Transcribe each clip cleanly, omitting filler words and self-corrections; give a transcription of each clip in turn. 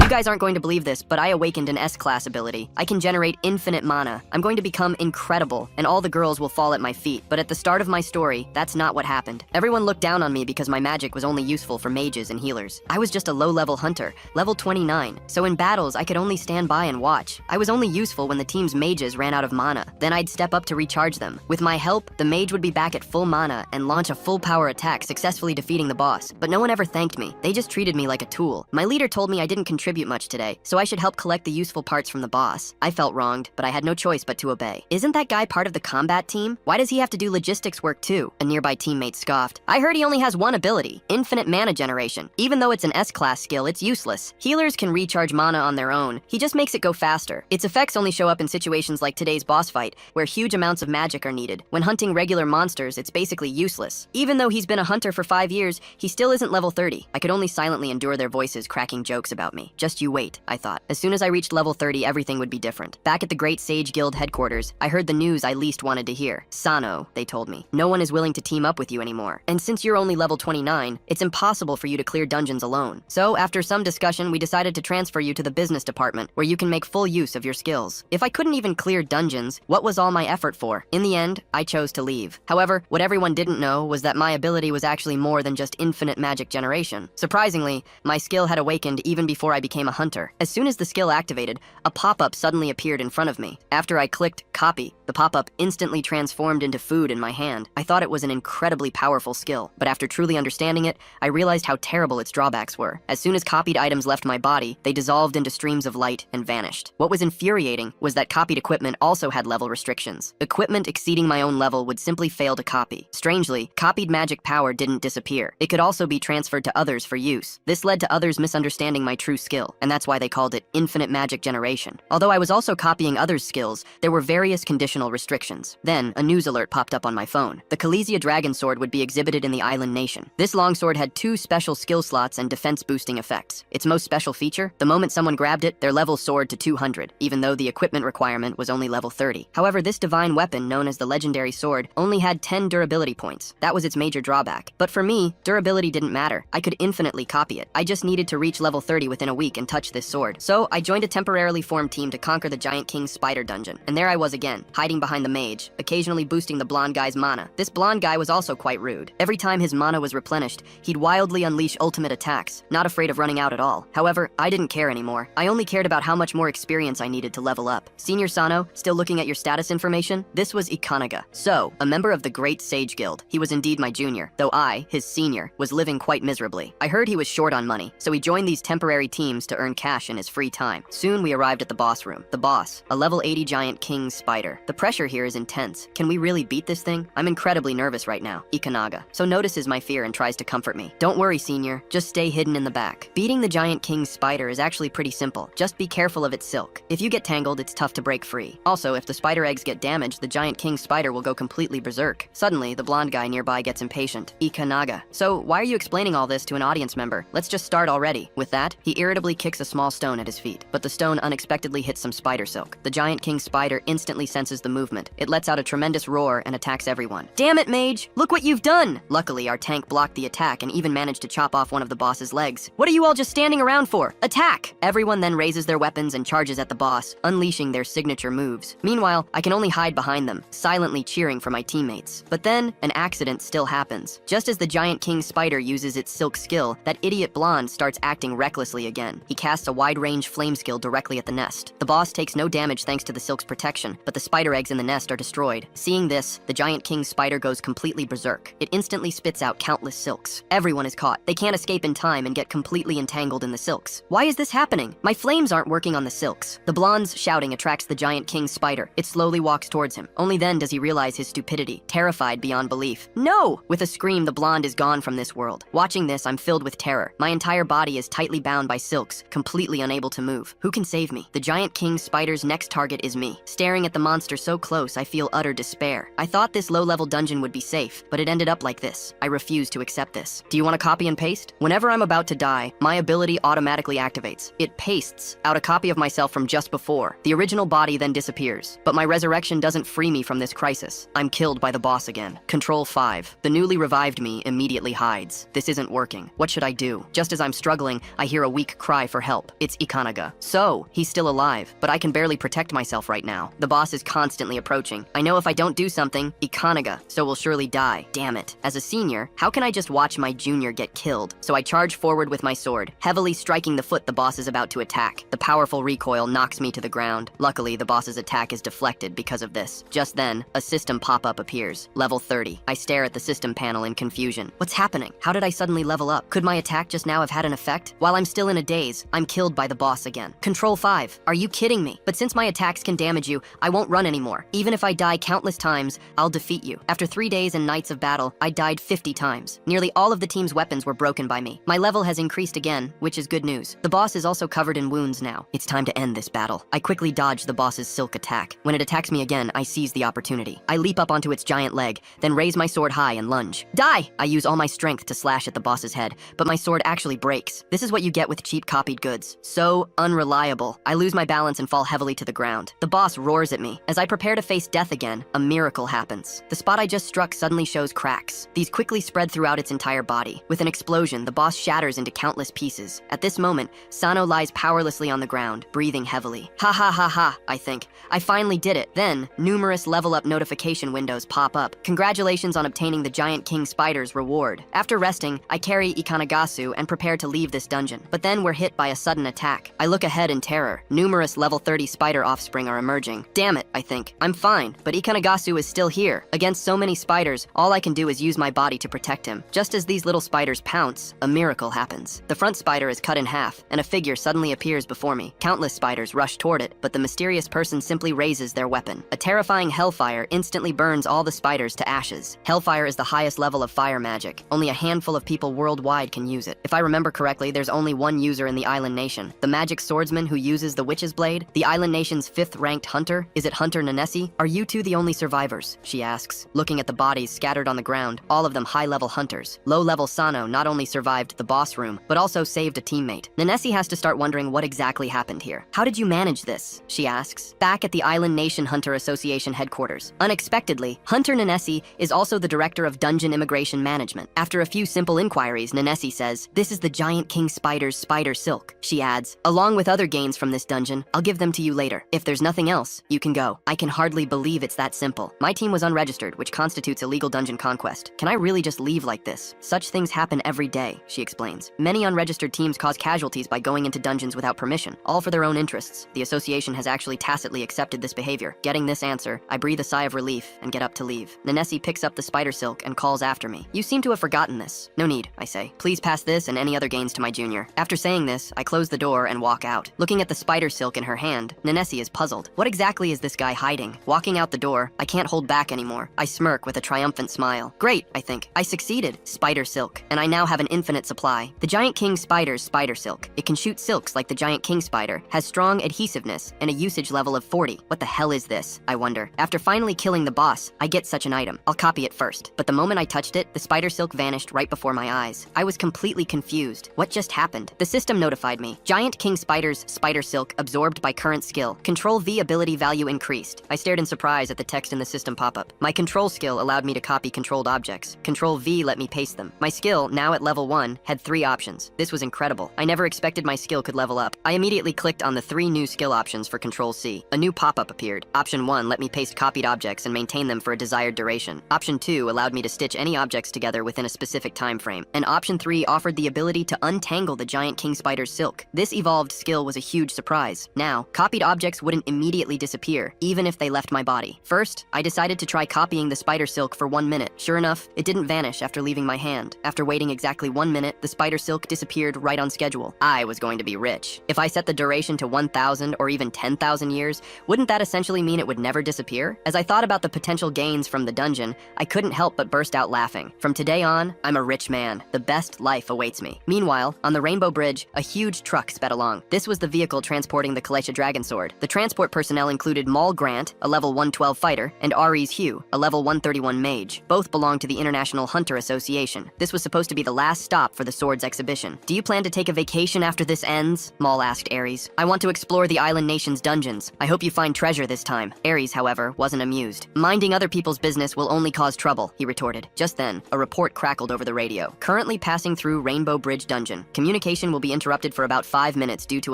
You guys aren't going to believe this, but I awakened an S-class ability. I can generate infinite mana. I'm going to become incredible, and all the girls will fall at my feet. But at the start of my story, that's not what happened. Everyone looked down on me because my magic was only useful for mages and healers. I was just a low-level hunter, level 29, so in battles I could only stand by and watch. I was only useful when the team's mages ran out of mana. Then I'd step up to recharge them. With my help, the mage would be back at full mana and launch a full-power attack, successfully defeating the boss. But no one ever thanked me. They just treated me like a tool. My leader told me I didn't contribute much today, so I should help collect the useful parts from the boss. I felt wronged, but I had no choice but to obey. Isn't that guy part of the combat team? Why does he have to do logistics work too? A nearby teammate scoffed. I heard he only has one ability, infinite mana generation. Even though it's an S-class skill, it's useless. Healers can recharge mana on their own. He just makes it go faster. Its effects only show up in situations like today's boss fight, where huge amounts of magic are needed. When hunting regular monsters, it's basically useless. Even though he's been a hunter for 5 years, he still isn't level 30. I could only silently endure their voices cracking jokes about me. Just you wait, I thought. As soon as I reached level 30, everything would be different. Back at the Great Sage Guild headquarters, I heard the news I least wanted to hear. Sano, they told me. No one is willing to team up with you anymore. And since you're only level 29, it's impossible for you to clear dungeons alone. So after some discussion, we decided to transfer you to the business department, where you can make full use of your skills. If I couldn't even clear dungeons, what was all my effort for? In the end, I chose to leave. However, what everyone didn't know was that my ability was actually more than just infinite magic generation. Surprisingly, my skill had awakened even before I became a hunter. As soon as the skill activated, a pop-up suddenly appeared in front of me. After I clicked copy, the pop-up instantly transformed into food in my hand. I thought it was an incredibly powerful skill, but after truly understanding it, I realized how terrible its drawbacks were. As soon as copied items left my body, they dissolved into streams of light and vanished. What was infuriating was that copied equipment also had level restrictions. Equipment exceeding my own level would simply fail to copy. Strangely, copied magic power didn't disappear. It could also be transferred to others for use. This led to others misunderstanding my true skill, and that's why they called it infinite magic generation. Although I was also copying others' skills, there were various conditional restrictions. Then, a news alert popped up on my phone. The Kalesia Dragon Sword would be exhibited in the island nation. This longsword had 2 special skill slots and defense-boosting effects. Its most special feature? The moment someone grabbed it, their level soared to 200, even though the equipment requirement was only level 30. However, this divine weapon, known as the legendary sword, only had 10 durability points. That was its major drawback. But for me, durability didn't matter. I could infinitely copy it. I just needed to reach level 30 within a week and touch this sword. So I joined a temporarily formed team to conquer the Giant King's spider dungeon. And there I was again, hiding behind the mage, occasionally boosting the blonde guy's mana. This blonde guy was also quite rude. Every time his mana was replenished, he'd wildly unleash ultimate attacks, not afraid of running out at all. However, I didn't care anymore. I only cared about how much more experience I needed to level up. Senior Sano, still looking at your status information? This was Ikanaga. So, a member of the Great Sage Guild. He was indeed my junior, though I, his senior, was living quite miserably. I heard he was short on money, so he joined these temporary teams to earn cash in his free time. Soon we arrived at the boss room. The boss, a level 80 giant king spider. The pressure here is intense. Can we really beat this thing? I'm incredibly nervous right now. Ikanaga. So notices my fear and tries to comfort me. Don't worry, senior. Just stay hidden in the back. Beating the giant king spider is actually pretty simple. Just be careful of its silk. If you get tangled, it's tough to break free. Also, if the spider eggs get damaged, the giant king spider will go completely berserk. Suddenly, the blonde guy nearby gets impatient. Ikanaga. So why are you explaining all this to an audience member? Let's just start already. With that, he irritably kicks a small stone at his feet, but the stone unexpectedly hits some spider silk. The giant king spider instantly senses the movement. It lets out a tremendous roar and attacks everyone. Damn it, mage! Look what you've done! Luckily, our tank blocked the attack and even managed to chop off one of the boss's legs. What are you all just standing around for? Attack! Everyone then raises their weapons and charges at the boss, unleashing their signature moves. Meanwhile, I can only hide behind them, silently cheering for my teammates. But then, an accident still happens. Just as the giant king spider uses its silk skill, that idiot blonde starts acting recklessly again. He casts a wide-range flame skill directly at the nest. The boss takes no damage thanks to the silk's protection, but the spider eggs in the nest are destroyed. Seeing this, the giant king spider goes completely berserk. It instantly spits out countless silks. Everyone is caught. They can't escape in time and get completely entangled in the silks. Why is this happening? My flames aren't working on the silks. The blonde's shouting attracts the giant king spider. It slowly walks towards him. Only then does he realize his stupidity, terrified beyond belief. No! With a scream, the blonde is gone from this world. Watching this, I'm filled with terror. My entire body is tightly bound by silks, completely unable to move. Who can save me? The giant king spider's next target is me. Staring at the monster so close, I feel utter despair. I thought this low-level dungeon would be safe, but it ended up like this. I refuse to accept this. Do you want to copy and paste? Whenever I'm about to die, my ability automatically activates. It pastes out a copy of myself from just before. The original body then disappears, but my resurrection doesn't free me from this crisis. I'm killed by the boss again. Control 5. The newly revived me immediately hides. This isn't working. What should I do? Just as I'm struggling, I hear a weak cry cry for help. It's Ikanaga. So, he's still alive, but I can barely protect myself right now. The boss is constantly approaching. I know if I don't do something, Ikanaga, so will surely die. Damn it. As a senior, how can I just watch my junior get killed? So I charge forward with my sword, heavily striking the foot the boss is about to attack. The powerful recoil knocks me to the ground. Luckily, the boss's attack is deflected because of this. Just then, a system pop-up appears. Level 30. I stare at the system panel in confusion. What's happening? How did I suddenly level up? Could my attack just now have had an effect? While I'm still in a daze, I'm killed by the boss again. Control 5. Are you kidding me? But since my attacks can damage you, I won't run anymore. Even if I die countless times, I'll defeat you. After 3 days and nights of battle, I died 50 times. Nearly all of the team's weapons were broken by me. My level has increased again, which is good news. The boss is also covered in wounds now. It's time to end this battle. I quickly dodge the boss's silk attack. When it attacks me again, I seize the opportunity. I leap up onto its giant leg, then raise my sword high and lunge. Die! I use all my strength to slash at the boss's head, but my sword actually breaks. This is what you get with cheap copied goods. So unreliable. I lose my balance and fall heavily to the ground. The boss roars at me. As I prepare to face death again, a miracle happens. The spot I just struck suddenly shows cracks. These quickly spread throughout its entire body. With an explosion, the boss shatters into countless pieces. At this moment, Sano lies powerlessly on the ground, breathing heavily. Ha ha ha ha, I think. I finally did it. Then, numerous level-up notification windows pop up. Congratulations on obtaining the Giant King Spider's reward. After resting, I carry Ikanagasu and prepare to leave this dungeon. But then we're hit by a sudden attack. I look ahead in terror. Numerous level 30 spider offspring are emerging. Damn it, I think. I'm fine, but Ikanagasu is still here. Against so many spiders, all I can do is use my body to protect him. Just as these little spiders pounce, a miracle happens. The front spider is cut in half, and a figure suddenly appears before me. Countless spiders rush toward it, but the mysterious person simply raises their weapon. A terrifying hellfire instantly burns all the spiders to ashes. Hellfire is the highest level of fire magic. Only a handful of people worldwide can use it. If I remember correctly, there's only one user in the island nation. The magic swordsman who uses the witch's blade? The island nation's 5th ranked hunter? Is it Hunter Nanesi? Are you two the only survivors? She asks, looking at the bodies scattered on the ground, all of them high-level hunters. Low-level Sano not only survived the boss room, but also saved a teammate. Nanesi has to start wondering what exactly happened here. How did you manage this? She asks, back at the Island Nation Hunter Association headquarters. Unexpectedly, Hunter Nanesi is also the director of Dungeon Immigration Management. After a few simple inquiries, Nanesi says, "This is the Giant King Spider's spider silk." She adds, "Along with other gains from this dungeon, I'll give them to you later. If there's nothing else, you can go." I can hardly believe it's that simple. My team was unregistered, which constitutes illegal dungeon conquest. Can I really just leave like this? Such things happen every day, she explains. Many unregistered teams cause casualties by going into dungeons without permission, all for their own interests. The association has actually tacitly accepted this behavior. Getting this answer, I breathe a sigh of relief and get up to leave. Nanesi picks up the spider silk and calls after me. "You seem to have forgotten this." "No need," I say. "Please pass this and any other gains to my junior." After saying this, I close the door and walk out. Looking at the spider silk in her hand, Nanesi is puzzled. What exactly is this guy hiding? Walking out the door, I can't hold back anymore. I smirk with a triumphant smile. Great, I think. I succeeded. Spider silk. And I now have an infinite supply. The Giant King Spider's spider silk. It can shoot silks like the Giant King Spider, has strong adhesiveness, and a usage level of 40. What the hell is this? I wonder. After finally killing the boss, I get such an item. I'll copy it first. But the moment I touched it, the spider silk vanished right before my eyes. I was completely confused. What just happened? The system notified me. Giant King Spider's spider silk absorbed by current skill. Control V ability value increased. I stared in surprise at the text in the system pop-up. My control skill allowed me to copy controlled objects. Control V let me paste them. My skill, now at level 1, had 3 options. This was incredible. I never expected my skill could level up. I immediately clicked on the 3 new skill options for Control C. A new pop-up appeared. Option 1 let me paste copied objects and maintain them for a desired duration. Option 2 allowed me to stitch any objects together within a specific time frame. And Option 3 offered the ability to untangle the Giant King Spider's silk. This evolved skill was a huge surprise. Now, copied objects wouldn't immediately disappear, even if they left my body. First, I decided to try copying the spider silk for 1 minute. Sure enough, it didn't vanish after leaving my hand. After waiting exactly 1 minute, the spider silk disappeared right on schedule. I was going to be rich. If I set the duration to 1,000 or even 10,000 years, wouldn't that essentially mean it would never disappear? As I thought about the potential gains from the dungeon, I couldn't help but burst out laughing. From today on, I'm a rich man. The best life awaits me. Meanwhile, on the Rainbow Bridge, a huge truck sped along. This was the vehicle transporting the Kalesha Dragon Sword. The transport personnel included Maul Grant, a level 112 fighter, and Ares Hugh, a level 131 mage. Both belonged to the International Hunter Association. This was supposed to be the last stop for the sword's exhibition. "Do you plan to take a vacation after this ends?" Maul asked Ares. "I want to explore the island nation's dungeons. I hope you find treasure this time." Ares, however, wasn't amused. "Minding other people's business will only cause trouble," he retorted. Just then, a report crackled over the radio. "Currently passing through Rainbow Bridge Dungeon. Communication will be interrupted interrupted for about 5 minutes due to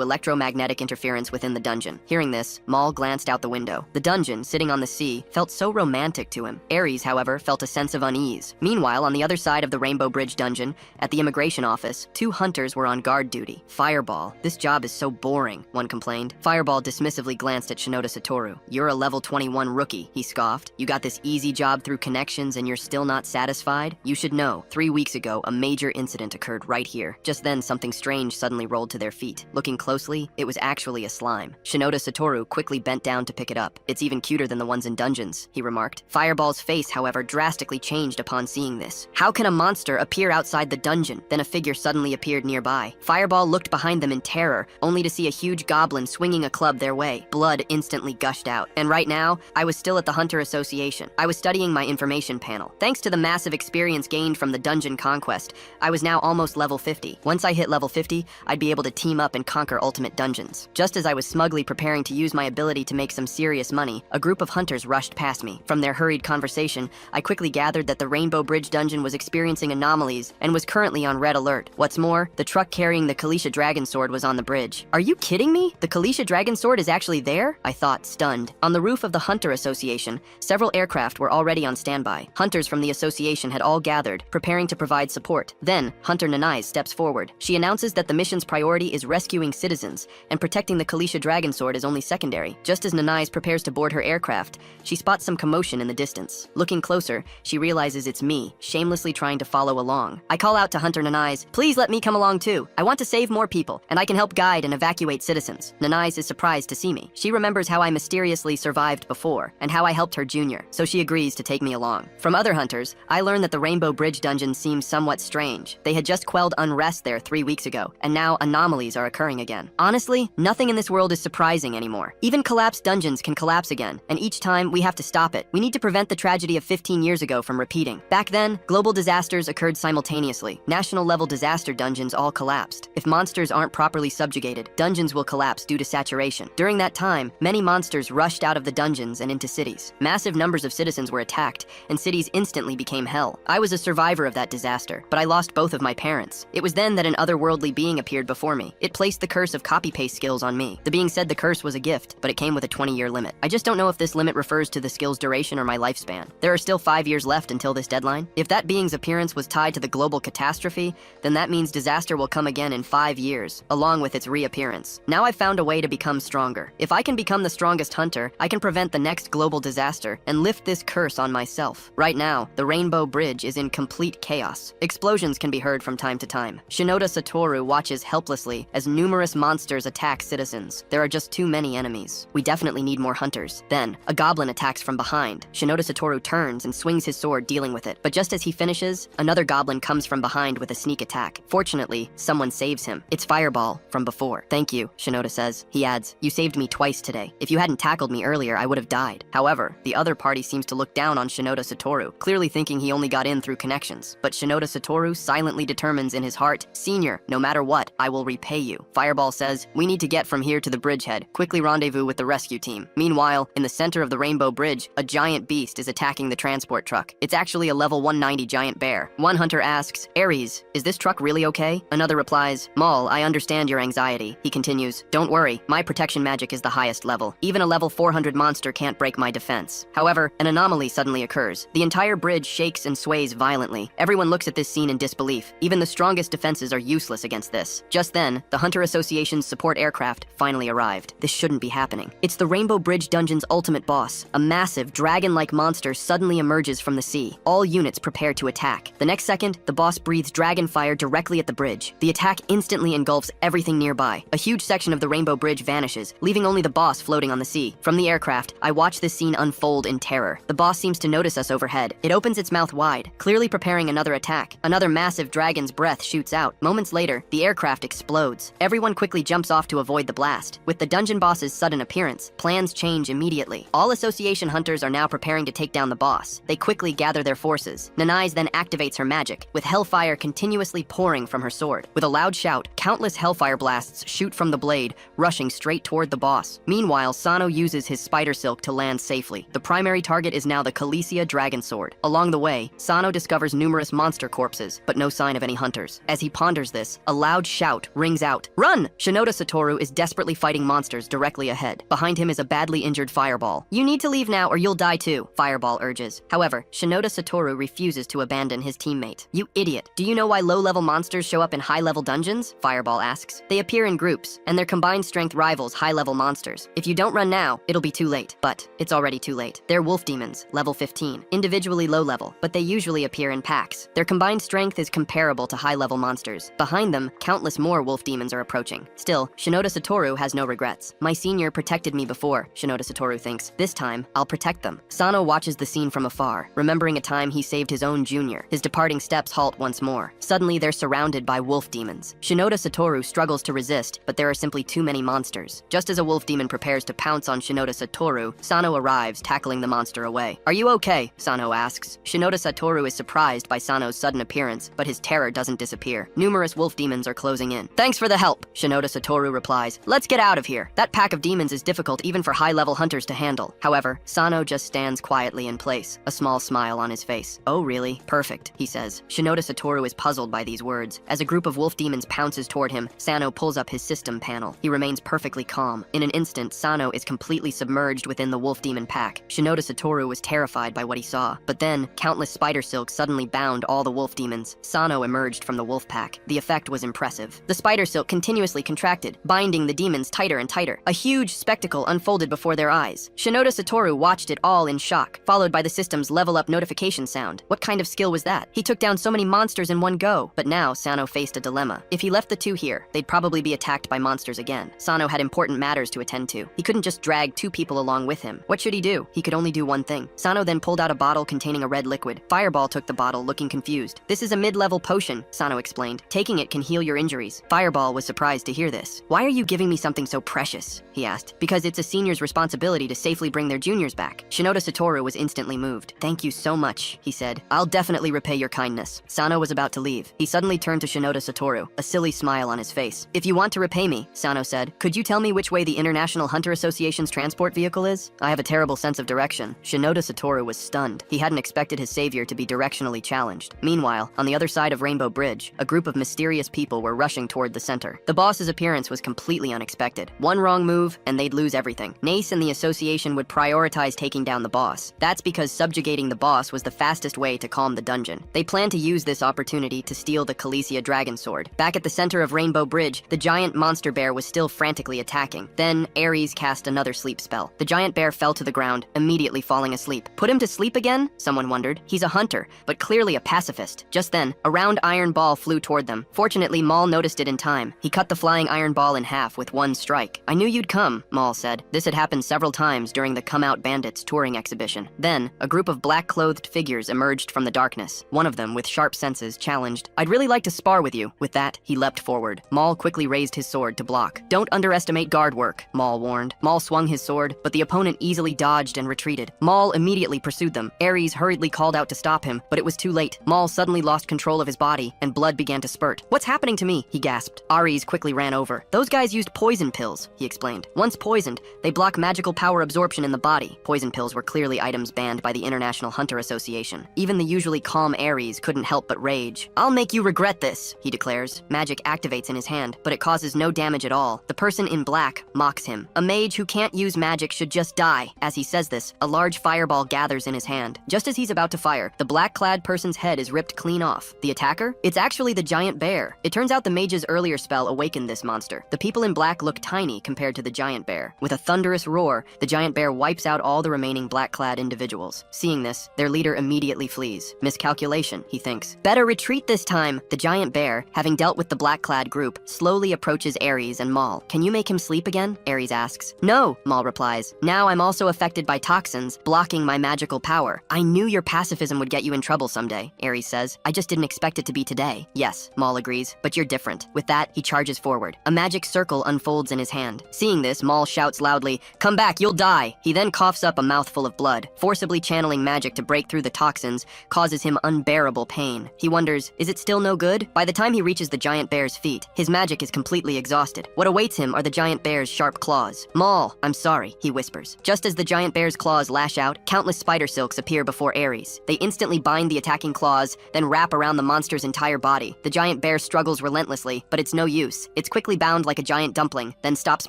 electromagnetic interference within the dungeon. Hearing this, Maul glanced out the window. The dungeon, sitting on the sea, felt so romantic to him. Ares, however, felt a sense of unease. Meanwhile, on the other side of the Rainbow Bridge dungeon, at the immigration office, 2 hunters were on guard duty. Fireball, this job is so boring, one complained. Fireball dismissively glanced at Shinoda Satoru. You're a level 21 rookie, he scoffed. You got this easy job through connections and you're still not satisfied? You should know, 3 weeks ago, a major incident occurred right here. Just then, something strange suddenly rolled to their feet. Looking closely, it was actually a slime. Shinoda Satoru quickly bent down to pick it up. It's even cuter than the ones in dungeons, he remarked. Fireball's face, however, drastically changed upon seeing this. How can a monster appear outside the dungeon? Then a figure suddenly appeared nearby. Fireball looked behind them in terror, only to see a huge goblin swinging a club their way. Blood instantly gushed out. And right now, I was still at the Hunter Association. I was studying my information panel. Thanks to the massive experience gained from the dungeon conquest, I was now almost level 50. Once I hit level 50, I'd be able to team up and conquer ultimate dungeons. Just as I was smugly preparing to use my ability to make some serious money, a group of hunters rushed past me. From their hurried conversation, I quickly gathered that the Rainbow Bridge dungeon was experiencing anomalies and was currently on red alert. What's more, the truck carrying the Kalisha Dragon Sword was on the bridge. Are you kidding me? The Kalisha Dragon Sword is actually there? I thought, stunned. On the roof of the Hunter Association, several aircraft were already on standby. Hunters from the association had all gathered, preparing to provide support. Then, Hunter Nanai steps forward. She announces that the mission's priority is rescuing citizens, and protecting the Kalisha Dragon Sword is only secondary. Just as Nanai prepares to board her aircraft, she spots some commotion in the distance. Looking closer, she realizes it's me, shamelessly trying to follow along. I call out to Hunter Nanai, please let me come along too. I want to save more people, and I can help guide and evacuate citizens. Nanai is surprised to see me. She remembers how I mysteriously survived before, and how I helped her junior, so she agrees to take me along. From other hunters, I learned that the Rainbow Bridge dungeon seems somewhat strange. They had just quelled unrest there 3 weeks ago, and now anomalies are occurring again. Honestly, nothing in this world is surprising anymore. Even collapsed dungeons can collapse again, and each time we have to stop it. We need to prevent the tragedy of 15 years ago from repeating. Back then, global disasters occurred simultaneously. National-level disaster dungeons all collapsed. If monsters aren't properly subjugated, dungeons will collapse due to saturation. During that time, many monsters rushed out of the dungeons and into cities. Massive numbers of citizens were attacked, and cities instantly became hell. I was a survivor of that disaster, but I lost both of my parents. It was then that an otherworldly being appeared before me. It placed the curse of copy-paste skills on me. The being said the curse was a gift, but it came with a 20-year limit. I just don't know if this limit refers to the skill's duration or my lifespan. There are still 5 years left until this deadline. If that being's appearance was tied to the global catastrophe, then that means disaster will come again in 5 years, along with its reappearance. Now I've found a way to become stronger. If I can become the strongest hunter, I can prevent the next global disaster and lift this curse on myself. Right now, the Rainbow Bridge is in complete chaos. Explosions can be heard from time to time. Shinoda Satoru watches helplessly as numerous monsters attack citizens. There are just too many enemies. We definitely need more hunters. Then, a goblin attacks from behind. Shinoda Satoru turns and swings his sword, dealing with it. But just as he finishes, another goblin comes from behind with a sneak attack. Fortunately, someone saves him. It's Fireball from before. Thank you, Shinoda says. He adds, you saved me twice today. If you hadn't tackled me earlier, I would have died. However, the other party seems to look down on Shinoda Satoru, clearly thinking he only got in through connections. But Shinoda Satoru silently determines in his heart, Senior, no matter what, I will repay you. Fireball says, we need to get from here to the bridgehead. Quickly rendezvous with the rescue team. Meanwhile, in the center of the Rainbow Bridge, a giant beast is attacking the transport truck. It's actually a level 190 giant bear. One hunter asks, Ares, is this truck really okay? Another replies, Maul, I understand your anxiety. He continues, don't worry, my protection magic is the highest level. Even a level 400 monster can't break my defense. However, an anomaly suddenly occurs. The entire bridge shakes and sways violently. Everyone looks at this scene in disbelief. Even the strongest defenses are useless against this. Just then, the Hunter Association's support aircraft finally arrived. This shouldn't be happening. It's the Rainbow Bridge dungeon's ultimate boss. A massive, dragon-like monster suddenly emerges from the sea. All units prepare to attack. The next second, the boss breathes dragon fire directly at the bridge. The attack instantly engulfs everything nearby. A huge section of the Rainbow Bridge vanishes, leaving only the boss floating on the sea. From the aircraft, I watch this scene unfold in terror. The boss seems to notice us overhead. It opens its mouth wide, clearly preparing another attack. Another massive dragon's breath shoots out. Moments later, the aircraft explodes. Everyone quickly jumps off to avoid the blast. With the dungeon boss's sudden appearance, plans change immediately. All association hunters are now preparing to take down the boss. They quickly gather their forces. Nanai then activates her magic, with hellfire continuously pouring from her sword. With a loud shout, countless hellfire blasts shoot from the blade, rushing straight toward the boss. Meanwhile, Sano uses his spider silk to land safely. The primary target is now the Kalisha Dragon Sword. Along the way, Sano discovers numerous monster corpses, but no sign of any hunters. As he ponders this, a loud loud shout rings out. Run! Shinoda Satoru is desperately fighting monsters directly ahead. Behind him is a badly injured Fireball. You need to leave now or you'll die too, Fireball urges. However, Shinoda Satoru refuses to abandon his teammate. You idiot. Do you know why low-level monsters show up in high-level dungeons? Fireball asks. They appear in groups, and their combined strength rivals high-level monsters. If you don't run now, it'll be too late. But it's already too late. They're wolf demons, level 15, individually low-level, but they usually appear in packs. Their combined strength is comparable to high-level monsters. Behind them, countless more wolf demons are approaching. Still, Shinoda Satoru has no regrets. My senior protected me before, Shinoda Satoru thinks. This time, I'll protect them. Sano watches the scene from afar, remembering a time he saved his own junior. His departing steps halt once more. Suddenly, they're surrounded by wolf demons. Shinoda Satoru struggles to resist, but there are simply too many monsters. Just as a wolf demon prepares to pounce on Shinoda Satoru, Sano arrives, tackling the monster away. Are you okay? Sano asks. Shinoda Satoru is surprised by Sano's sudden appearance, but his terror doesn't disappear. Numerous wolf demons are closing in. Thanks for the help, Shinoda Satoru replies. Let's get out of here. That pack of demons is difficult even for high-level hunters to handle. However, Sano just stands quietly in place, a small smile on his face. Oh really? Perfect, he says. Shinoda Satoru is puzzled by these words. As a group of wolf demons pounces toward him, Sano pulls up his system panel. He remains perfectly calm. In an instant, Sano is completely submerged within the wolf demon pack. Shinoda Satoru was terrified by what he saw. But then, countless spider silks suddenly bound all the wolf demons. Sano emerged from the wolf pack. The effect was impressive. The spider silk continuously contracted, binding the demons tighter and tighter. A huge spectacle unfolded before their eyes. Shinoda Satoru watched it all in shock, followed by the system's level-up notification sound. What kind of skill was that? He took down so many monsters in one go. But now, Sano faced a dilemma. If he left the two here, they'd probably be attacked by monsters again. Sano had important matters to attend to. He couldn't just drag two people along with him. What should he do? He could only do one thing. Sano then pulled out a bottle containing a red liquid. Fireball took the bottle, looking confused. This is a mid-level potion, Sano explained. Taking it can heal your injuries. Fireball was surprised to hear this. Why are you giving me something so precious? He asked. Because it's a senior's responsibility to safely bring their juniors back. Shinoda Satoru was instantly moved. Thank you so much, he said. I'll definitely repay your kindness. Sano was about to leave. He suddenly turned to Shinoda Satoru, a silly smile on his face. If you want to repay me, Sano said, could you tell me which way the International Hunter Association's transport vehicle is? I have a terrible sense of direction. Shinoda Satoru was stunned. He hadn't expected his savior to be directionally challenged. Meanwhile, on the other side of Rainbow Bridge, a group of mysterious people were rushing toward the center. The boss's appearance was completely unexpected. One wrong move, and they'd lose everything. Nace and the association would prioritize taking down the boss. That's because subjugating the boss was the fastest way to calm the dungeon. They planned to use this opportunity to steal the Calesia Dragon Sword. Back at the center of Rainbow Bridge, the giant monster bear was still frantically attacking. Then, Ares cast another sleep spell. The giant bear fell to the ground, immediately falling asleep. Put him to sleep again? Someone wondered. He's a hunter, but clearly a pacifist. Just then, a round iron ball flew toward them. Fortunately, Maul noticed it in time. He cut the flying iron ball in half with one strike. I knew you'd come, Maul said. This had happened several times during the Come Out Bandits touring exhibition. Then, a group of black-clothed figures emerged from the darkness. One of them, with sharp senses, challenged, I'd really like to spar with you. With that, he leapt forward. Maul quickly raised his sword to block. Don't underestimate guard work, Maul warned. Maul swung his sword, but the opponent easily dodged and retreated. Maul immediately pursued them. Ares hurriedly called out to stop him, but it was too late. Maul suddenly lost control of his body, and blood began to spurt. What's happening to me? He gasped. Ares quickly ran over. Those guys used poison pills, he explained. Once poisoned, they block magical power absorption in the body. Poison pills were clearly items banned by the International Hunter Association. Even the usually calm Ares couldn't help but rage. I'll make you regret this, he declares. Magic activates in his hand, but it causes no damage at all. The person in black mocks him. A mage who can't use magic should just die. As he says this, a large fireball gathers in his hand. Just as he's about to fire, the black-clad person's head is ripped clean off. The attacker? It's actually the giant bear. It turns out the mage's earlier spell awakened this monster. The people in black look tiny compared to the giant bear. With a thunderous roar, the giant bear wipes out all the remaining black-clad individuals. Seeing this, their leader immediately flees. Miscalculation, he thinks. Better retreat this time. The giant bear, having dealt with the black-clad group, slowly approaches Ares and Maul. Can you make him sleep again? Ares asks. No, Maul replies. Now I'm also affected by toxins, blocking my magical power. I knew your pacifism would get you in trouble someday, Ares says. I just didn't expect it to be today. Yes, Maul agrees, but you're different. With that, he charges forward. A magic circle unfolds in his hand. Seeing this, Maul shouts loudly, come back, you'll die! He then coughs up a mouthful of blood. Forcibly channeling magic to break through the toxins causes him unbearable pain. He wonders, is it still no good? By the time he reaches the giant bear's feet, his magic is completely exhausted. What awaits him are the giant bear's sharp claws. Maul, I'm sorry, he whispers. Just as the giant bear's claws lash out, countless spider silks appear before Ares. They instantly bind the attacking claws, then wrap around the monster's entire body. The giant bear struggles relentlessly, but it's no use. It's quickly bound like a giant dumpling, then stops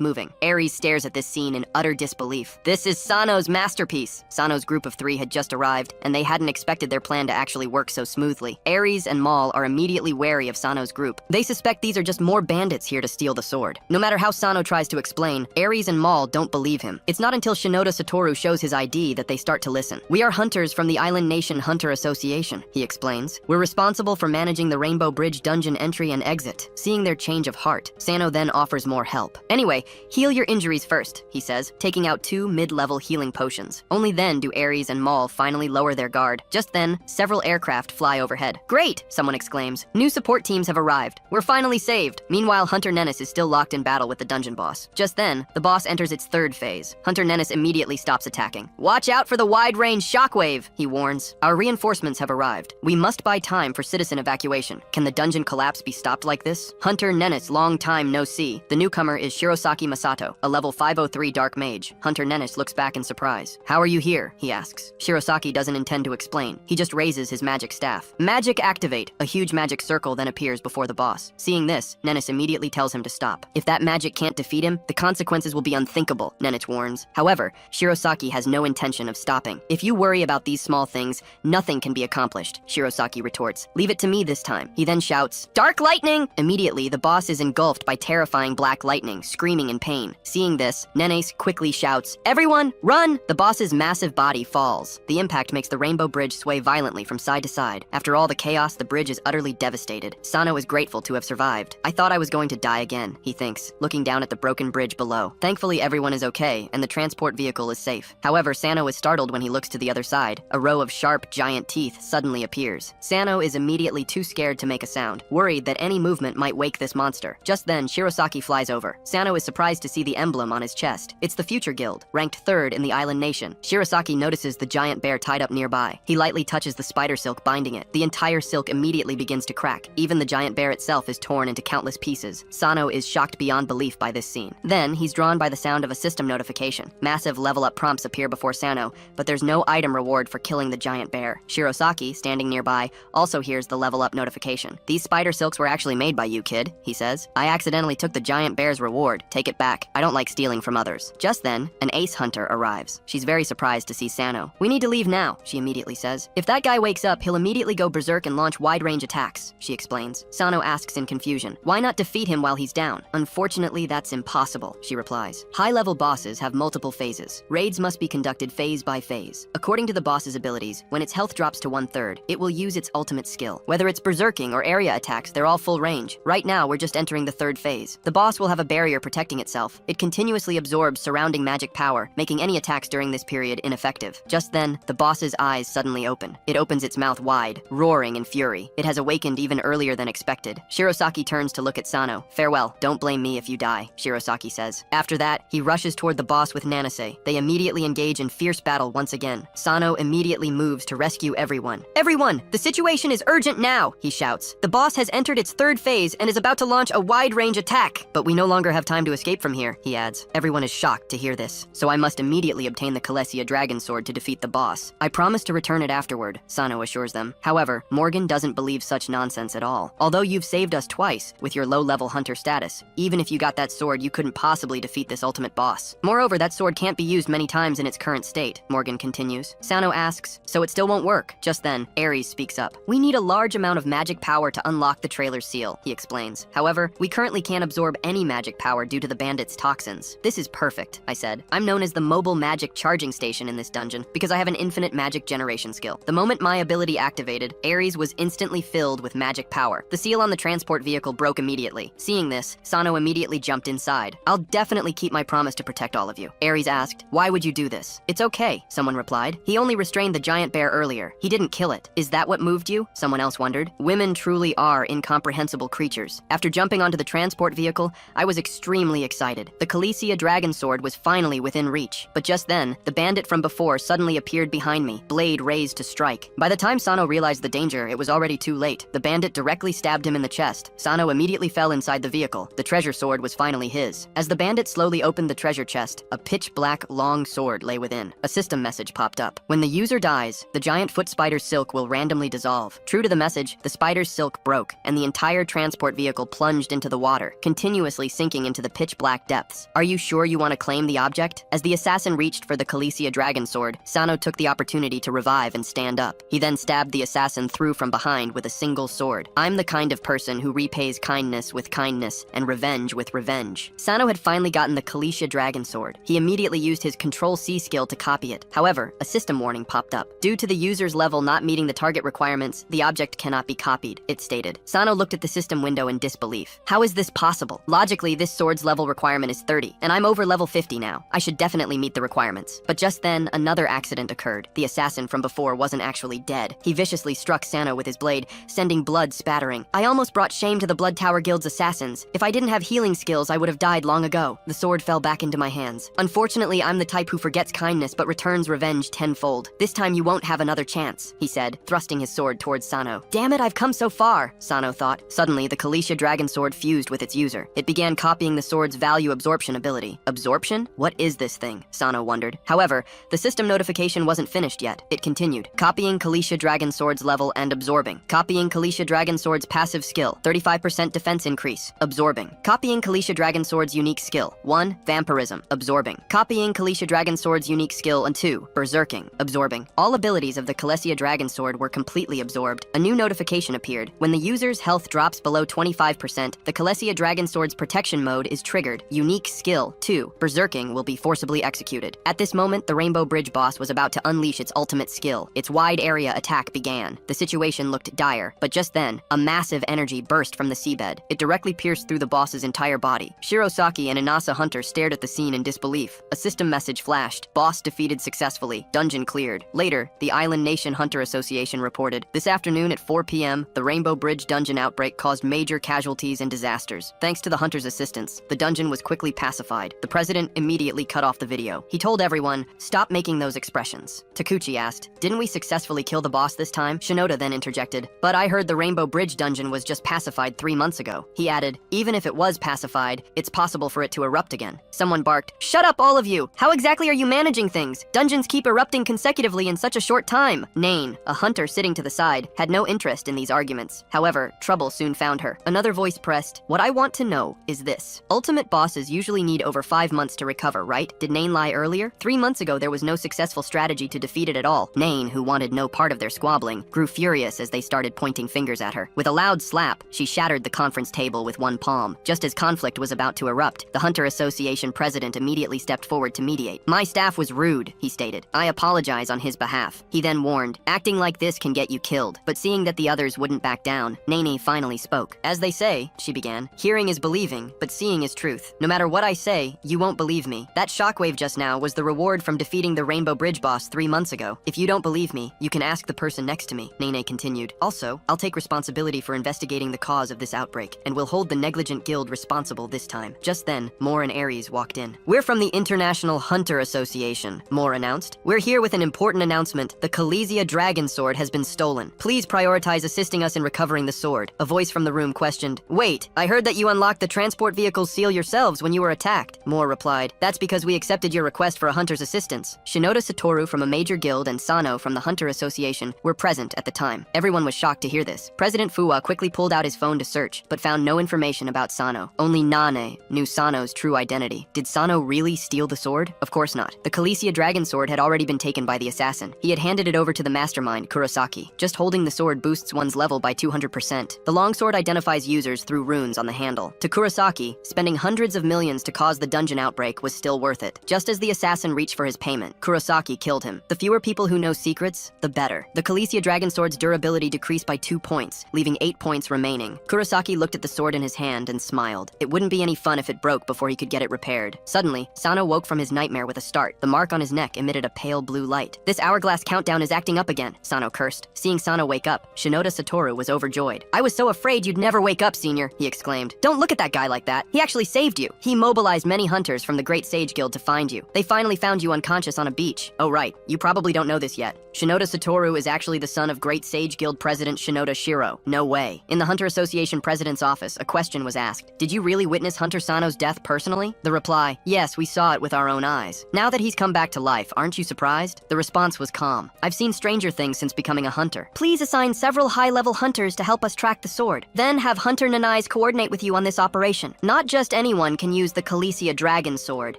moving. Ares stares at this scene in utter disbelief. This is Sano's masterpiece. Sano's group of 3 had just arrived, and they hadn't expected their plan to actually work so smoothly. Ares and Maul are immediately wary of Sano's group. They suspect these are just more bandits here to steal the sword. No matter how Sano tries to explain, Ares and Maul don't believe him. It's not until Shinoda Satoru shows his ID that they start to listen. We are hunters from the Island Nation Hunter Association, he explains. We're responsible for managing the Rainbow Bridge dungeon entry and exit. Seeing their change of heart, Sano then offers more help. Anyway, heal your injuries first, he says, taking out 2 mid-level healing potions. Only then do Ares and Maul finally lower their guard. Just then, several aircraft fly overhead. Great, someone exclaims. New support teams have arrived. We're finally saved. Meanwhile, Hunter Nennis is still locked in battle with the dungeon boss. Just then, the boss enters its 3rd phase. Hunter Nennis immediately stops attacking. Watch out for the wide-range shockwave, he warns. Our reinforcements have arrived. We must buy time for citizen evacuation. Can the dungeon collapse be stopped like this? Hunter Nennis, long time no see. The newcomer is Shirosaki Masato, a level 503 dark mage. Hunter Nennis looks back in surprise. How are you here? He asks. Shirosaki doesn't intend to explain. He just raises his magic staff. Magic activate. A huge magic circle then appears before the boss. Seeing this, Nennis immediately tells him to stop. If that magic can't defeat him, the consequences will be unthinkable, Nennis warns. However, Shirosaki has no intention of stopping. If you worry about these small things, nothing can be accomplished, Shirosaki retorts. Leave it to me this time. He then shouts, Dark lightning! Immediately, the boss is engulfed by terrifying black lightning, screaming in pain. Seeing this, Nennis quickly shouts, Everyone, run! The boss's massive body falls. The impact makes the Rainbow Bridge sway violently from side to side. After all the chaos, the bridge is utterly devastated. Sano is grateful to have survived. I thought I was going to die again, he thinks, looking down at the broken bridge below. Thankfully, everyone is okay, and the transport vehicle is safe. However, Sano is startled when he looks to the other side. A row of sharp, giant teeth suddenly appears. Sano is immediately too scared to make a sound, worried that any movement might wake this monster. Just then, Shirosaki flies over. Sano is surprised to see the emblem on his chest. It's the Future Guild, ranked 3rd in the Island Nation. Shirosaki notices the giant bear tied up nearby. He lightly touches the spider silk binding it. The entire silk immediately begins to crack. Even the giant bear itself is torn into countless pieces. Sano is shocked beyond belief by this scene. Then, he's drawn by the sound of a system notification. Massive level-up prompts appear before Sano, but there's no item reward for killing the giant bear. Shirosaki, standing nearby, also hears the level-up notification. These spider silks were actually made by you, kid, he says. I accidentally took the giant bear's reward. Take it back. I don't like stealing from others. Just then, an ace hunter arrives. She's very surprised to see Sano. We need to leave now, she immediately says. If that guy wakes up, he'll immediately go berserk and launch wide-range attacks, she explains. Sano asks in confusion, why not defeat him while he's down? Unfortunately, that's impossible, she replies. High-level bosses have multiple phases. Raids must be conducted phase by phase. According to the boss's abilities, when its health drops to 1/3, it will use its ultimate skill. Whether it's berserking or area attacks, they're all full range. Right now, we're just entering the 3rd phase. The boss will have a barrier protecting itself. It continuously absorbs surrounding magic power, making any attacks during this period ineffective. Just then, the boss's eyes suddenly open. It opens its mouth wide, roaring in fury. It has awakened even earlier than expected. Shirosaki turns to look at Sano. Farewell, don't blame me if you die, Shirosaki says. After that, he rushes toward the boss with Nanase. They immediately engage in fierce battle once again. Sano immediately moves to rescue everyone. Everyone, the situation is urgent now, he shouts. The boss has entered its 3rd phase and is about to launch a wide-range attack. But we no longer have time to escape from here, he adds. Everyone is shocked to hear this, so I must immediately obtain the Kalesia Dragon Sword to defeat the boss. I promise to return it afterward, Sano assures them. However, Morgan doesn't believe such nonsense at all. Although you've saved us twice with your low-level hunter status, even if you got that sword, you couldn't possibly defeat this ultimate boss. Moreover, that sword can't be used many times in its current state, Morgan continues. Sano asks, so it still won't work? Just then, Ares speaks up. We need a large amount of magic power to unlock the trailer's seal, he explains. However, we currently can't absorb any magic power due to the bandits' toxins. This is perfect, I said. I'm known as the mobile magic charging station in this dungeon because I have an infinite magic generation skill. The moment my ability activated, Ares was instantly filled with magic power. The seal on the transport vehicle broke immediately. Seeing this, Sano immediately jumped inside. I'll definitely keep my promise to protect all of you. Ares asked, why would you do this? It's okay, someone replied. He only restrained the giant bear earlier. He didn't kill it. Is that what moved you? Someone else wondered. Women truly are incomprehensible creatures. After jumping onto the transport vehicle, I was extremely excited. The Kalesia Dragon Sword was finally within reach. But just then, the bandit from before suddenly appeared behind me, blade raised to strike. By the time Sano realized the danger, it was already too late. The bandit directly stabbed him in the chest. Sano immediately fell inside the vehicle. The treasure sword was finally his. As the bandit slowly opened the treasure chest, a pitch-black, long sword lay within. A system message popped up. When the user dies, the giant foot spider's silk will randomly dissolve. True to the message, the spider's silk broke, and the entire entire transport vehicle plunged into the water, continuously sinking into the pitch-black depths. Are you sure you want to claim the object? As the assassin reached for the Calicia dragon sword, Sano took the opportunity to revive and stand up. He then stabbed the assassin through from behind with a single sword. I'm the kind of person who repays kindness with kindness and revenge with revenge. Sano had finally gotten the Calicia dragon sword. He immediately used his Control-C skill to copy it. However, a system warning popped up. Due to the user's level not meeting the target requirements, the object cannot be copied, it stated. Sano looked at the system window in disbelief. How is this possible? Logically, this sword's level requirement is 30, and I'm over level 50 now. I should definitely meet the requirements. But just then, another accident occurred. The assassin from before wasn't actually dead. He viciously struck Sano with his blade, sending blood spattering. I almost brought shame to the Blood Tower Guild's assassins. If I didn't have healing skills, I would have died long ago. The sword fell back into my hands. Unfortunately, I'm the type who forgets kindness but returns revenge tenfold. This time you won't have another chance, he said, thrusting his sword towards Sano. Damn it, I've come so far, Sano thought. Suddenly, the Calicia dragon sword fused with its user. It began copying the sword's value absorption ability. Absorption? What is this thing? Sano wondered. However, the system notification wasn't finished yet. It continued. Copying Calicia dragon sword's level and absorbing. Copying Calicia dragon sword's passive skill. 35% defense increase. Absorbing. Copying Calicia dragon sword's unique skill. 1. Vampirism. Absorbing. Copying Calicia dragon sword's unique skill and 2. Berserking. Absorbing. All abilities of the Calicia dragon sword were completely absorbed. A new notification appeared. When the user's health drops below 25%, the Calicia dragon sword's protection mode is triggered. Unique skill 2. Berserking will be forcibly executed. At this moment, the Rainbow Bridge boss was about to unleash its ultimate skill. Its wide area attack began. The situation looked dire, but just then, a massive energy burst from the seabed. It directly pierced through the boss's entire body. Shirosaki and Inasa Hunter stared at the scene in disbelief. A system message flashed. Boss defeated successfully. Dungeon cleared. Later, the Island Nation Hunter Association reported, this afternoon at 4 p.m., the Rainbow Bridge dungeon outbreak caused major casualties and disasters. Thanks to the Hunter's assistance, the dungeon was quickly pacified. The president immediately cut off the video. He told everyone, stop making those expressions. Takuchi asked, didn't we successfully kill the boss this time? Shinoda then interjected, but I heard the Rainbow Bridge dungeon was just pacified 3 months ago. He added, even if it was pacified, it's possible for it to erupt again. Someone barked, shut up all of you! How exactly are you managing things? Dungeons keep erupting consecutively in such a short time. Nain, a hunter sitting to the side, had no interest in these arguments. However, trouble soon found her. Another voice pressed, what I want to know is this. Ultimate bosses usually need over 5 months to recover, right? Did Nain lie earlier? 3 months ago there was no successful strategy to defeat it at all. Nain, who wanted no part of their squabbling, grew furious as they started pointing fingers at her. With a loud slap, she shattered the conference table with one palm. Just as conflict was about to erupt, the Hunter Association president immediately stepped forward to mediate. My staff was rude, he stated. I apologize on his behalf. He then warned, acting like this can get you killed. But seeing that the others wouldn't back down, Nene finally spoke. As they say, she began, hearing is believing, but seeing is truth. No matter what I say, you won't believe me. That shockwave just now was the reward from defeating the Rainbow Bridge boss 3 months ago. If you don't believe me, you can ask the person next to me, Nene continued. Also, I'll take responsibility for investigating the cause of this outbreak, and will hold the negligent guild responsible this time. Just then, Moore and Ares walked in. We're from the International Hunter Association, Moore announced. We're here with an important announcement. The Calicia dragon sword has been stolen. Please prioritize assisting us in recovering the sword. A voice from the room questioned, wait, I heard that you unlocked the transport vehicle's seal yourselves when you were attacked. Moore replied, that's because we accepted your request for a hunter's assistance. Shinoda Satoru from a major guild and Sano from the Hunter Association were present at the time. Everyone was shocked to hear this. President Fuwa quickly pulled out his phone to search, but found no information about Sano. Only Nane knew Sano's true identity. Did Sano really steal the sword? Of course not. The Calicia dragon sword had already been taken by the assassin. He had handed it over to the mastermind, Kurosaki. Just holding the sword boosts one's level by 200%. The longsword identifies users through runes on the handle. To Kurosaki, spending hundreds of millions to cause the dungeon outbreak was still worth it. Just as the assassin reached for his payment, Kurosaki killed him. The fewer people who know secrets, the better. The Calicia dragon sword's durability decreased by 2 points, leaving 8 points remaining. Kurosaki looked at the sword in his hand and smiled. It wouldn't be any fun if it broke before he could get it repaired. Suddenly, Sano woke from his nightmare with a start. The mark on his neck emitted a pale blue light. This hourglass countdown is acting up again, Sano cursed. Seeing Sano wake up, Shinoda Satoru was overjoyed. I was so afraid you'd never wake up, senior, he exclaimed. Don't look at that guy like that. He actually saved you. He mobilized many hunters from the Great Sage Guild to find you. They finally found you unconscious on a beach. Oh right, you probably don't know this yet. Shinoda Satoru is actually the son of Great Sage Guild President Shinoda Shiro. No way. In the Hunter Association president's office, a question was asked. Did you really witness Hunter Sano's death personally? The reply, yes, we saw it with our own eyes. Now that he's come back to life, aren't you surprised? The response was calm. I've seen stranger things since becoming a hunter. Please assign several high-level hunters to help us track the sword. Then have Hunter Nanais coordinate with you on this operation. Not just anyone can use the Calicia Dragon Sword.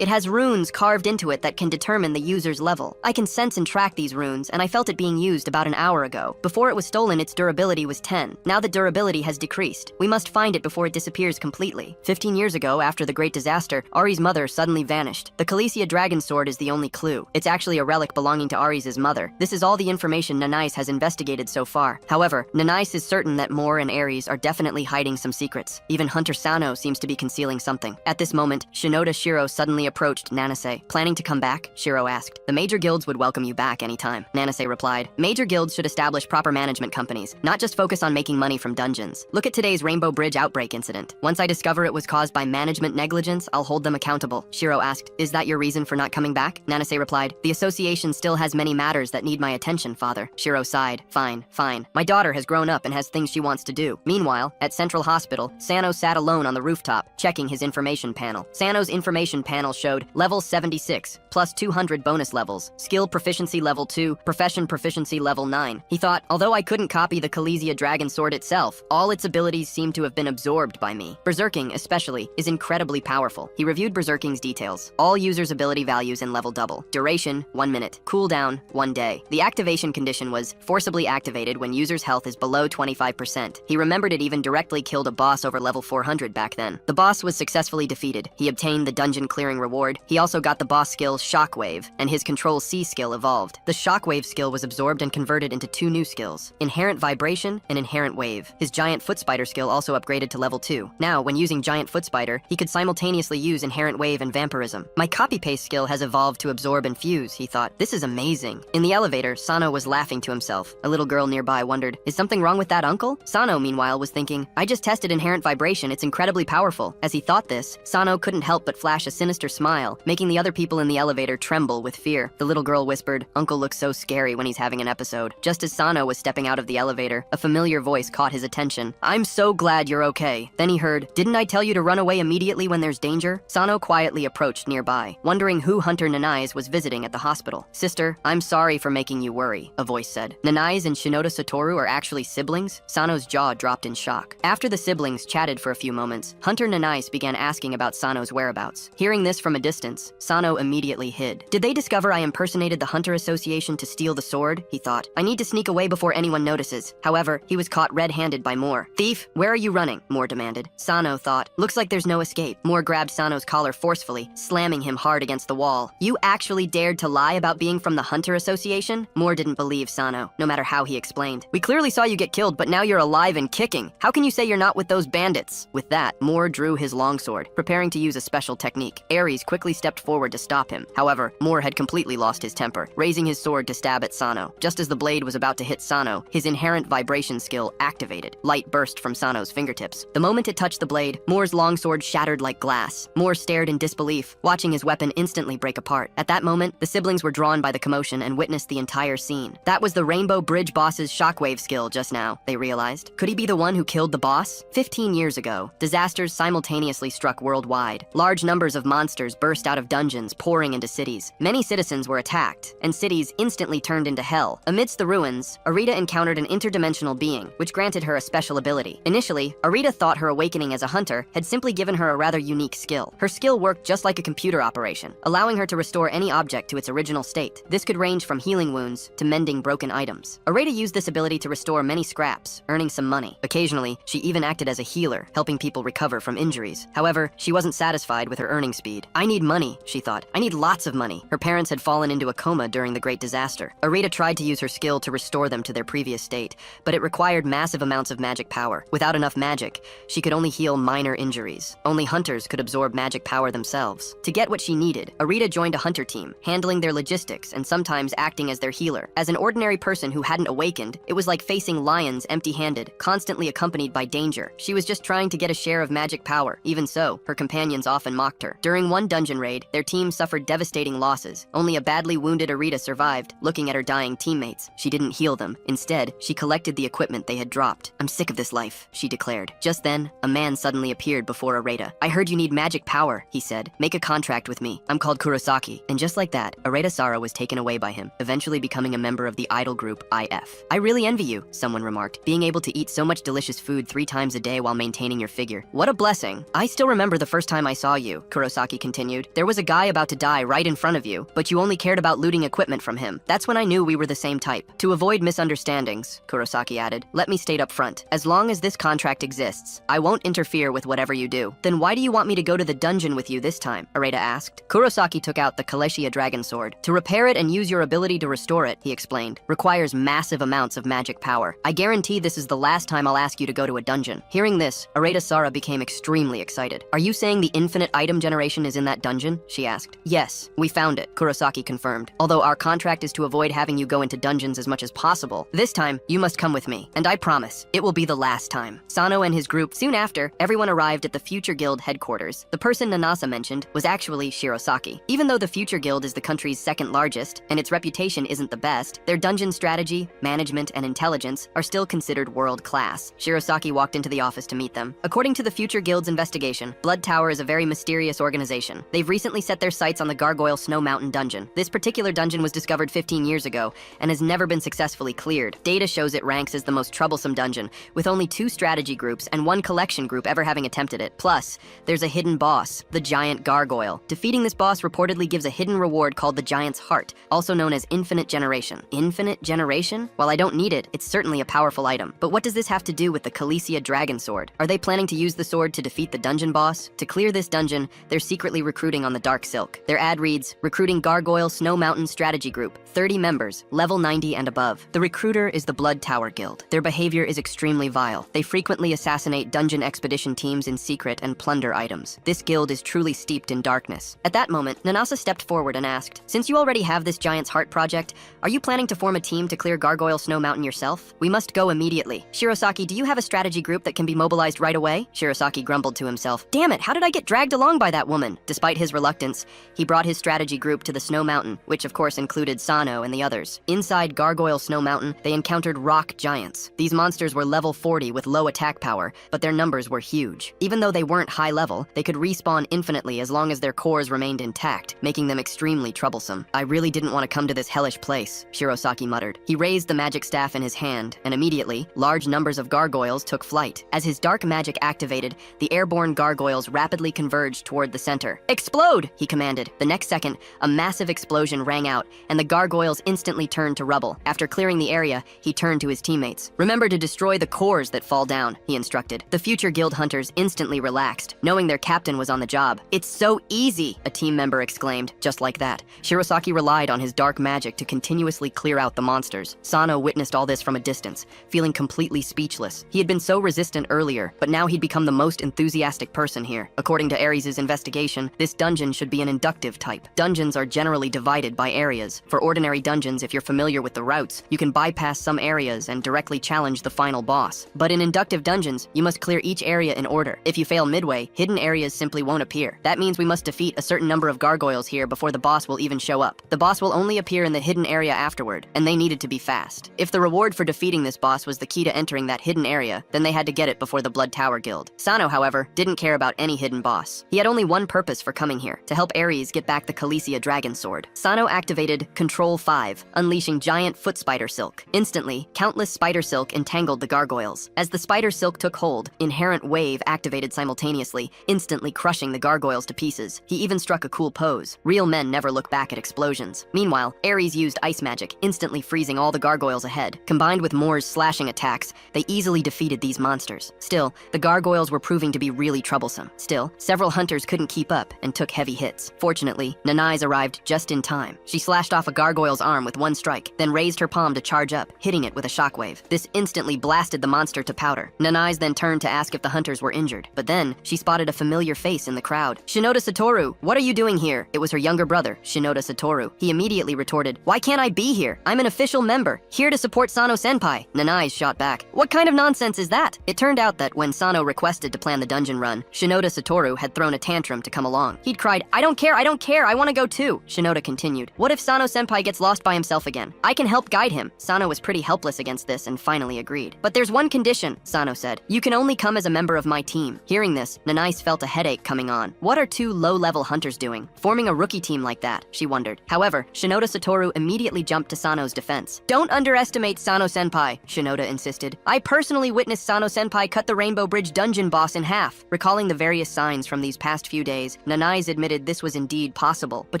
It has runes carved into it that can determine the user's level. I can sense and track these runes, and I felt it being used about an hour ago. Before it was stolen, its durability was 10. Now the durability has decreased. We must find it before it disappears completely. 15 years ago, after the Great Disaster, Ari's mother suddenly vanished. The Calicia Dragon Sword is the only clue. It's actually a relic belonging to Ari's mother. This is all the information Nanais has investigated so far. However, Nanais is certain that Moore and Ares are definitely hiding some secrets. Even Hunter Sano seems to be concealing something. At this moment, Shinoda Shiro suddenly approached Nanase. Planning to come back? Shiro asked. The major guilds would welcome you back anytime. Nanase replied. Major guilds should establish proper management companies, not just focus on making money from dungeons. Look at today's Rainbow Bridge outbreak incident. Once I discover it was caused by management negligence, I'll hold them accountable. Shiro asked, is that your reason for not coming back? Nanase replied, the association still has many matters that need my attention, father. Shiro sighed. Fine. My daughter has grown up and has things she wants to do. Meanwhile, at Central Hospital, Sano sat alone on the rooftop, checking his information panel. Sano's information panel showed level 76, plus 200 bonus levels, skill proficiency level 2, profession proficiency level 9. He thought, although I couldn't copy the Calicia Dragon Sword itself, all its abilities seem to have been absorbed by me. Berserking, especially, is incredibly powerful. He reviewed Berserking's details. All users' ability values in level double. Duration, 1 minute. Cooldown, 1 day. The activation condition was forcibly activated when user's health is below 25%. He remembered it even directly killed a boss over level 400 back then. The boss was successfully defeated. He obtained the dungeon clearing reward. He also got the boss skill Shockwave, and his Control C skill evolved. The Shockwave skill was absorbed and converted into 2 new skills, Inherent Vibration and Inherent Wave. His Giant Foot Spider skill also upgraded to level 2. Now, when using Giant Foot Spider, he could simultaneously use Inherent Wave and Vampirism. My copy-paste skill has evolved to absorb and fuse, he thought. This is amazing. In the elevator, Sano was laughing to himself. A little girl nearby wondered, is something wrong with that, uncle? Sano, meanwhile, was thinking, I just tested Inherent Vibration, it's incredibly powerful. As he thought this, Sano couldn't help but flash a sinister smile, making the other people in the elevator tremble with fear. The little girl whispered, Uncle looks so scary when he's having an episode. Just as Sano was stepping out of the elevator, a familiar voice caught his attention. I'm so glad you're okay. Then he heard, didn't I tell you to run away immediately when there's danger? Sano quietly approached nearby, wondering who Hunter Nanais was visiting at the hospital. Sister, I'm sorry for making you worry, a voice said. Nanais and Shinoda Satoru are actually siblings? Sano's jaw dropped in shock. After the siblings chatted for a few moments, Hunter Nanais began asking about Sano's whereabouts. Hearing this from a distance, Sano immediately hid. Did they discover I impersonated the Hunter Association to steal the sword? He thought. I need to sneak away before anyone notices. However, he was caught red-handed by Moore. Thief, where are you running? Moore demanded. Sano thought. Looks like there's no escape. Moore grabbed Sano's collar forcefully, slamming him hard against the wall. You actually dared to lie about being from the Hunter Association? Moore didn't believe Sano, no matter how he explained. We clearly saw you get killed, but now you're alive and kicking. How can you say you're not with those bandits? With that, Moore drew his longsword, preparing to use a special technique. Ares quickly stepped forward to stop him. However, Moore had completely lost his temper, raising his sword to stab at Sano. Just as the blade was about to hit Sano, his Inherent Vibration skill activated. Light burst from Sano's fingertips. The moment it touched the blade, Moore's longsword shattered like glass. Moore stared in disbelief, watching his weapon instantly break apart. At that moment, the siblings were drawn by the commotion and witnessed the entire scene. That was the Rainbow Bridge boss's shockwave skill just now, they realized. Could he be the one who killed the boss? 15 years ago, disasters simultaneously struck worldwide. Large numbers of monsters burst out of dungeons, pouring into cities. Many citizens were attacked, and cities instantly turned into hell. Amidst the ruins, Arita encountered an interdimensional being, which granted her a special ability. Initially, Arita thought her awakening as a hunter had simply given her a rather unique skill. Her skill worked just like a computer operation, allowing her to restore any object to its original state. This could range from healing wounds to mending broken items. Arita used this ability to restore many scraps, earning some money. Occasionally, she even acted as a healer, helping people recover from injuries. However, she wasn't satisfied with her earning speed. I need money, she thought. I need lots of money. Her parents had fallen into a coma during the Great Disaster. Arita tried to use her skill to restore them to their previous state, but it required massive amounts of magic power. Without enough magic, she could only heal minor injuries. Only hunters could absorb magic power themselves. To get what she needed, Arita joined a hunter team, handling their logistics and sometimes acting as their healer. As an ordinary person who hadn't awakened, it was like facing lions empty-handed, constantly accompanied by danger. She was just trying to get a share of magic power. Even so, her companions often mocked her. During one dungeon raid, their team suffered devastating losses. Only a badly wounded Arita survived, looking at her dying teammates. She didn't heal them. Instead, she collected the equipment they had dropped. I'm sick of this life, she declared. Just then, a man suddenly appeared before Arita. I heard you need magic power, he said. Make a contract with me. I'm called Kurosaki. And just like that, Arita Sara was taken away by him, eventually becoming a member of the idol group IF. I really envy you, someone remarked. Being able to eat so So much delicious food 3 times a day while maintaining your figure. What a blessing. I still remember the first time I saw you, Kurosaki continued. There was a guy about to die right in front of you, but you only cared about looting equipment from him. That's when I knew we were the same type. To avoid misunderstandings, Kurosaki added, let me state up front. As long as this contract exists, I won't interfere with whatever you do. Then why do you want me to go to the dungeon with you this time? Areta asked. Kurosaki took out the Kaleshia dragon sword. To repair it and use your ability to restore it, he explained, requires massive amounts of magic power. I guarantee this is the last time I'll ask you to go to a dungeon. Hearing this, Areta Sara became extremely excited. Are you saying the infinite item generation is in that dungeon? She asked. Yes, we found it, Kurosaki confirmed. Although our contract is to avoid having you go into dungeons as much as possible, this time you must come with me, and I promise, it will be the last time. Sano and his group, soon after, everyone arrived at the Future Guild headquarters. The person Nanasa mentioned was actually Shirosaki. Even though the Future Guild is the country's second largest, and its reputation isn't the best, their dungeon strategy, management, and intelligence are still considered world-class. Shirosaki walked into the office to meet them. According to the Future Guild's investigation, Blood Tower is a very mysterious organization. They've recently set their sights on the Gargoyle Snow Mountain dungeon. This particular dungeon was discovered 15 years ago and has never been successfully cleared. Data shows it ranks as the most troublesome dungeon, with only 2 strategy groups and 1 collection group ever having attempted it. Plus, there's a hidden boss, the Giant Gargoyle. Defeating this boss reportedly gives a hidden reward called the Giant's Heart, also known as Infinite Generation. Infinite Generation? While I don't need it, it's certainly a powerful item. But what does this have to do with the Kaleshia dragon sword? Are they planning to use the sword to defeat the dungeon boss? To clear this dungeon, they're secretly recruiting on the Dark Silk. Their ad reads, recruiting Gargoyle Snow Mountain Strategy Group, 30 members, level 90 and above. The recruiter is the Blood Tower Guild. Their behavior is extremely vile. They frequently assassinate dungeon expedition teams in secret and plunder items. This guild is truly steeped in darkness. At that moment, Nanasa stepped forward and asked, since you already have this Giant's Heart project, are you planning to form a team to clear Gargoyle Snow Mountain yourself? We must go immediately. Shirosaki, do you have a strategy group that can be mobilized right away? Shirosaki grumbled to himself. Damn it, how did I get dragged along by that woman? Despite his reluctance, he brought his strategy group to the Snow Mountain, which of course included Sano and the others. Inside Gargoyle Snow Mountain, they encountered rock giants. These monsters were level 40 with low attack power, but their numbers were huge. Even though they weren't high level, they could respawn infinitely as long as their cores remained intact, making them extremely troublesome. I really didn't want to come to this hellish place, Shirosaki muttered. He raised the magic staff in his hand, and immediately, large numbers of gargoyles took flight. As his dark magic activated, the airborne gargoyles rapidly converged toward the center. Explode! He commanded. The next second, a massive explosion rang out, and the gargoyles instantly turned to rubble. After clearing the area, he turned to his teammates. Remember to destroy the cores that fall down, he instructed. The future guild hunters instantly relaxed, knowing their captain was on the job. It's so easy, a team member exclaimed. Just like that, Shirosaki relied on his dark magic to continuously clear out the monsters. Sano witnessed all this from a distance, feeling completely speechless. He had been so resistant earlier, but now he'd become the most enthusiastic person here. According to Ares' investigation, this dungeon should be an inductive type. Dungeons are generally divided by areas. For ordinary dungeons, if you're familiar with the routes, you can bypass some areas and directly challenge the final boss. But in inductive dungeons, you must clear each area in order. If you fail midway, hidden areas simply won't appear. That means we must defeat a certain number of gargoyles here before the boss will even show up. The boss will only appear in the hidden area afterward, and they needed to be fast. If the reward for defeating this boss was the key to entering that hidden area, then they had to get it before the Blood Tower Guild. Sano, however, didn't care about any hidden boss. He had only one purpose for coming here, to help Ares get back the Kaleshia dragon sword. Sano activated Control 5, unleashing giant foot spider silk. Instantly, countless spider silk entangled the gargoyles. As the spider silk took hold, inherent wave activated simultaneously, instantly crushing the gargoyles to pieces. He even struck a cool pose. Real men never look back at explosions. Meanwhile, Ares used ice magic, instantly freezing all the gargoyles ahead. Combined with Moore's slashing attacks, they easily defeated these monsters. Still, the gargoyles were proving to be really troublesome. Still, several hunters couldn't keep up and took heavy hits. Fortunately, Nanai's arrived just in time. She slashed off a gargoyle's arm with one strike, then raised her palm to charge up, hitting it with a shockwave. This instantly blasted the monster to powder. Nanai's then turned to ask if the hunters were injured. But then, she spotted a familiar face in the crowd. Shinoda Satoru, what are you doing here? It was her younger brother, Shinoda Satoru. He immediately retorted, why can't I be here? I'm an official member, here to support Sano-senpai. Nanai's shot back, what kind of nonsense is that? It turned out that when Sano requested to plan the dungeon run, Shinoda Satoru had thrown a tantrum to come along. He'd cried, I don't care, I want to go too. Shinoda continued, what if Sano-senpai gets lost by himself again? I can help guide him. Sano was pretty helpless against this and finally agreed. But there's one condition, Sano said. You can only come as a member of my team. Hearing this, Nanais felt a headache coming on. What are two low-level hunters doing? Forming a rookie team like that, she wondered. However, Shinoda Satoru immediately jumped to Sano's defense. Don't underestimate Sano-senpai, Shinoda insisted. I personally witnessed Sano-senpai cut the Rainbow Bridge dungeon boss in half. Recalling the various signs from these past few days, Nanai's admitted this was indeed possible, but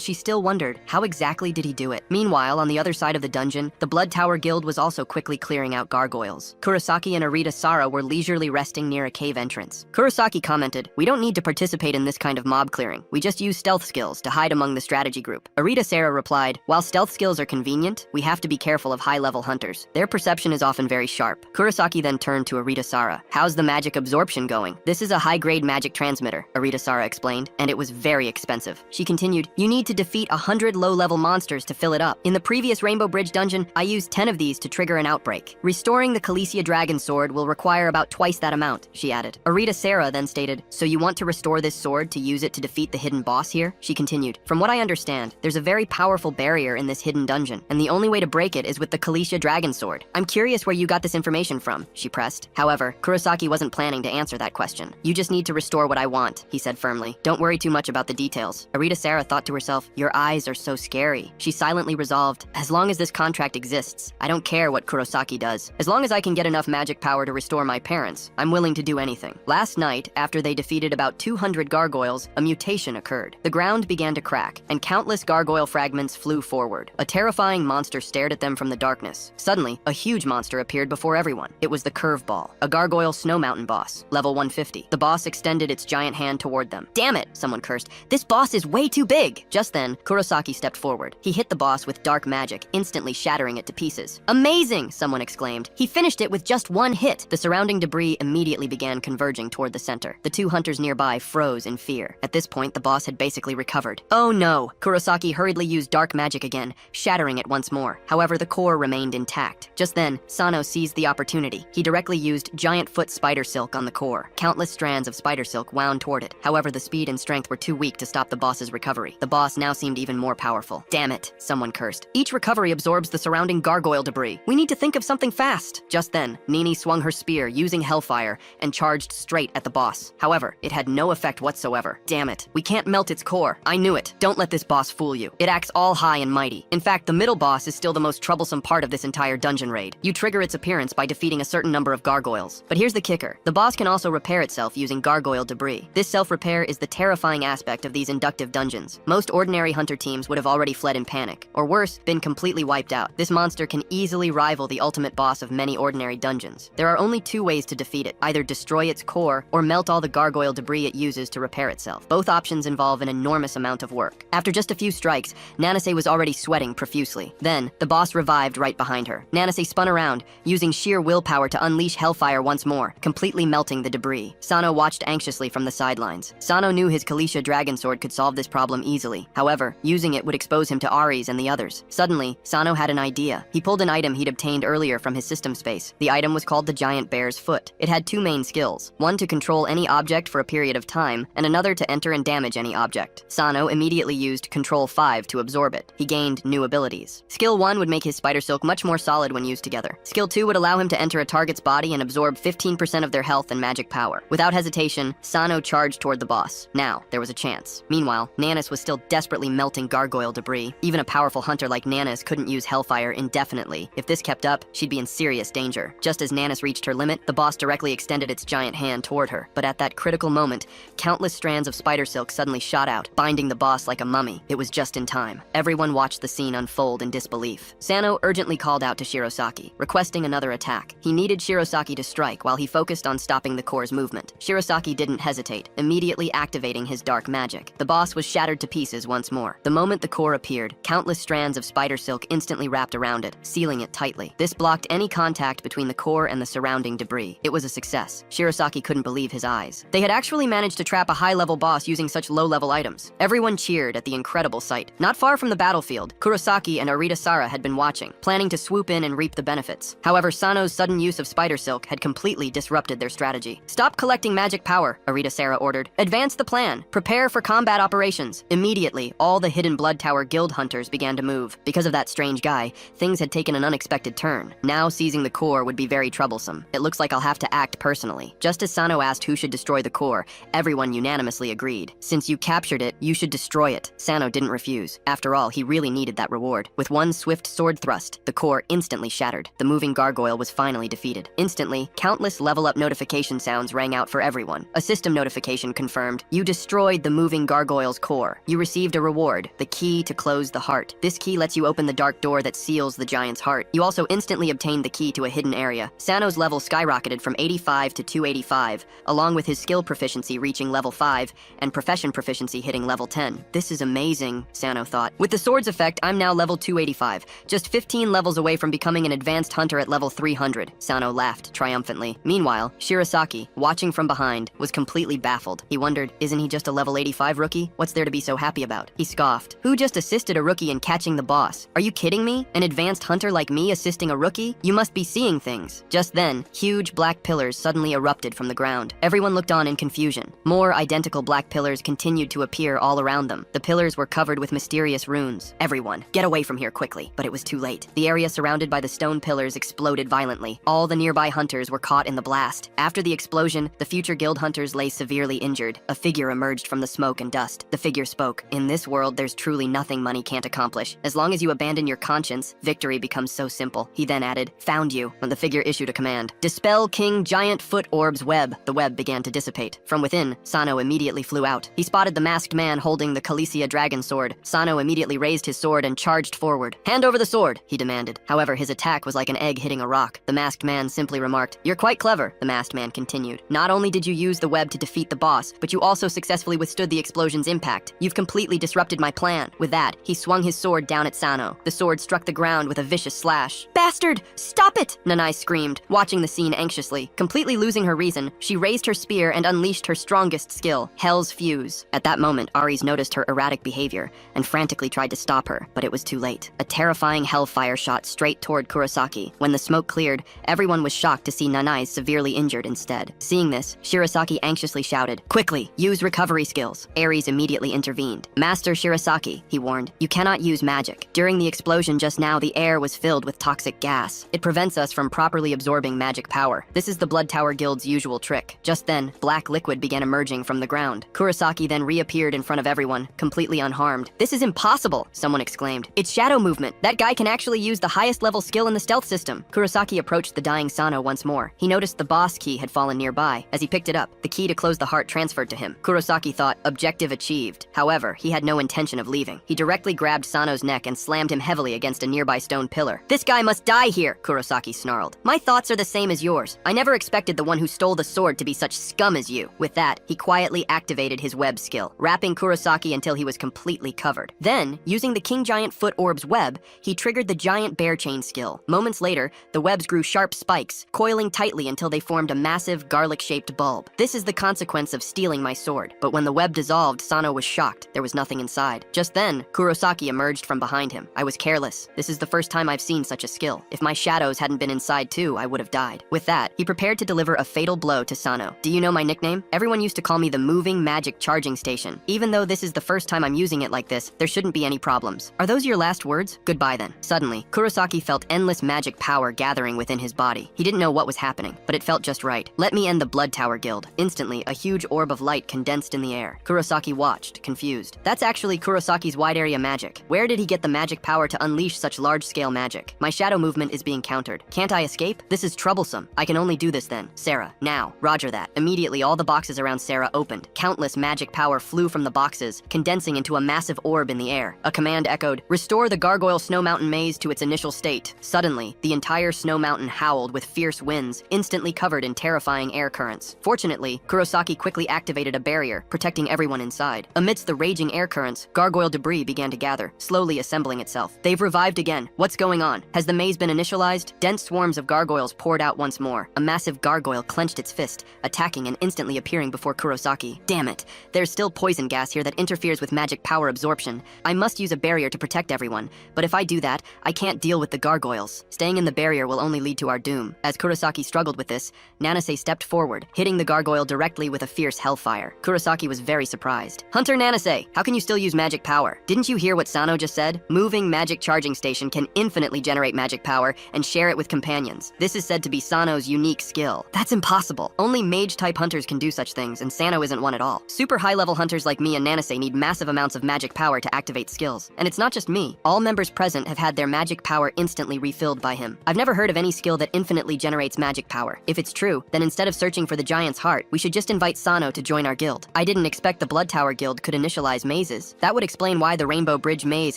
she still wondered, how exactly did he do it? Meanwhile, on the other side of the dungeon, the Blood Tower Guild was also quickly clearing out gargoyles. Kurosaki and Arita Sara were leisurely resting near a cave entrance. Kurosaki commented, "We don't need to participate in this kind of mob clearing. We just use stealth skills to hide among the strategy group." Arita Sara replied, "While stealth skills are convenient, we have to be careful of high-level hunters. Their perception is often very sharp." Kurosaki then turned to Arita Sara. "How's the magic absorption going?" "This is a high-grade magic transmitter," Arita Sara explained, "and it was very expensive." She continued, "You need to defeat 100 low-level monsters to fill it up. In the previous Rainbow Bridge dungeon, I used 10 of these to trigger an outbreak. Restoring the Calicia Dragon Sword will require about twice that amount," she added. Arita Sara then stated, "So you want to restore this sword to use it to defeat the hidden boss here?" She continued, "From what I understand, there's a very powerful barrier in this hidden dungeon, and the only way to break it is with the Calicia Dragon Sword. I'm curious where you got this information from," she pressed. However, Kurosaki wasn't planning to answer that question. "You just need to restore what I want," he said firmly. "Don't worry too much about the details." Arita Sara thought to herself, "Your eyes are so scary." She silently resolved, "As long as this contract exists, I don't care what Kurosaki does. As long as I can get enough magic power to restore my parents, I'm willing to do anything." Last night, after they defeated about 200 gargoyles, a mutation occurred. The ground began to crack, and countless gargoyle fragments flew forward. A terrifying monster stared at them from the darkness. Suddenly, a huge monster appeared before everyone. It was the Curveball, a gargoyle snow mountain boss, level 150. The boss extended its giant hand toward them. "Damn it," someone cursed. "This boss is way too big." Just then, Kurosaki stepped forward. He hit the boss with dark magic, instantly shattering it to pieces. "Amazing," someone exclaimed. "He finished it with just one hit." The surrounding debris immediately began converging toward the center. The two hunters nearby froze in fear. At this point, the boss had basically recovered. "Oh no!" Kurosaki hurriedly used dark magic again, shattering it once more. However, the core remained intact. Just then, Sano seized the opportunity. He directly used giant foot spider silk on the core. Countless strands of spider silk wound toward it. However, the speed and strength were too weak to stop the boss's recovery. The boss now seemed even more powerful. "Damn it," someone cursed. "Each recovery absorbs the surrounding gargoyle debris. We need to think of something fast." Just then, Nini swung her spear using hellfire and charged straight at the boss. However, it had no effect whatsoever. "Damn it. We can't melt its core. I knew it. Don't let this boss fool you. It acts all high and mighty. In fact, the middle boss is still the most troublesome part of this entire dungeon raid. You trigger its appearance by defeating a certain number of gargoyles. But here's the kicker. The boss can also repair itself using gargoyle debris. This self-repair is the terrifying aspect of these inductive dungeons. Most ordinary hunter teams would have already fled in panic, or worse, been completely wiped out. This monster can easily rival the ultimate boss of many ordinary dungeons. There are only two ways to defeat it, either destroy its core or melt all the gargoyle debris it uses to repair itself. Both options involve an enormous amount of work. After just a few strikes, Nanase was already sweating profusely. Then, the boss revived right behind her. Nanase spun around, using sheer willpower to unleash hellfire once more, completely melting the debris. Sano watched anxiously from the sidelines. Sano knew his Calicia Dragon Sword could solve this problem easily. However, using it would expose him to Ares and the others. Suddenly, Sano had an idea. He pulled an item he'd obtained earlier from his system space. The item was called the Giant Bear's Foot. It had two main skills, one to control any object for a period of time, and another to enter and damage any object. Sano immediately used Control 5 to absorb it. He gained new abilities. Skill 1 would make his spider silk much more solid when used together. Skill 2 would allow him to enter a target's body and absorb 15% of their health and magic power. Without hesitation, Sano charged toward the boss. Now, there was a chance. Meanwhile, Nanis was still desperately melting gargoyle debris. Even a powerful hunter like Nanis couldn't use hellfire indefinitely. If this kept up, she'd be in serious danger. Just as Nanis reached her limit, the boss directly extended its giant hand toward her. But at that critical moment, countless strands of spider silk suddenly shot out, binding the boss like a mummy. It was just in time. Everyone watched the scene unfold in disbelief. Sano urgently called out to Shirosaki, requesting another attack. He needed Shirosaki to strike while he focused on stopping the core's movement. Shirosaki didn't hesitate, immediately activating his dark magic. The boss was shattered to pieces once more. The moment the core appeared, countless strands of spider silk instantly wrapped around it, sealing it tightly. This blocked any contact between the core and the surrounding debris. It was a success. Shirosaki couldn't believe his eyes. They had actually managed to trap a high-level boss using such low-level items. Everyone cheered at the incredible sight. Not far from the battlefield, Kurosaki and Arita Sara had been watching, planning to swoop in and reap the benefits. However, Sano's sudden use of spider silk had completely disrupted their strategy. "Stop collecting magic power," Arita Sara ordered. "Advance the plan. Prepare for combat operations." Immediately, all the hidden Blood Tower guild hunters began to move. Because of that strange guy, things had taken an unexpected turn. Now seizing the core would be very troublesome. It looks like I'll have to act personally. Just as Sano asked who should destroy the core, everyone unanimously agreed. "Since you captured it, you should destroy it." Sano didn't refuse. After all, he really needed that reward. With one swift sword thrust, the core instantly shattered. The moving gargoyle was finally finally defeated. Instantly, countless level-up notification sounds rang out for everyone. A system notification confirmed, you destroyed the moving gargoyle's core. You received a reward, the key to close the heart. This key lets you open the dark door that seals the giant's heart. You also instantly obtained the key to a hidden area. Sano's level skyrocketed from 85 to 285, along with his skill proficiency reaching level 5 and profession proficiency hitting level 10. This is amazing, Sano thought. With the sword's effect, I'm now level 285, just 15 levels away from becoming an advanced hunter at level 300. Sano laughed triumphantly. Meanwhile, Shirasaki, watching from behind, was completely baffled. He wondered, isn't he just a level 85 rookie? What's there to be so happy about? He scoffed. Who just assisted a rookie in catching the boss? Are you kidding me? An advanced hunter like me assisting a rookie? You must be seeing things. Just then, huge black pillars suddenly erupted from the ground. Everyone looked on in confusion. More identical black pillars continued to appear all around them. The pillars were covered with mysterious runes. Everyone, get away from here quickly. But it was too late. The area surrounded by the stone pillars exploded violently. All the nearby hunters were caught in the blast. After the explosion, the future guild hunters lay severely injured. A figure emerged from the smoke and dust. The figure spoke. In this world, there's truly nothing money can't accomplish. As long as you abandon your conscience, victory becomes so simple. He then added, found you, when the figure issued a command. Dispel King Giant Foot Orb's web. The web began to dissipate. From within, Sano immediately flew out. He spotted the masked man holding the Calicia dragon sword. Sano immediately raised his sword and charged forward. Hand over the sword, he demanded. However, his attack was like an egg hitting a rock. The masked man simply remarked, you're quite clever, the masked man continued. Not only did you use the web to defeat the boss, but you also successfully withstood the explosion's impact. You've completely disrupted my plan. With that, he swung his sword down at Sano. The sword struck the ground with a vicious slash. Bastard! Stop it! Nanai screamed, watching the scene anxiously. Completely losing her reason, she raised her spear and unleashed her strongest skill, Hell's Fuse. At that moment, Ares noticed her erratic behavior and frantically tried to stop her, but it was too late. A terrifying hellfire shot straight toward Kurosaki. When the smoke cleared, everyone was shocked to see Nanai severely injured instead. Seeing this, Shirasaki anxiously shouted, quickly, use recovery skills. Ares immediately intervened. Master Shirasaki, he warned, you cannot use magic. During the explosion just now, the air was filled with toxic gas. It prevents us from properly absorbing magic power. This is the Blood Tower Guild's usual trick. Just then, black liquid began emerging from the ground. Kurosaki then reappeared in front of everyone, completely unharmed. This is impossible, someone exclaimed. It's shadow movement. That guy can actually use the highest level skill in the stealth system. Kurosaki approached the dying Sano once more. He noticed the boss key had fallen nearby. As he picked it up, the key to close the heart transferred to him. Kurosaki thought, objective achieved. However, he had no intention of leaving. He directly grabbed Sano's neck and slammed him heavily against a nearby stone pillar. This guy must die here, Kurosaki snarled. My thoughts are the same as yours. I never expected the one who stole the sword to be such scum as you. With that, he quietly activated his web skill, wrapping Kurosaki until he was completely covered. Then, using the King Giant Foot Orb's web, he triggered the giant bear chain skill. Moments later, the webs grew sharp spikes, coiling tightly until they formed a massive garlic-shaped bulb. This is the consequence of stealing my sword. But when the web dissolved, Sano was shocked. There was nothing inside. Just then, Kurosaki emerged from behind him. I was careless. This is the first time I've seen such a skill. If my shadows hadn't been inside too, I would have died. With that, he prepared to deliver a fatal blow to Sano. Do you know my nickname? Everyone used to call me the moving magic charging station. Even though this is the first time I'm using it like this, there shouldn't be any problems. Are those your last words? Goodbye then. Suddenly, Kurosaki felt endless magic power gathering within his body. He didn't know what was happening, but it felt just right. Let me end the Blood Tower Guild. Instantly, a huge orb of light condensed in the air. Kurosaki watched, confused. That's actually Kurosaki's wide area magic. Where did he get the magic power to unleash such large-scale magic? My shadow movement is being countered. Can't I escape? This is troublesome. I can only do this then. Sarah, now. Roger that. Immediately, all the boxes around Sarah opened. Countless magic power flew from the boxes, condensing into a massive orb in the air. A command echoed, restore the Gargoyle Snow Mountain maze to its initial state. Suddenly, the entire snow mountain howled with fierce winds, instantly covered in terrifying air currents. Fortunately, Kurosaki quickly activated a barrier, protecting everyone inside. Amidst the raging air currents, gargoyle debris began to gather, slowly assembling itself. They've revived again. What's going on? Has the maze been initialized? Dense swarms of gargoyles poured out once more. A massive gargoyle clenched its fist, attacking and instantly appearing before Kurosaki. Damn it! There's still poison gas here that interferes with magic power absorption. I must use a barrier to protect everyone, but if I do that, I can't deal with the gargoyles. Staying in the barrier will only lead to our doom. As Kurosaki struggled with this, Nanase stepped forward, hitting the gargoyle directly with a fierce hellfire. Kurosaki was very surprised. Hunter Nanase, how can you still use magic power? Didn't you hear what Sano just said? Moving magic charging station can infinitely generate magic power and share it with companions. This is said to be Sano's unique skill. That's impossible. Only mage-type hunters can do such things, and Sano isn't one at all. Super high-level hunters like me and Nanase need massive amounts of magic power to activate skills. And it's not just me. All members present have had their magic power instantly refilled by him. I've never heard of any skill skill that infinitely generates magic power. If it's true, then instead of searching for the giant's heart, we should just invite Sano to join our guild. I didn't expect the Blood Tower Guild could initialize mazes. That would explain why the Rainbow Bridge maze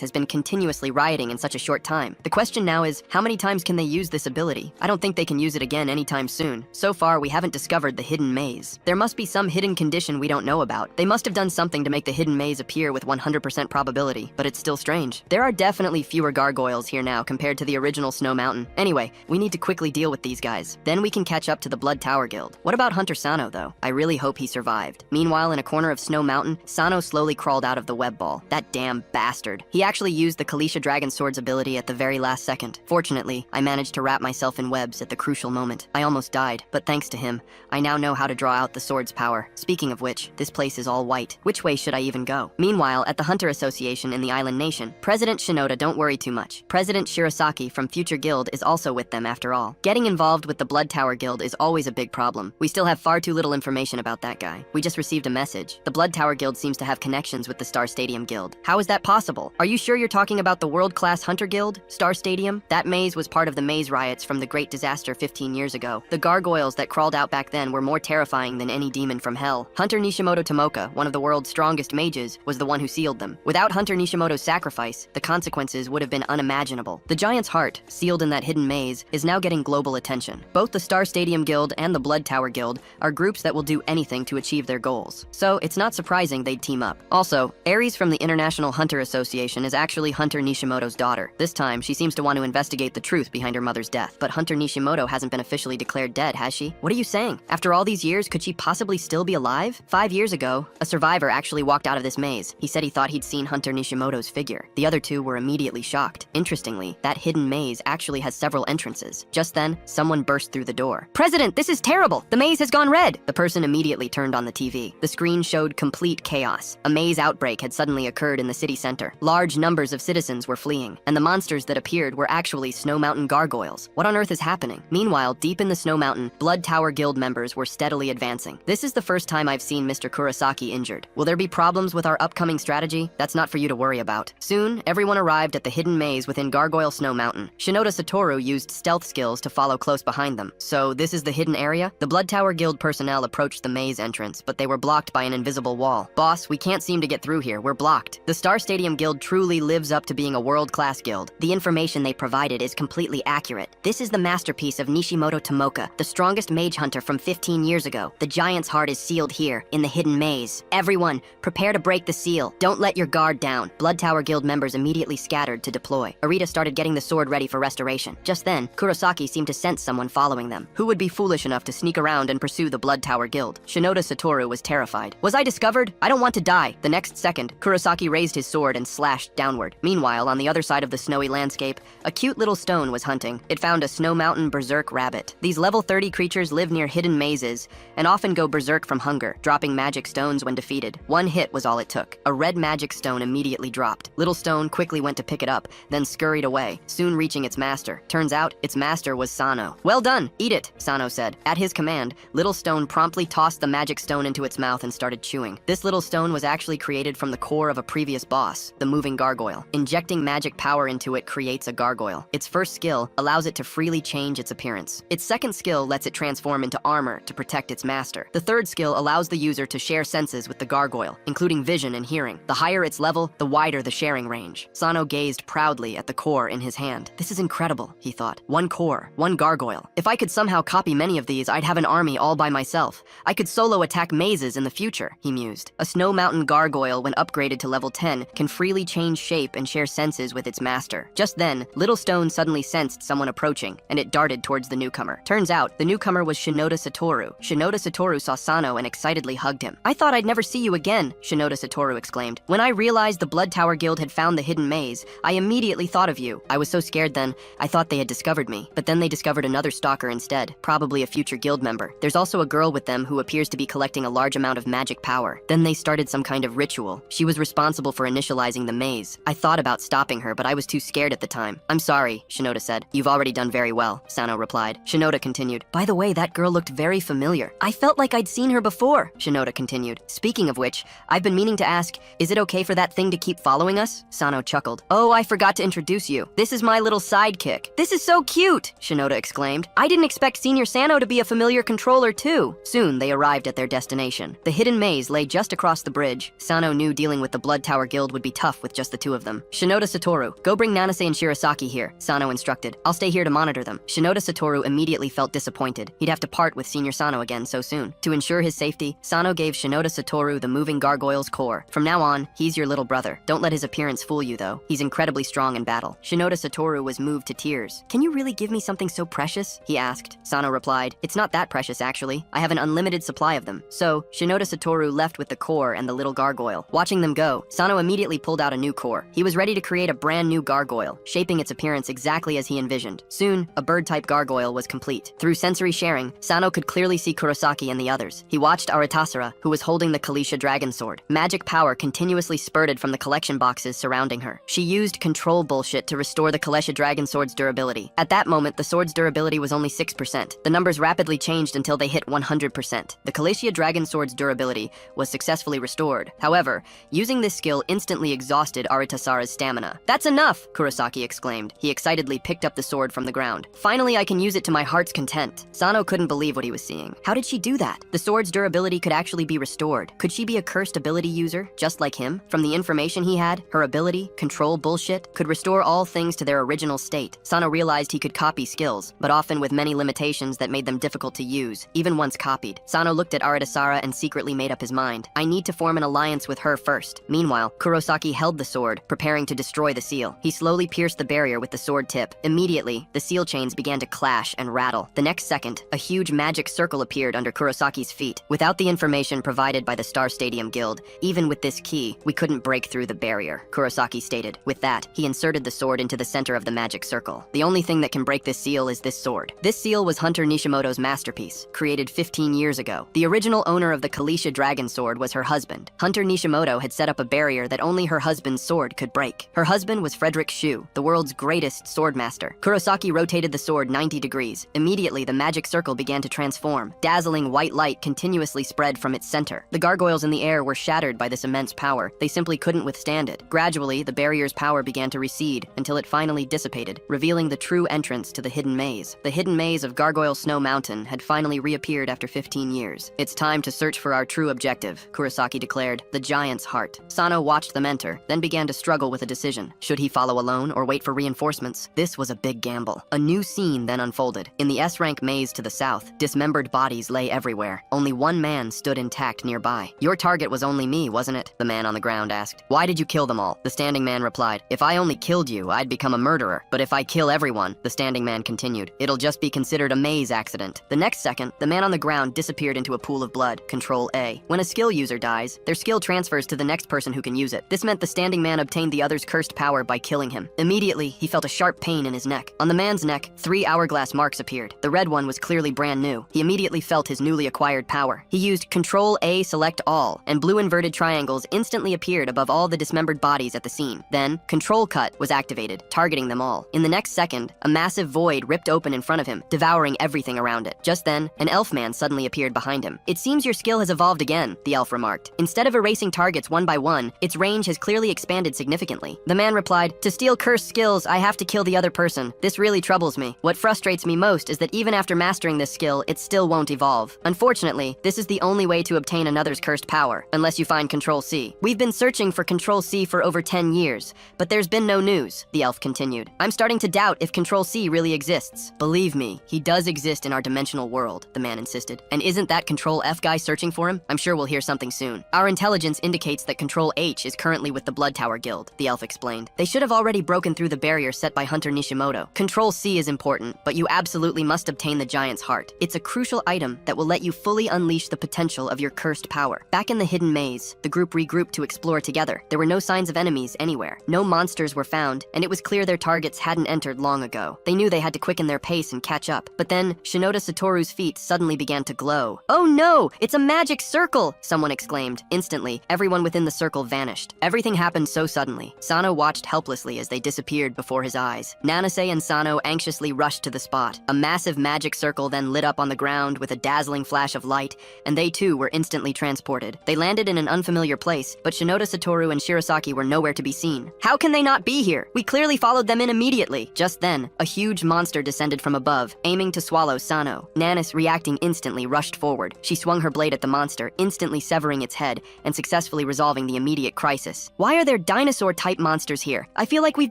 has been continuously rioting in such a short time. The question now is, how many times can they use this ability? I don't think they can use it again anytime soon. So far, we haven't discovered the hidden maze. There must be some hidden condition we don't know about. They must have done something to make the hidden maze appear with 100% probability, but it's still strange. There are definitely fewer gargoyles here now compared to the original Snow Mountain. Anyway, we need to quickly deal with these guys. Then we can catch up to the Blood Tower Guild. What about Hunter Sano, though? I really hope he survived. Meanwhile, in a corner of Snow Mountain, Sano slowly crawled out of the web ball. That damn bastard. He actually used the Kalisha Dragon Sword's ability at the very last second. Fortunately, I managed to wrap myself in webs at the crucial moment. I almost died, but thanks to him, I now know how to draw out the sword's power. Speaking of which, this place is all white. Which way should I even go? Meanwhile, at the Hunter Association in the Island Nation, President Shinoda don't worry too much. President Shirasaki from Future Guild is also with them after all. Getting involved with the Blood Tower Guild is always a big problem. We still have far too little information about that guy. We just received a message. The Blood Tower Guild seems to have connections with the Star Stadium Guild. How is that possible? Are you sure you're talking about the world-class Hunter Guild, Star Stadium? That maze was part of the maze riots from the Great Disaster 15 years ago. The gargoyles that crawled out back then were more terrifying than any demon from hell. Hunter Nishimoto Tomoka, one of the world's strongest mages, was the one who sealed them. Without Hunter Nishimoto's sacrifice, the consequences would have been unimaginable. The giant's heart, sealed in that hidden maze, is now getting global attention. Both the Star Stadium Guild and the Blood Tower Guild are groups that will do anything to achieve their goals. So it's not surprising they'd team up. Also, Aries from the International Hunter Association is actually Hunter Nishimoto's daughter. This time, she seems to want to investigate the truth behind her mother's death. But Hunter Nishimoto hasn't been officially declared dead, has she? What are you saying? After all these years, could she possibly still be alive? 5 years ago, a survivor actually walked out of this maze. He said he thought he'd seen Hunter Nishimoto's figure. The other two were immediately shocked. Interestingly, that hidden maze actually has several entrances. Just then, someone burst through the door. "President, this is terrible! The maze has gone red!" The person immediately turned on the TV. The screen showed complete chaos. A maze outbreak had suddenly occurred in the city center. Large numbers of citizens were fleeing, and the monsters that appeared were actually Snow Mountain gargoyles. What on earth is happening? Meanwhile, deep in the Snow Mountain, Blood Tower Guild members were steadily advancing. This is the first time I've seen Mr. Kurosaki injured. Will there be problems with our upcoming strategy? That's not for you to worry about. Soon, everyone arrived at the hidden maze within Gargoyle Snow Mountain. Shinoda Satoru used stealth skills to follow close behind them. So this is the hidden area? The Blood Tower Guild personnel approached the maze entrance, but they were blocked by an invisible wall. "Boss, we can't seem to get through here. We're blocked." The Star Stadium Guild truly lives up to being a world-class guild. The information they provided is completely accurate. This is the masterpiece of Nishimoto Tomoka, the strongest mage hunter from 15 years ago. The giant's heart is sealed here, in the hidden maze. Everyone, prepare to break the seal. Don't let your guard down. Blood Tower Guild members immediately scattered to deploy. Arita started getting the sword ready for restoration. Just then, Kurosaki seemed to sense someone following them. Who would be foolish enough to sneak around and pursue the Blood Tower Guild? Shinoda Satoru was terrified. "Was I discovered? I don't want to die." The next second, Kurosaki raised his sword and slashed downward. Meanwhile, on the other side of the snowy landscape, a cute little stone was hunting. It found a Snow Mountain berserk rabbit. These level 30 creatures live near hidden mazes and often go berserk from hunger, dropping magic stones when defeated. One hit was all it took. A red magic stone immediately dropped. Little Stone quickly went to pick it up, then scurried away, soon reaching its master. Turns out, its master was Sano. "Well done! Eat it," Sano said. At his command, Little Stone promptly tossed the magic stone into its mouth and started chewing. This little stone was actually created from the core of a previous boss, the moving gargoyle. Injecting magic power into it creates a gargoyle. Its first skill allows it to freely change its appearance. Its second skill lets it transform into armor to protect its master. The third skill allows the user to share senses with the gargoyle, including vision and hearing. The higher its level, the wider the sharing range. Sano gazed proudly at the core in his hand. "This is incredible," he thought. "One core, one gargoyle. If I could somehow copy many of these, I'd have an army all by myself. I could solo attack mazes in the future," he mused. A Snow Mountain gargoyle, when upgraded to level 10, can freely change shape and share senses with its master. Just then, Little Stone suddenly sensed someone approaching, and it darted towards the newcomer. Turns out, the newcomer was Shinoda Satoru. Shinoda Satoru saw Sano and excitedly hugged him. "I thought I'd never see you again," Shinoda Satoru exclaimed. "When I realized the Blood Tower Guild had found the hidden maze, I immediately thought of you. I was so scared then, I thought they had discovered me. But then they discovered another stalker instead, probably a future guild member. There's also a girl with them who appears to be collecting a large amount of magic power. Then they started some kind of ritual. She was responsible for initializing the maze. I thought about stopping her, but I was too scared at the time." "I'm sorry," Shinoda said. "You've already done very well," Sano replied. Shinoda continued. "By the way, that girl looked very familiar. I felt like I'd seen her before," Shinoda continued. "Speaking of which, I've been meaning to ask, is it okay for that thing to keep following us?" Sano chuckled. "Oh, I forgot to introduce you. This is my little sidekick." "This is so cute!" out, Shinoda exclaimed. I didn't expect Senior Sano to be a familiar controller too. Soon, they arrived at their destination. The hidden maze lay just across the bridge. Sano knew dealing with the Blood Tower Guild would be tough with just the two of them. Shinoda Satoru, go bring Nanase and Shirasaki here, Sano instructed. I'll stay here to monitor them. Shinoda Satoru immediately felt disappointed. He'd have to part with Senior Sano again so soon. To ensure his safety, Sano gave Shinoda Satoru the moving gargoyle's core. From now on, he's your little brother. Don't let his appearance fool you though. He's incredibly strong in battle. Shinoda Satoru was moved to tears. Can you really give me something so precious? He asked. Sano replied, it's not that precious actually. I have an unlimited supply of them. So, Shinoda Satoru left with the core and the little gargoyle. Watching them go, Sano immediately pulled out a new core. He was ready to create a brand new gargoyle, shaping its appearance exactly as he envisioned. Soon, a bird-type gargoyle was complete. Through sensory sharing, Sano could clearly see Kurosaki and the others. He watched Aratasura, who was holding the Kalisha dragon sword. Magic power continuously spurted from the collection boxes surrounding her. She used control bullshit to restore the Kalisha dragon sword's durability. At that moment, the sword's durability was only 6%. The numbers rapidly changed until they hit 100%. The Kalisha dragon sword's durability was successfully restored. However, using this skill instantly exhausted Aratasura's stamina. That's enough, Kurosaki exclaimed. He excitedly picked up the sword from the ground. Finally, I can use it to my heart's content. Sano couldn't believe what he was seeing. How did she do that? The sword's durability could actually be restored. Could she be a cursed ability user, just like him? From the information he had, her ability, control bullshit, could restore all things to their original state. Sano realized he could copy skills, but often with many limitations that made them difficult to use, even once copied. Sano looked at Aratasura and secretly made up his mind. I need to form an alliance with her first. Meanwhile, Kurosaki held the sword, preparing to destroy the seal. He slowly pierced the barrier with the sword tip. Immediately, the seal chains began to clash and rattle. The next second, a huge magic circle appeared under Kurosaki's feet. Without the information provided by the Star Stadium Guild, even with this key, we couldn't break through the barrier, Kurosaki stated. With that, he inserted the sword into the center of the magic circle. The only thing that can break this seal is this sword. This seal was Hunter Nishimoto's masterpiece, created 15 years ago. The original owner of the Kalisha dragon sword was her husband. Hunter Nishimoto had set up a barrier that only her husband's sword could break. Her husband was Frederick Shu, the world's greatest swordmaster. Kurosaki rotated the sword 90 degrees. Immediately, the magic circle began to transform. Dazzling white light continuously spread from its center. The gargoyles in the air were shattered by this immense power. They simply couldn't withstand it. Gradually, the barrier's power began to recede until it finally dissipated, revealing the true entrance to the hidden maze. The hidden maze of Gargoyle Snow Mountain had finally reappeared after 15 years. It's time to search for our true objective, Kurosaki declared, the giant's heart. Sano watched them enter, then began to struggle with a decision. Should he follow alone or wait for reinforcements? This was a big gamble. A new scene then unfolded. In the S-rank maze to the south, dismembered bodies lay everywhere. Only one man stood intact nearby. Your target was only me, wasn't it? The man on the ground asked. Why did you kill them all? The standing man replied. If I only killed you, I'd become a murderer. But if I kill everyone, the standing man continued, it'll just be considered a maze accident. The next second, the man on the ground disappeared into a pool of blood. Control A. When a skill user dies, their skill transfers to the next person who can use it. This meant the standing man obtained the other's cursed power by killing him. Immediately, he felt a sharp pain in his neck. On the man's neck, 3 hourglass marks appeared. The red one was clearly brand new. He immediately felt his newly acquired power. He used Control A select all, and blue inverted triangles instantly appeared above all the dismembered bodies at the scene. Then, Control Cut was activated, targeting them all. In the next second, a massive void ripped open in front of him, devouring everything around it. Just then, an elf man suddenly appeared behind him. It seems your skill has evolved again, the elf remarked. Instead of erasing targets one by one, its range has clearly expanded significantly. The man replied, to steal cursed skills, I have to kill the other person. This really troubles me. What frustrates me most is that even after mastering this skill, it still won't evolve. Unfortunately, this is the only way to obtain another's cursed power, unless you find Control C. We've been searching for Control C for over 10 years, but there's been no news, the elf continued. I'm starting to doubt if Control C really exists. Believe me, he does exist in our dimensional world, the man insisted. And isn't that Control F guy searching for him? I'm sure we'll hear something soon. Our intelligence indicates that Control H is currently with the Blood Tower Guild, the elf explained. They should have already broken through the barrier set by Hunter Nishimoto. Control C is important, but you absolutely must obtain the giant's heart. It's a crucial item that will let you fully unleash the potential of your cursed power. Back in the hidden maze, the group regrouped to explore together. There were no signs of enemies anywhere. No monsters were found, and it was clear their targets hadn't entered long ago. They knew they had to quicken their pace and catch up. But then, Shinoda Satoru's feet suddenly began to glow. Oh no! It's a magic circle! Someone exclaimed. Instantly, everyone within the circle vanished. Everything happened so suddenly. Sano watched helplessly as they disappeared before his eyes. Nanase and Sano anxiously rushed to the spot. A massive magic circle then lit up on the ground with a dazzling flash of light, and they too were instantly transported. They landed in an unfamiliar place, but Shinoda Satoru and Shirasaki were nowhere to be seen. How can they not be here? We clearly followed them in immediately. Just then, a huge huge monster descended from above, aiming to swallow Sano. Nanis, reacting instantly, rushed forward. She swung her blade at the monster, instantly severing its head and successfully resolving the immediate crisis. Why are there dinosaur-type monsters here? I feel like we've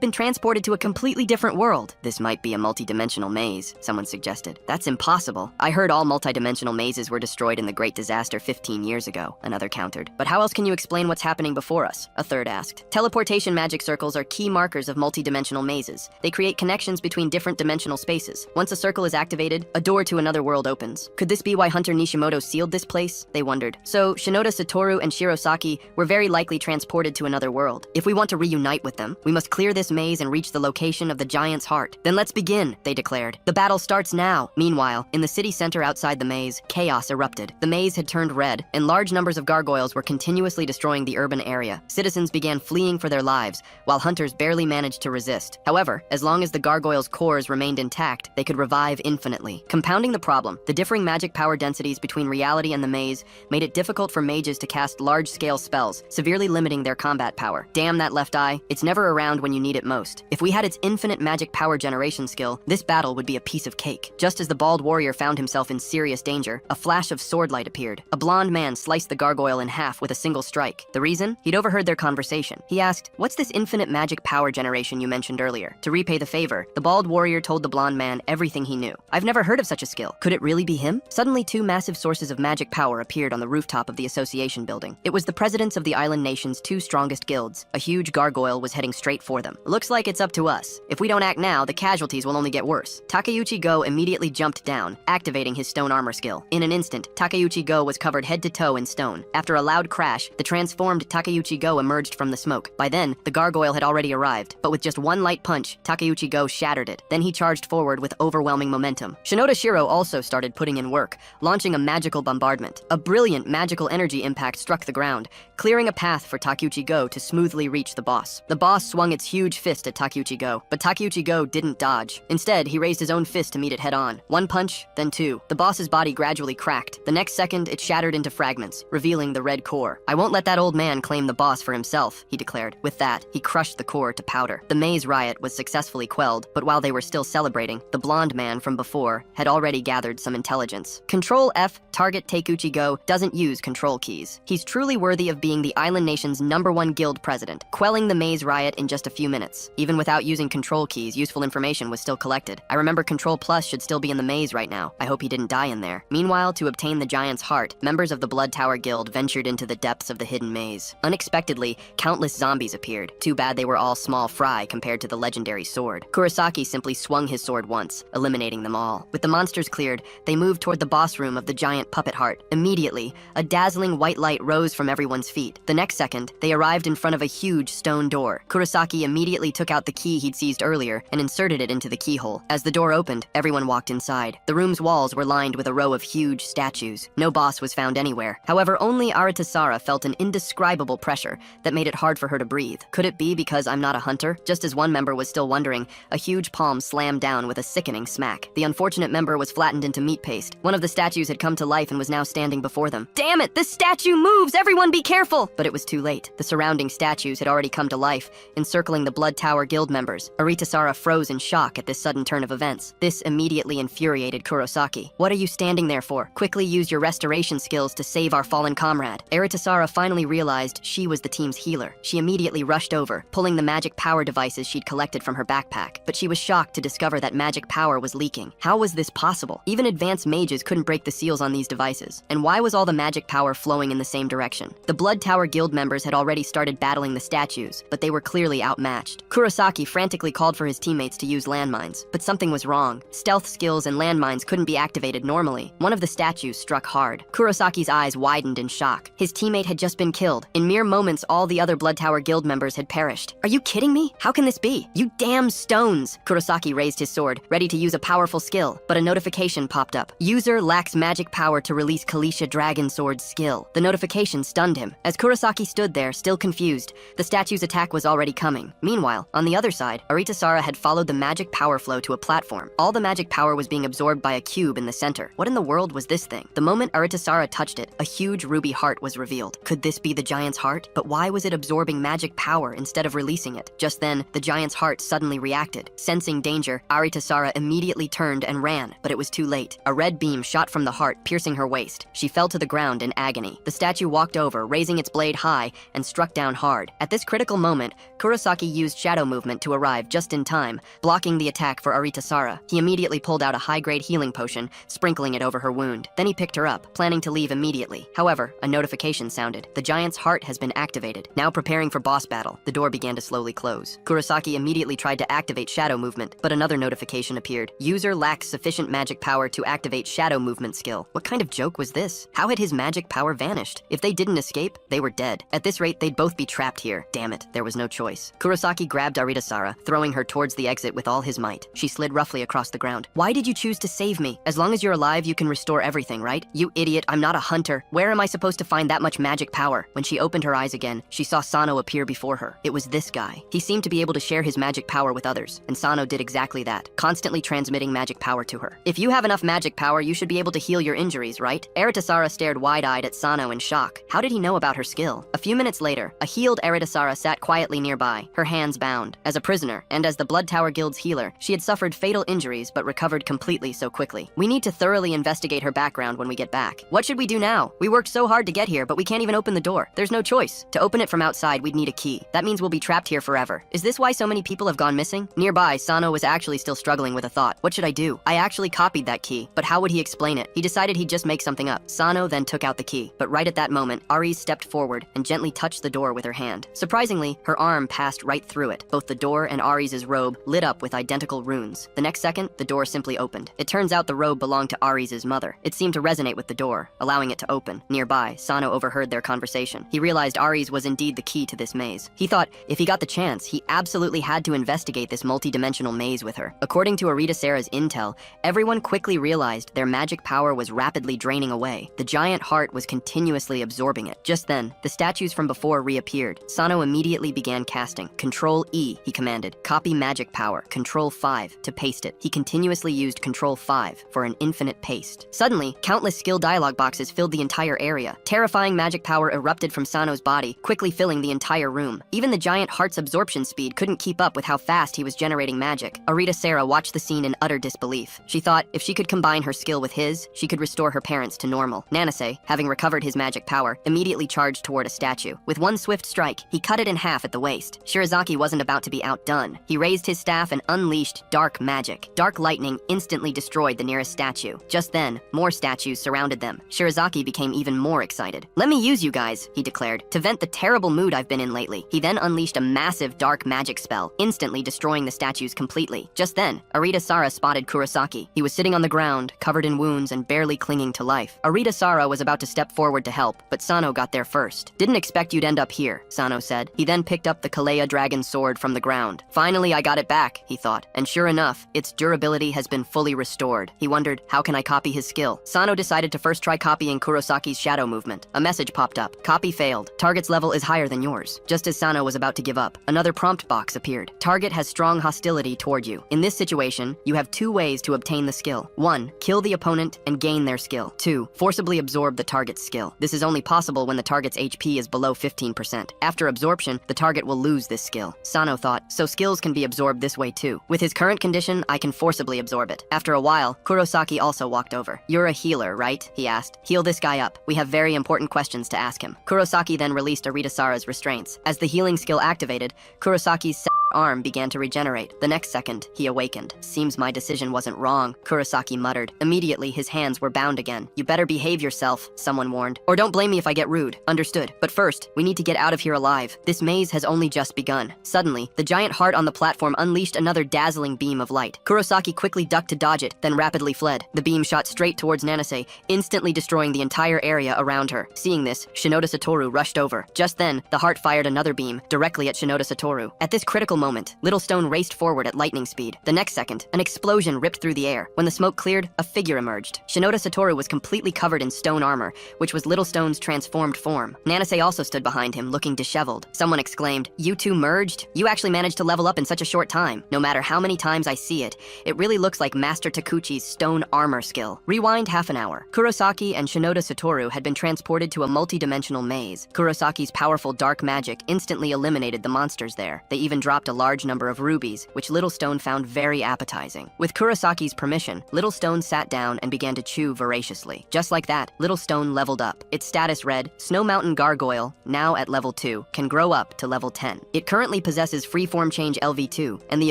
been transported to a completely different world. This might be a multi-dimensional maze, someone suggested. That's impossible. I heard all multi-dimensional mazes were destroyed in the Great Disaster 15 years ago, another countered. But how else can you explain what's happening before us? A third asked. Teleportation magic circles are key markers of multi-dimensional mazes. They create connections between different dimensional spaces. Once a circle is activated, a door to another world opens. Could this be why Hunter Nishimoto sealed this place? They wondered. So, Shinoda Satoru and Shirosaki were very likely transported to another world. If we want to reunite with them, we must clear this maze and reach the location of the giant's heart. Then let's begin, they declared. The battle starts now. Meanwhile, in the city center outside the maze, chaos erupted. The maze had turned red, and large numbers of gargoyles were continuously destroying the urban area. Citizens began fleeing for their lives, while hunters barely managed to resist. However, as long as the gargoyles' cores remained intact, they could revive infinitely. Compounding the problem, the differing magic power densities between reality and the maze made it difficult for mages to cast large-scale spells, severely limiting their combat power. Damn that left eye, it's never around when you need it most. If we had its infinite magic power generation skill, this battle would be a piece of cake. Just as the bald warrior found himself in serious danger, a flash of sword light appeared. A blonde man sliced the gargoyle in half with a single strike. The reason? He'd overheard their conversation. He asked, "What's this infinite magic power generation you mentioned earlier?" To repay the favor, the bald warrior told the blonde man everything he knew. "I've never heard of such a skill. Could it really be him?" Suddenly, two massive sources of magic power appeared on the rooftop of the association building. It was the presidents of the island nation's two strongest guilds. A huge gargoyle was heading straight for them. "Looks like it's up to us. If we don't act now, the casualties will only get worse." Takeuchi Go immediately jumped down, activating his stone armor skill. In an instant, Takeuchi Go was covered head to toe in stone. After a loud crash, the transformed Takeuchi Go emerged from the smoke. By then, the gargoyle had already arrived, but with just one light punch, Takeuchi Go shattered it. Then he charged forward with overwhelming momentum. Shinoda Shiro also started putting in work, launching a magical bombardment. A brilliant magical energy impact struck the ground, clearing a path for Takeuchi Go to smoothly reach the boss. The boss swung its huge fist at Takeuchi Go, but Takeuchi Go didn't dodge. Instead, he raised his own fist to meet it head-on. One punch, then two. The boss's body gradually cracked. The next second, it shattered into fragments, revealing the red core. "I won't let that old man claim the boss for himself," he declared. With that, he crushed the core to powder. The maze riot was successfully quelled, but while they were still celebrating, the blonde man from before had already gathered some intelligence. Control F, target Takeuchi Go, doesn't use control keys. He's truly worthy of being the island nation's #1 guild president, quelling the maze riot in just a few minutes. Even without using control keys, useful information was still collected. I remember Control Plus should still be in the maze right now. I hope he didn't die in there. Meanwhile, to obtain the giant's heart, members of the Blood Tower Guild ventured into the depths of the hidden maze. Unexpectedly, countless zombies appeared. Too bad they were all small fry compared to the legendary sword. Kurosaki simply swung his sword once, eliminating them all. With the monsters cleared, they moved toward the boss room of the giant puppet heart. Immediately, a dazzling white light rose from everyone's feet. The next second, they arrived in front of a huge stone door. Kurosaki immediately took out the key he'd seized earlier and inserted it into the keyhole. As the door opened, everyone walked inside. The room's walls were lined with a row of huge statues. No boss was found anywhere. However, only Aritasara felt an indescribable pressure that made it hard for her to breathe. Could it be because I'm not a hunter? Just as one member was still wondering, a huge palm slammed down with a sickening smack. The unfortunate member was flattened into meat paste. One of the statues had come to life and was now standing before them. "Damn it, this statue moves! Everyone be careful!" But it was too late. The surrounding statues had already come to life, encircling the Blood Tower Guild members. Aritasara froze in shock at this sudden turn of events. This immediately infuriated Kurosaki. "What are you standing there for? Quickly use your restoration skills to save our fallen comrade." Aritasara finally realized she was the team's healer. She immediately rushed over, pulling the magic power devices she'd collected from her backpack. But she was shocked to discover that magic power was leaking. How was this possible? Even advanced mages couldn't break the seals on these devices. And why was all the magic power flowing in the same direction? The Blood Tower Guild members had already started battling the statues, but they were clearly outmatched. Kurosaki frantically called for his teammates to use landmines, but something was wrong. Stealth skills and landmines couldn't be activated normally. One of the statues struck hard. Kurosaki's eyes widened in shock. His teammate had just been killed. In mere moments, all the other Blood Tower Guild members had perished. "Are you kidding me? How can this be? You damn stones!" Kurosaki raised his sword, ready to use a powerful skill, but a notification popped up. "User lacks magic power to release Kalisha Dragon Sword skill." The notification stunned him. As Kurosaki stood there, still confused, the statue's attack was already coming. Meanwhile, on the other side, Aritasara had followed the magic power flow to a platform. All the magic power was being absorbed by a cube in the center. What in the world was this thing? The moment Aritasara touched it, a huge ruby heart was revealed. Could this be the giant's heart? But why was it absorbing magic power instead of releasing it? Just then, the giant's heart suddenly reacted. Sensing danger, Aritasara immediately turned and ran, but it was too late. A red beam shot from the heart, piercing her waist. She fell to the ground in agony. The statue walked over, raising its blade high, and struck down hard. At this critical moment, Kurosaki used shadow movement to arrive just in time, blocking the attack for Aritasara. He immediately pulled out a high-grade healing potion, sprinkling it over her wound. Then he picked her up, planning to leave immediately. However, a notification sounded. The giant's heart has been activated. Now preparing for boss battle, the door began to slowly close. Kurosaki immediately tried to activate shadow movement, but another notification appeared. User lacks sufficient magic power to activate shadow movement skill. What kind of joke was this? How had his magic power vanished? If they didn't escape, they were dead. At this rate, they'd both be trapped here. Damn it, there was no choice. Kurosaki grabbed Aritasara, throwing her towards the exit with all his might. She slid roughly across the ground. Why did you choose to save me? As long as you're alive, you can restore everything, right? You idiot, I'm not a hunter. Where am I supposed to find that much magic power? When she opened her eyes again, she saw Sano appear before her. It was this guy. He seemed to be able to share his magic power with others, and Sano did exactly that, constantly transmitting magic power to her. If you have enough magic power, you should be able to heal your injuries, right? Aritasara stared wide-eyed at Sano in shock. How did he know about her skill? A few minutes later, a healed Aritasara sat quietly nearby, her hands bound. As a prisoner, and as the Blood Tower Guild's healer, she had suffered fatal injuries but recovered completely so quickly. We need to thoroughly investigate her background when we get back. What should we do now? We worked so hard to get here, but we can't even open the door. There's no choice. To open it from outside, we'd need a key. That means we'll be trapped here forever. Is this why so many people have gone missing? Nearby, Sano was actually still struggling with a thought. What should I do? I actually copied that key, but how would he explain it? He decided he'd just make something up. Sano then took out the key, but right at that moment, Aries stepped forward and gently touched the door with her hand. Surprisingly, her arm passed right through it. Both the door and Aries' robe lit up with identical runes. The next second, the door simply opened. It turns out the robe belonged to Aries' mother. It seemed to resonate with the door, allowing it to open. Nearby, Sano overheard their conversation. He realized Aries was indeed the key to this maze. He thought if he got the chance, he absolutely had to investigate this multi-dimensional maze with her. According to Aritasara's intel, everyone quickly realized their magic power was rapidly draining away. The giant heart was continuously absorbing it. Just then, the statues from before reappeared. Sano immediately began casting. Control E, he commanded. Copy magic power. Control 5 to paste it. He continuously used Control 5 for an infinite paste. Suddenly, countless skill dialog boxes filled the entire area. Terrifying magic power erupted from Sano's body, quickly filling the entire room. Even the giant heart's absorption speed couldn't keep up with how fast he was generating magic. Aritasara watched the scene in utter disbelief. She thought if she could combine her skill with his, she could restore her parents to normal. Nanase, having recovered his magic power, immediately charged toward a statue. With one swift strike, he cut it in half at the waist. Shirazaki wasn't about to be outdone. He raised his staff and unleashed dark magic. Dark lightning instantly destroyed the nearest statue. Just then, more statues surrounded them. Shirazaki became even more excited. "Let me use you guys," he declared, "to vent the terrible mood I've been in lately." He then unleashed a massive dark magic spell, instantly destroying the statues completely. Just then, Aritasara spotted Kurosaki. He was sitting on the ground, covered in wounds and barely clinging to life. Aritasara was about to step forward to help, but Sano got there first. "Didn't expect you'd end up here," Sano said. He then picked up the Kalea dragon sword from the ground. "Finally, I got it back," he thought. And sure enough, its durability has been fully restored. He wondered, how can I copy his skill? Sano decided to first try copying Kurosaki's shadow movement. A message popped up. "Copy failed. Target's level is higher than yours." Just as Sano was about to give up, another prompt box appeared. "Target has strong hostility toward you. In this situation, you have 2 ways to obtain the skill. 1. Kill the opponent and gain their skill. 2. Forcibly absorb the target's skill. This is only possible when the target's HP is below 15%. After absorption, the target will lose this skill." Sano thought, so skills can be absorbed this way too. With his current condition, I can forcibly absorb it. After a while, Kurosaki also walked over. "You're a healer, right?" he asked. "Heal this guy up. We have very important questions to ask him." Kurosaki then released Aritasara's restraints. As the healing skill activated, Kurosaki's arm began to regenerate. The next second, he awakened. "Seems my decision wasn't wrong," Kurosaki muttered. Immediately, his hands were bound again. "You better behave yourself," someone warned. "Or don't blame me if I get rude." "Understood. But first, we need to get out of here alive. This maze has only just begun." Suddenly, the giant heart on the platform unleashed another dazzling beam of light. Kurosaki quickly ducked to dodge it, then rapidly fled. The beam shot straight towards Nanase, instantly destroying the entire area around her. Seeing this, Shinoda Satoru rushed over. Just then, the heart fired another beam, directly at Shinoda Satoru. At this critical moment, Little Stone raced forward at lightning speed. The next second, an explosion ripped through the air. When the smoke cleared, a figure emerged. Shinoda Satoru was completely covered in stone armor, which was Little Stone's transformed form. Nanase also stood behind him, looking disheveled. Someone exclaimed, "You two merged? You actually managed to level up in such a short time. No matter how many times I see it, it really looks like Master Takuchi's stone armor skill." Rewind half an hour. Kurosaki and Shinoda Satoru had been transported to a multi-dimensional maze. Kurosaki's powerful dark magic instantly eliminated the monsters there. They even dropped a large number of rubies, which Little Stone found very appetizing. With Kurosaki's permission, Little Stone sat down and began to chew voraciously. Just like that, Little Stone leveled up. Its status read, Snow Mountain Gargoyle, now at level 2, can grow up to level 10. It currently possesses freeform change LV2 and the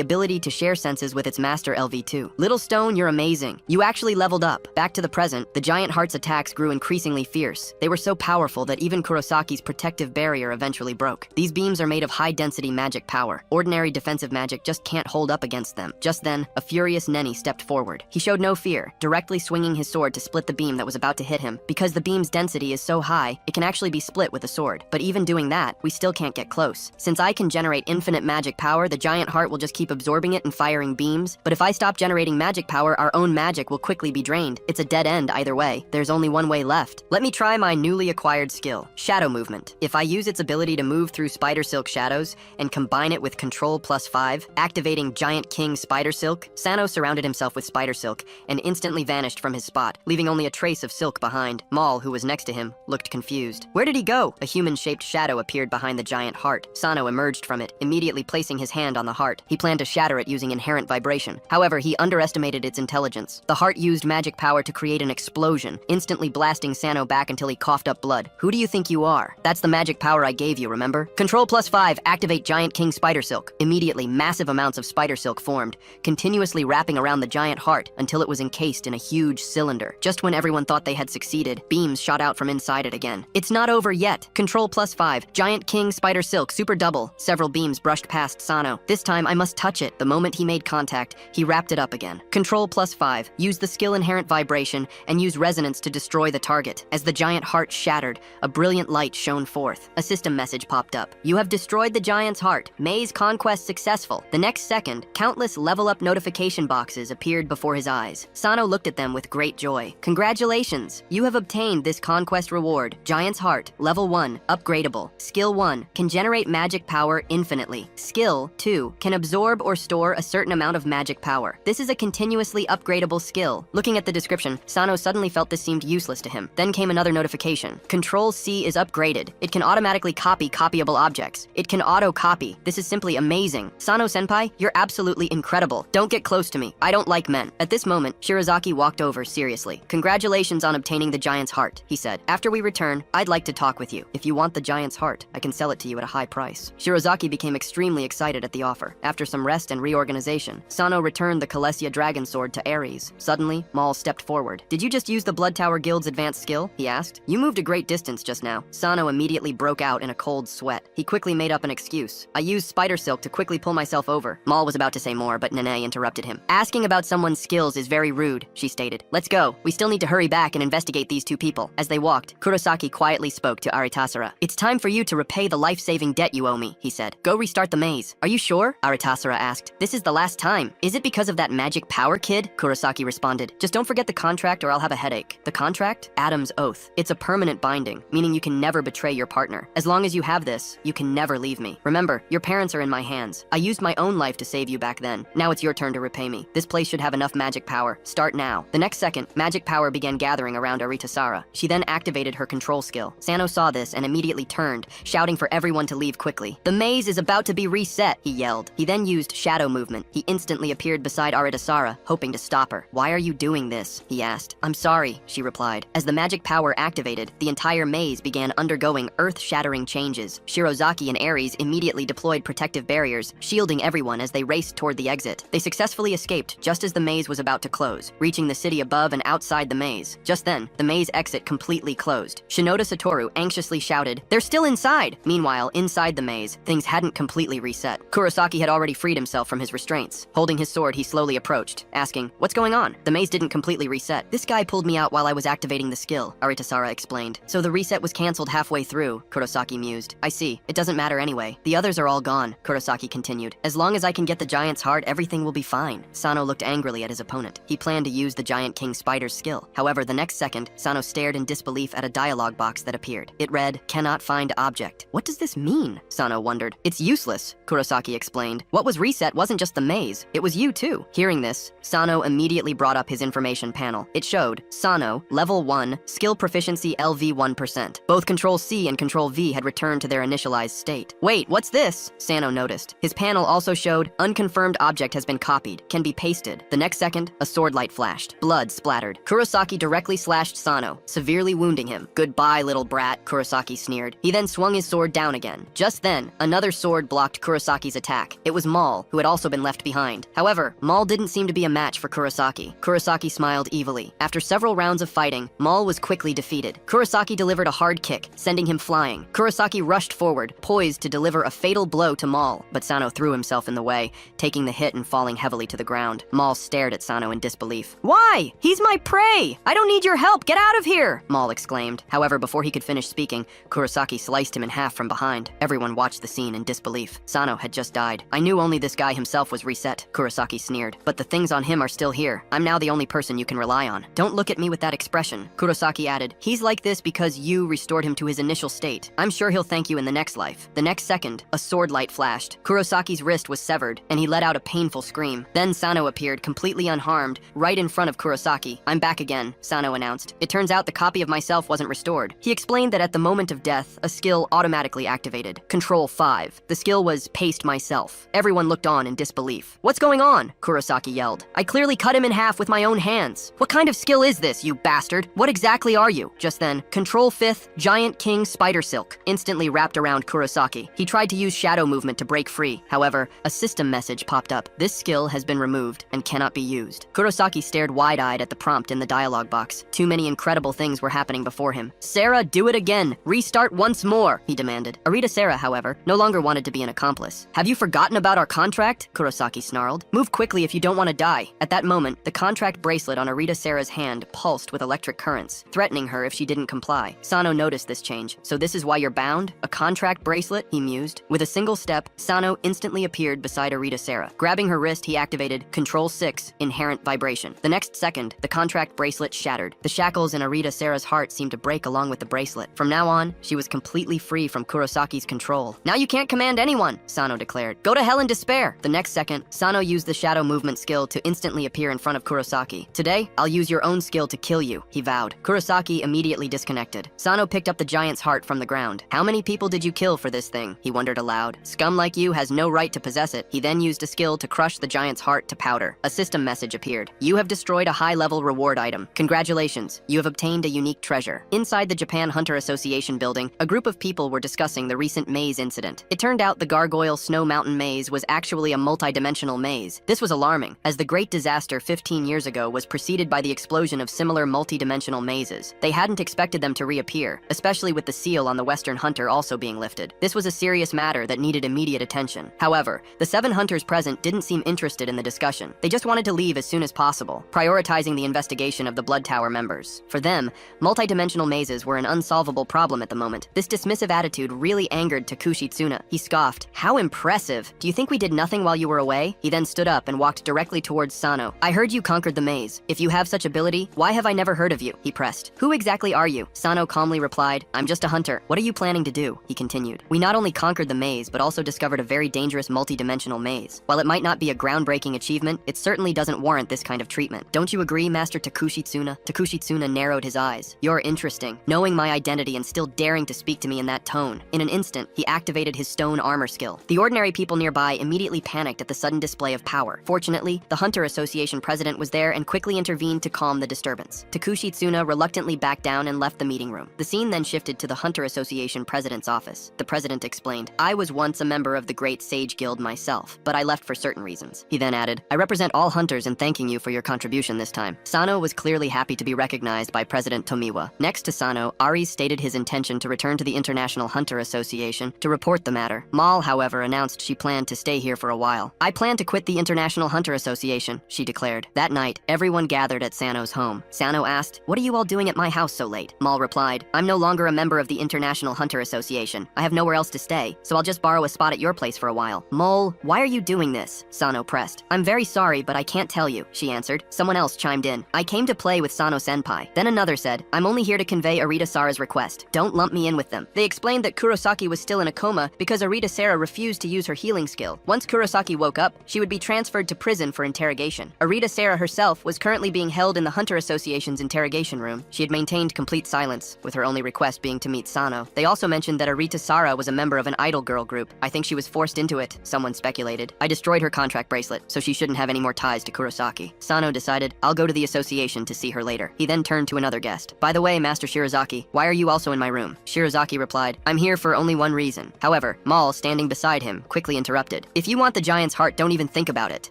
ability to share senses with its master LV2. Little Stone, you're amazing. You actually leveled up. Back to the present, the giant heart's attacks grew increasingly fierce. They were so powerful that even Kurosaki's protective barrier eventually broke. These beams are made of high-density magic power. Ordinary defensive magic just can't hold up against them. Just then, a furious Nenny stepped forward. He showed no fear, directly swinging his sword to split the beam that was about to hit him. Because the beam's density is so high, it can actually be split with a sword. But even doing that, we still can't get close. Since I can generate infinite magic power, the giant heart will just keep absorbing it and firing beams. But if I stop generating magic power, our own magic will quickly be drained. It's a dead end either way. There's only one way left. Let me try my newly acquired skill, Shadow Movement. If I use its ability to move through Spider Silk shadows and combine it with Control +5, activating Giant King Spider Silk, Sano surrounded himself with Spider Silk and instantly vanished from his spot, leaving only a trace of silk behind. Maul, who was next to him, looked confused. Where did he go? A human-shaped shadow appeared behind the giant heart. Sano emerged from it, immediately placing his hand on the heart. He planned to shatter it using inherent vibration. However, he underestimated its intelligence. The heart used magic power to create an explosion, instantly blasting Sano back until he coughed up blood. Who do you think you are? That's the magic power I gave you, remember? Control +5, activate Giant King Spider Silk. Immediately, massive amounts of spider silk formed, continuously wrapping around the giant heart until it was encased in a huge cylinder. Just when everyone thought they had succeeded, beams shot out from inside it again. It's not over yet. Control +5, Giant King Spider Silk, super double. Several beams brushed past Sano. This time, I must touch it. The moment he made contact, he wrapped it up again. Control +5, use the skill Inherent Vibration and use resonance to destroy the target. As the giant heart shattered, a brilliant light shone forth. A system message popped up. You have destroyed the giant's heart. Maze conquest successful. The next second, countless level-up notification boxes appeared before his eyes. Sano looked at them with great joy. Congratulations! You have obtained this conquest reward. Giant's Heart, level 1, upgradable. Skill 1, can generate magic power infinitely. Skill 2, can absorb or store a certain amount of magic power. This is a continuously upgradable skill. Looking at the description, Sano suddenly felt this seemed useless to him. Then came another notification. Control C is upgraded. It can automatically copy copyable objects. It can auto-copy. This is simply amazing. Sano-senpai, you're absolutely incredible. Don't get close to me. I don't like men. At this moment, Shirazaki walked over seriously. Congratulations on obtaining the giant's heart, he said. After we return, I'd like to talk with you. If you want the giant's heart, I can sell it to you at a high price. Shirazaki became extremely excited at the offer. After some rest and reorganization, Sano returned the Kalesia Dragon Sword to Ares. Suddenly, Maul stepped forward. Did you just use the Blood Tower Guild's advanced skill? He asked. You moved a great distance just now. Sano immediately broke out in a cold sweat. He quickly made up an excuse. I used spider silk to quickly pull myself over. Maul was about to say more, but Nene interrupted him. Asking about someone's skills is very rude, she stated. Let's go. We still need to hurry back and investigate these two people. As they walked, Kurosaki quietly spoke to Aritasara. It's time for you to repay the life-saving debt you owe me, he said. Go restart the maze. Are you sure? Aritasara asked. This is the last time. Is it because of that magic power, kid? Kurosaki responded. Just don't forget the contract or I'll have a headache. The contract? Adam's oath. It's a permanent binding, meaning you can never betray your partner. As long as you have this, you can never leave me. Remember, your parents are in my hands. I used my own life to save you back then. Now it's your turn to repay me. This place should have enough magic power. Start now. The next second, magic power began gathering around Aritasara. She then activated her control skill. Sano saw this and immediately turned, shouting for everyone to leave quickly. The maze is about to be reset, he yelled. He then used shadow movement. He instantly appeared beside Aritasara, hoping to stop her. Why are you doing this? He asked. I'm sorry, she replied. As the magic power activated, the entire maze began undergoing earth-shattering changes. Shirozaki and Ares immediately deployed protective barriers, shielding everyone as they raced toward the exit. They successfully escaped just as the maze was about to close, reaching the city above and outside the maze. Just then, the maze exit completely closed. Shinoda Satoru anxiously shouted, "They're still inside!" Meanwhile, inside the maze, things hadn't completely reset. Kurosaki had already freed himself from his restraints. Holding his sword, he slowly approached, asking, "What's going on?" The maze didn't completely reset. This guy pulled me out while I was activating the skill, Aritasara explained. So the reset was cancelled halfway through, Kurosaki mused. I see. It doesn't matter anyway. The others are all gone, Kurosaki continued. As long as I can get the giant's heart, everything will be fine. Sano looked angrily at his opponent. He planned to use the Giant King Spider's skill. However, the next second, Sano stared in disbelief at a dialogue box that appeared. It read, "Cannot find object." What does this mean? Sano wondered. It's useless, Kurosaki explained. What was reset wasn't just the maze, it was you too. Hearing this, Sano immediately brought up his information panel. It showed, Sano, level 1, skill proficiency LV 1%. Both Control C and Control V had returned to their initialized state. Wait, what's this? Sano noticed. noticed. His panel also showed, unconfirmed object has been copied, can be pasted. The next second, a sword light flashed. Blood splattered. Kurosaki directly slashed Sano, severely wounding him. Goodbye, little brat, Kurosaki sneered. He then swung his sword down again. Just then, another sword blocked Kurosaki's attack. It was Maul, who had also been left behind. However, Maul didn't seem to be a match for Kurosaki. Kurosaki smiled evilly. After several rounds of fighting, Maul was quickly defeated. Kurosaki delivered a hard kick, sending him flying. Kurosaki rushed forward, poised to deliver a fatal blow to Maul, but Sano threw himself in the way, taking the hit and falling heavily to the ground. Maul stared at Sano in disbelief. "Why? He's my prey! I don't need your help! Get out of here!" Maul exclaimed. However, before he could finish speaking, Kurosaki sliced him in half from behind. Everyone watched the scene in disbelief. Sano had just died. "I knew only this guy himself was reset," Kurosaki sneered. "But the things on him are still here. I'm now the only person you can rely on. Don't look at me with that expression." Kurosaki added, "He's like this because you restored him to his initial state. I'm sure he'll thank you in the next life." The next second, a sword light flashed. Kurosaki's wrist was severed, and he let out a painful scream. Then Sano appeared, completely unharmed, right in front of Kurosaki. "I'm back again," Sano announced. "It turns out the copy of myself wasn't restored." He explained that at the moment of death, a skill automatically activated. Control 5. The skill was Paste Myself. Everyone looked on in disbelief. "What's going on?" Kurosaki yelled. "I clearly cut him in half with my own hands. What kind of skill is this, you bastard? What exactly are you?" Just then, Control 5th, Giant King Spider Silk, instantly wrapped around Kurosaki. He tried to use shadow movement to break free. However, a system message popped up. "This skill has been removed and cannot be used." Kurosaki stared wide-eyed at the prompt in the dialogue box. Too many incredible things were happening before him. "Sarah, do it again! Restart once more!" he demanded. Arita Sarah, however, no longer wanted to be an accomplice. "Have you forgotten about our contract?" Kurosaki snarled. "Move quickly if you don't want to die." At that moment, the contract bracelet on Arita Sarah's hand pulsed with electric currents, threatening her if she didn't comply. Sano noticed this change. "So this is why you're bound? A contract bracelet?" he mused. With a single step, Sano instantly appeared beside Arita Sarah. Grabbing her wrist, he activated Control 6, Inherent Vibration. The next second, the contract bracelet shattered. The shackles in Arita Sarah's heart seemed to break along with the bracelet. From now on, she was completely free from Kurosaki's control. "Now you can't command anyone," Sano declared. "Go to hell in despair." The next second, Sano used the shadow movement skill to instantly appear in front of Kurosaki. "Today, I'll use your own skill to kill you," he vowed. Kurosaki immediately disconnected. Sano picked up the giant's heart from the ground. "How many people did you kill for this thing?" he wondered aloud. "Scum like you has no right to possess it." He then used a skill to crush the giant's heart to powder. A system message appeared. "You have destroyed a high-level reward item. Congratulations, you have obtained a unique treasure." Inside the Japan Hunter Association building, a group of people were discussing the recent maze incident. It turned out the Gargoyle Snow Mountain maze was actually a multi-dimensional maze. This was alarming, as the great disaster 15 years ago was preceded by the explosion of similar multi-dimensional mazes. They hadn't expected them to reappear, especially with the seal on the Western Hunter also being lifted. This was a serious matter that needed immediate attention. However, the 7 hunters present didn't seem interested in the discussion. They just wanted to leave as soon as possible, prioritizing the investigation of the Blood Tower members. For them, multi-dimensional mazes were an unsolvable problem at the moment. This dismissive attitude really angered Takushi Tsuna. He scoffed. "How impressive! Do you think we did nothing while you were away?" He then stood up and walked directly towards Sano. "I heard you conquered the maze. If you have such ability, why have I never heard of you?" he pressed. "Who exactly are you?" Sano calmly replied. "I'm just a hunter. What are you planning to do?" he continued. "We not only conquered the maze, but also discovered a very dangerous multi-dimensional maze. While it might not be a groundbreaking achievement, it certainly doesn't warrant this kind of treatment. Don't you agree, Master Takushi Tsuna?" Takushi Tsuna narrowed his eyes. "You're interesting. Knowing my identity and still daring to speak to me in that tone." In an instant, he activated his stone armor skill. The ordinary people nearby immediately panicked at the sudden display of power. Fortunately, the Hunter Association president was there and quickly intervened to calm the disturbance. Takushi Tsuna reluctantly backed down and left the meeting room. The scene then shifted to the Hunter Association president's office. The president explained, "I was once a member of the Great Sage Guild myself, but I left for certain reasons." He then added, "I represent all hunters in thanking you for your contribution this time." Sano was clearly happy to be recognized by President Tomiwa. Next to Sano, Aries stated his intention to return to the International Hunter Association to report the matter. Mal, however, announced she planned to stay here for a while. "I plan to quit the International Hunter Association," she declared. That night, everyone gathered at Sano's home. Sano asked, "What are you all doing at my house so late?" Mal replied, "I'm no longer a member of the International Hunter Association. I have nowhere else to stay, so I'll just borrow a spot at your place for a while." "Mole, why are you doing this?" Sano pressed. "I'm very sorry, but I can't tell you," she answered. Someone else chimed in. "I came to play with Sano-senpai." Then another said, "I'm only here to convey Arita Sara's request. Don't lump me in with them." They explained that Kurosaki was still in a coma because Arita Sara refused to use her healing skill. Once Kurosaki woke up, she would be transferred to prison for interrogation. Arita Sara herself was currently being held in the Hunter Association's interrogation room. She had maintained complete silence, with her only request being to meet Sano. They also mentioned that Arita Sara was a member of an idol girl group. I think she she was forced into it, someone speculated. I destroyed her contract bracelet, so she shouldn't have any more ties to Kurosaki. Sano decided, I'll go to the association to see her later. He then turned to another guest. By the way, Master Shirazaki, why are you also in my room? Shirazaki replied, I'm here for only one reason. However, Mal, standing beside him, quickly interrupted. If you want the giant's heart, don't even think about it.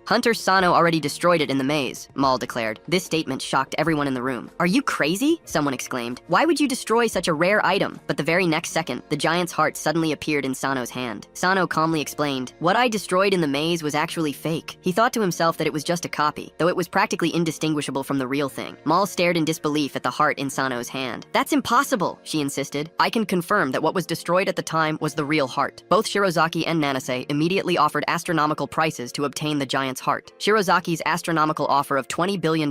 Hunter Sano already destroyed it in the maze, Mal declared. This statement shocked everyone in the room. Are you crazy? Someone exclaimed. Why would you destroy such a rare item? But the very next second, the giant's heart suddenly appeared in Sano's hand. Sano calmly explained, what I destroyed in the maze was actually fake. He thought to himself that it was just a copy, though it was practically indistinguishable from the real thing. Mal stared in disbelief at the heart in Sano's hand. That's impossible, she insisted. I can confirm that what was destroyed at the time was the real heart. Both Shirozaki and Nanase immediately offered astronomical prices to obtain the giant's heart. Shirozaki's astronomical offer of $20 billion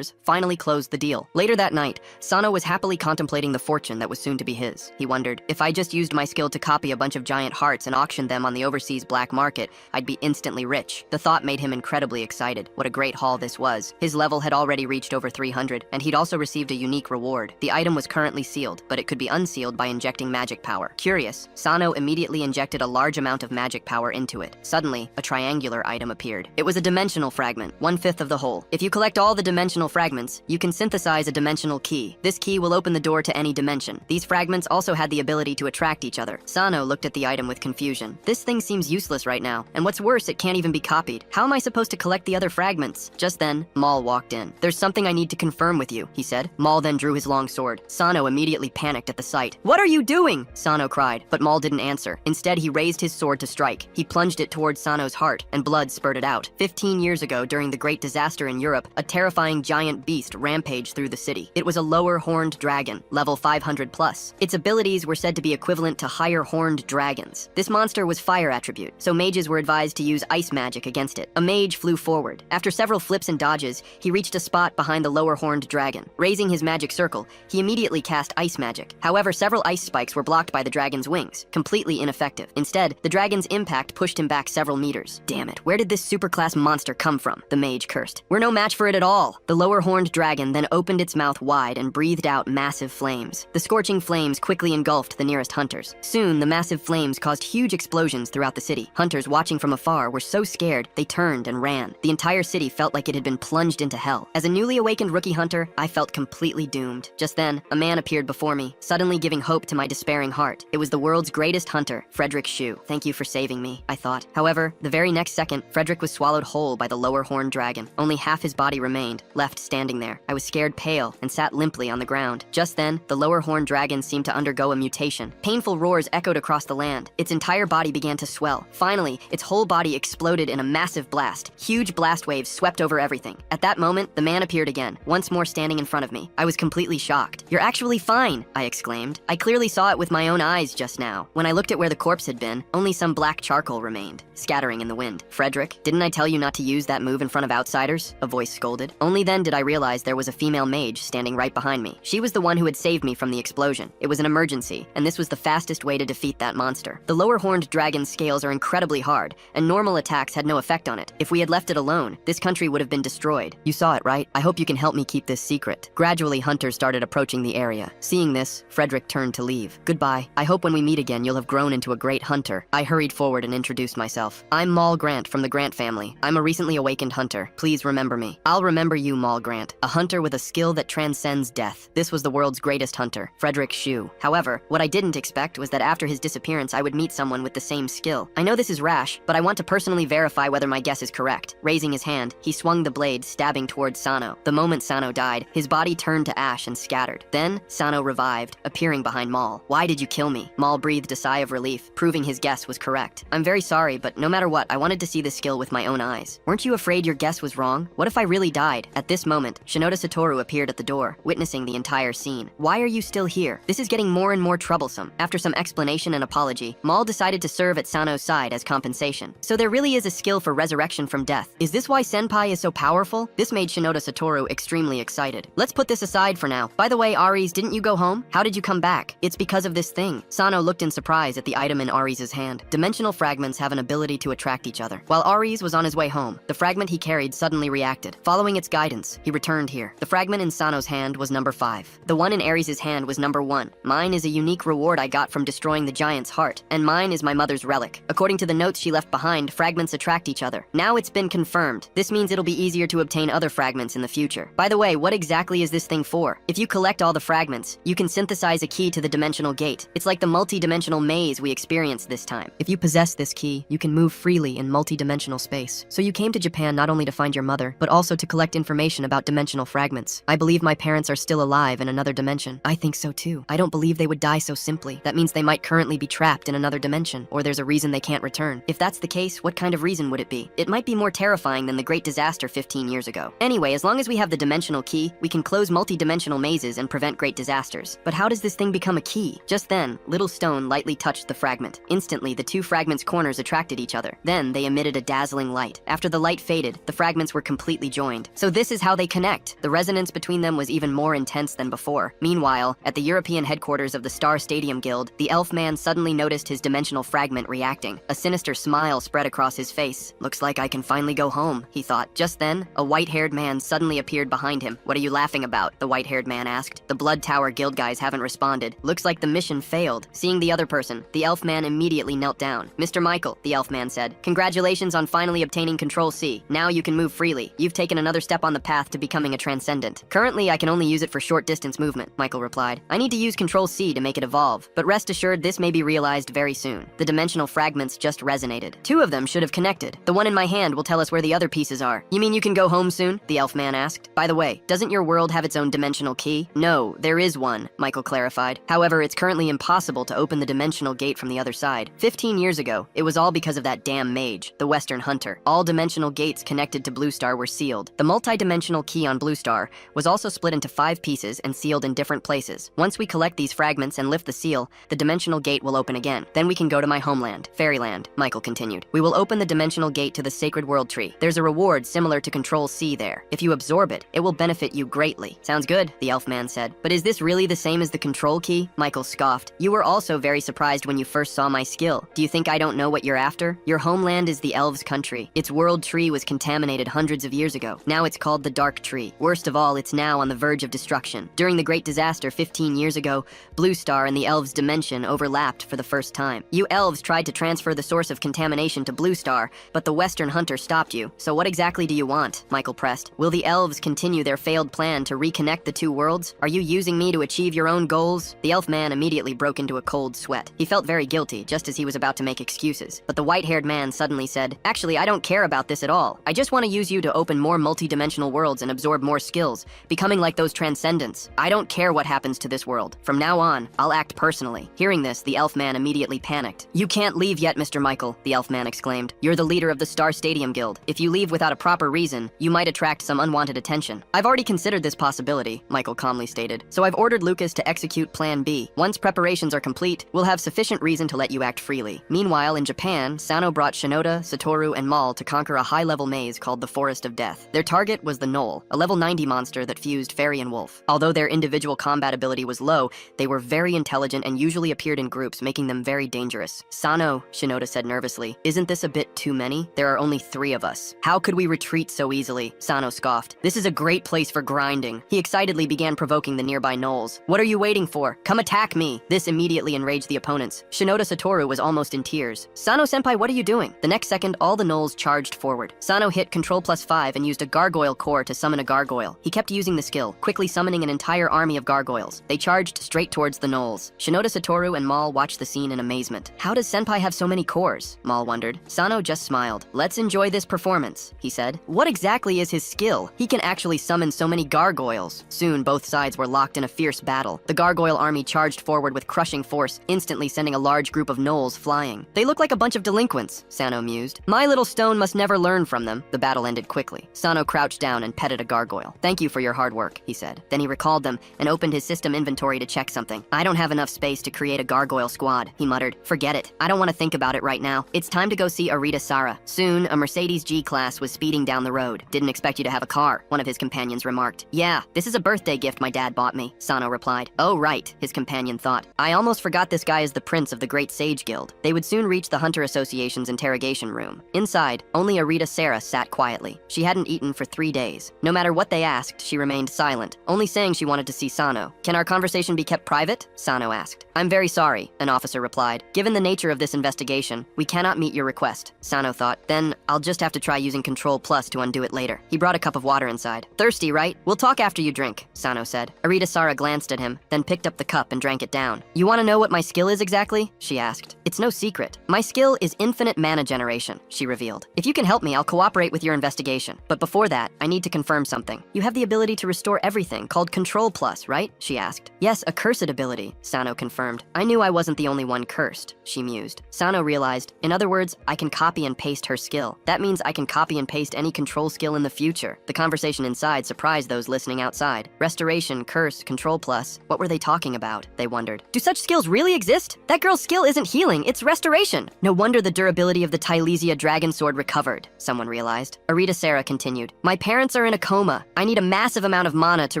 finally closed the deal. Later that night, Sano was happily contemplating the fortune that was soon to be his. He wondered, if I just used my skill to copy a bunch of giant hearts and auctioned them on the overseas black market, I'd be instantly rich. The thought made him incredibly excited. What a great haul this was. His level had already reached over 300, and he'd also received a unique reward. The item was currently sealed, but it could be unsealed by injecting magic power. Curious, Sano immediately injected a large amount of magic power into it. Suddenly, a triangular item appeared. It was a dimensional fragment, 1/5 of the whole. If you collect all the dimensional fragments, you can synthesize a dimensional key. This key will open the door to any dimension. These fragments also had the ability to attract each other. Sano looked at the item with confusion. This thing seems useless right now, and what's worse, it can't even be copied. How am I supposed to collect the other fragments? Just then, Mal walked in. There's something I need to confirm with you, he said. Mal then drew his long sword. Sano immediately panicked at the sight. What are you doing? Sano cried, but Mal didn't answer. Instead, he raised his sword to strike. He plunged it towards Sano's heart, and blood spurted out. 15 years ago, during the Great Disaster in Europe, a terrifying giant beast rampaged through the city. It was a lower horned dragon, level 500 plus. Its abilities were said to be equivalent to higher horned dragons. This monster was fire attribute, so mages were advised to use ice magic against it. A mage flew forward. After several flips and dodges, he reached a spot behind the lower horned dragon. Raising his magic circle, he immediately cast ice magic. However, several ice spikes were blocked by the dragon's wings, completely ineffective. Instead, the dragon's impact pushed him back several meters. Damn it, where did this superclass monster come from? The mage cursed. We're no match for it at all. The lower horned dragon then opened its mouth wide and breathed out massive flames. The scorching flames quickly engulfed the nearest hunters. Soon, the massive flames caused huge explosions throughout the city. Hunters watching from afar were so scared, they turned and ran. The entire city felt like it had been plunged into hell. As a newly awakened rookie hunter, I felt completely doomed. Just then, a man appeared before me, suddenly giving hope to my despairing heart. It was the world's greatest hunter, Frederick Shu. Thank you for saving me, I thought. However, the very next second, Frederick was swallowed whole by the lower horned dragon. Only half his body remained, left standing there. I was scared pale and sat limply on the ground. Just then, the lower horned dragon seemed to undergo a mutation. Painful roars echoed across the land. Its entire body began to swell. Finally, its whole body exploded in a massive blast. Huge blast waves swept over everything. At that moment, the man appeared again, once more standing in front of me. I was completely shocked. You're actually fine, I exclaimed. I clearly saw it with my own eyes just now. When I looked at where the corpse had been, only some black charcoal remained, scattering in the wind. Frederick, didn't I tell you not to use that move in front of outsiders? A voice scolded. Only then did I realize there was a female mage standing right behind me. She was the one who had saved me from the explosion. It was an emergency, and this was the fastest way to defeat that monster. The lower horned dragon's scales are incredibly hard, and normal attacks had no effect on it. If we had left it alone, this country would have been destroyed. You saw it, right? I hope you can help me keep this secret. Gradually, hunters started approaching the area. Seeing this, Frederick turned to leave. Goodbye. I hope when we meet again, you'll have grown into a great hunter. I hurried forward and introduced myself. I'm Mal Grant from the Grant family. I'm a recently awakened hunter. Please remember me. I'll remember you, Mal Grant, a hunter with a skill that transcends death. This was the world's greatest hunter, Frederick Shu. However, what I didn't expect was that after his disappearance, I would meet someone with the same skill. I know this is rash, but I want to personally verify whether my guess is correct. Raising his hand, he swung the blade, stabbing towards Sano. The moment Sano died, his body turned to ash and scattered. Then, Sano revived, appearing behind Mal. Why did you kill me? Mal breathed a sigh of relief, proving his guess was correct. I'm very sorry, but no matter what, I wanted to see the skill with my own eyes. Weren't you afraid your guess was wrong? What if I really died? At this moment, Shinoda Satoru appeared at the door, witnessing the entire scene. Why are you still here? This is getting more and more troublesome. After some explanation and apology, Mal decided to serve at Sano's side as compensation. So there really is a skill for resurrection from death. Is this why Senpai is so powerful? This made Shinoda Satoru extremely excited. Let's put this aside for now. By the way, Aries, didn't you go home? How did you come back? It's because of this thing. Sano looked in surprise at the item in Aries' hand. Dimensional fragments have an ability to attract each other. While Aries was on his way home, the fragment he carried suddenly reacted. Following its guidance, he returned here. The fragment in Sano's hand was number 5. The one in Aries' hand was number 1. Mine is a unique reward I got from destroying the giant's heart, and mine is my mother's relic. According to the notes she left behind, fragments attract each other. Now it's been confirmed. This means it'll be easier to obtain other fragments in the future. By the way, what exactly is this thing for? If you collect all the fragments, you can synthesize a key to the dimensional gate. It's like the multi-dimensional maze we experienced this time. If you possess this key, you can move freely in multi-dimensional space. So you came to Japan not only to find your mother, but also to collect information about dimensional fragments. I believe my parents are still alive in another dimension. I think so too. I don't believe they would die so simply. That means they might currently be trapped in another dimension, or there's a reason they can't return. If that's the case, what kind of reason would it be? It might be more terrifying than the Great Disaster 15 years ago. Anyway, as long as we have the dimensional key, we can close multi-dimensional mazes and prevent great disasters. But how does this thing become a key? Just then, Little Stone lightly touched the fragment. Instantly, the two fragments' corners attracted each other. Then, they emitted a dazzling light. After the light faded, the fragments were completely joined. So this is how they connect. The resonance between them was even more intense than before. Meanwhile, at the European headquarters of the Star Stadium Guild, the elf man suddenly noticed his dimensional fragment reacting. A sinister smile spread across his face. Looks like I can finally go home, he thought. Just then, a white-haired man suddenly appeared behind him. What are you laughing about? The white-haired man asked. The Blood Tower Guild guys haven't responded. Looks like the mission failed. Seeing the other person, the elf man immediately knelt down. Mr. Michael, the elf man said, congratulations on finally obtaining Control C. Now you can move freely. You've taken another step on the path to becoming a transcendent. Currently, I can only use it for short distance movement, Michael replied. I need to use Control C to make it evolve, but rest assured this may be realized very soon. The dimensional fragments just resonated. Two of them should have connected. The one in my hand will tell us where the other pieces are. You mean you can go home soon? The elf man asked. By the way, doesn't your world have its own dimensional key? No, there is one, Michael clarified. However, it's currently impossible to open the dimensional gate from the other side. 15 years ago, it was all because of that damn mage, the Western Hunter. All dimensional gates connected to Blue Star were sealed. The multi-dimensional key on Blue Star was also split into 5 pieces and sealed in different places. Once we collect these fragments and lift the seal, the dimensional gate will open again. Then we can go to my homeland, Fairyland, Michael continued. We will open the dimensional gate to the Sacred World Tree. There's a reward similar to Control C there. If you absorb it, it will benefit you greatly. Sounds good, the elf man said. But is this really the same as the Control Key? Michael scoffed. You were also very surprised when you first saw my skill. Do you think I don't know what you're after? Your homeland is the elves' country. Its world tree was contaminated hundreds of years ago. Now it's called the Dark Tree. Worst of all, it's now on the verge of destruction. During the Great Disaster 15 years ago, Blue Star and the elves' dimension overlapped for the first time. You elves tried to transfer the source of contamination to Blue Star, but the Western Hunter stopped you. So what exactly do you want? Michael pressed. Will the elves continue their failed plan to reconnect the two worlds? Are you using me to achieve your own goals? The elf man immediately broke into a cold sweat. He felt very guilty, just as he was about to make excuses. But the white-haired man suddenly said, actually, I don't care about this at all. I just want to use you to open more multi-dimensional worlds and absorb more skills, becoming like those transcendents. I don't care what happens to this world. From now on, I'll act personally. Hearing this, the elf man immediately panicked. You can't leave yet, Mr. Michael, the elf man exclaimed. You're the leader of the Star Stadium Guild. If you leave without a proper reason, you might attract some unwanted attention. I've already considered this possibility, Michael calmly stated. So I've ordered Lucas to execute Plan B. Once preparations are complete, we'll have sufficient reason to let you act freely. Meanwhile, in Japan, Sano brought Shinoda, Satoru, and Mal to conquer a high-level maze called the Forest of Death. Their target was the Knoll, a level 90 monster that fused fairy and wolf. Although their individual combat ability was low, they were very intelligent and usually appeared in groups, making them very dangerous. Sano, Shinoda said nervously, isn't this a bit too many? There are only 3 of us. How could we retreat so easily? Sano scoffed. This is a great place for grinding. He excitedly began provoking the nearby gnolls. What are you waiting for? Come attack me! This immediately enraged the opponents. Shinoda Satoru was almost in tears. Sano-senpai, what are you doing? The next second, all the gnolls charged forward. Sano hit Control+5 and used a gargoyle core to summon a gargoyle. He kept using the skill, quickly summoning an entire army of gargoyles. They charged straight towards the gnolls. Shinoda Satoru and Mal watched the scene in amazement. How does Senpai have so many cores? Mal wondered. Sano just smiled. Let's enjoy this performance, he said. What exactly is his skill? He can actually summon so many gargoyles. Soon, both sides were locked in a fierce battle. The gargoyle army charged forward with crushing force, instantly sending a large group of gnolls flying. They look like a bunch of delinquents, Sano mused. My little stone must never learn from them. The battle ended quickly. Sano crouched down and petted a gargoyle. Thank you for your hard work, he said. Then he recalled them and opened his system inventory to check something. I don't have enough space to create a gargoyle squad, he muttered. Forget it. I don't want to think about it right now. It's time to go see Arita Sara. Soon, a Mercedes G-Class was speeding down the road. Didn't expect you to have a car, one of his companions remarked. Yeah, this is a birthday gift my dad bought me, Sano replied. Oh right, his companion thought. I almost forgot this guy is the prince of the Great Sage Guild. They would soon reach the Hunter Association's interrogation room. Inside, only Arita Sara sat quietly. She hadn't eaten for 3 days. No matter what they asked, she remained silent, only saying she wanted to see Sano. Can our conversation be kept private? Sano asked. I'm very sorry, an officer replied. Given the nature of this investigation, we cannot meet your request, Sano thought. Then, I'll just have to try using Control Plus to undo it later. He brought a cup of water inside. Thirsty, right? We'll talk after you drink, Sano said. Aritasara glanced at him, then picked up the cup and drank it down. You want to know what my skill is exactly? She asked. It's no secret. My skill is infinite mana generation, she revealed. If you can help me, I'll cooperate with your investigation. But before that, I need to confirm something. You have the ability to restore everything called Control Plus, right? She asked. Yes, a cursed ability, Sano confirmed. I knew I wasn't the only one cursed, she mused. Sano realized, in other words, I can copy and paste her skill. That means I can copy and paste any control skill in the future. The conversation inside surprised those listening outside. Restoration, curse, Control Plus. What were they talking about? They wondered. Do such skills really exist? That girl's skill isn't healing, it's restoration. No wonder the durability of the Tylesia dragon sword recovered, someone realized. Aritasara continued. My parents are in a coma. I need a massive amount of mana to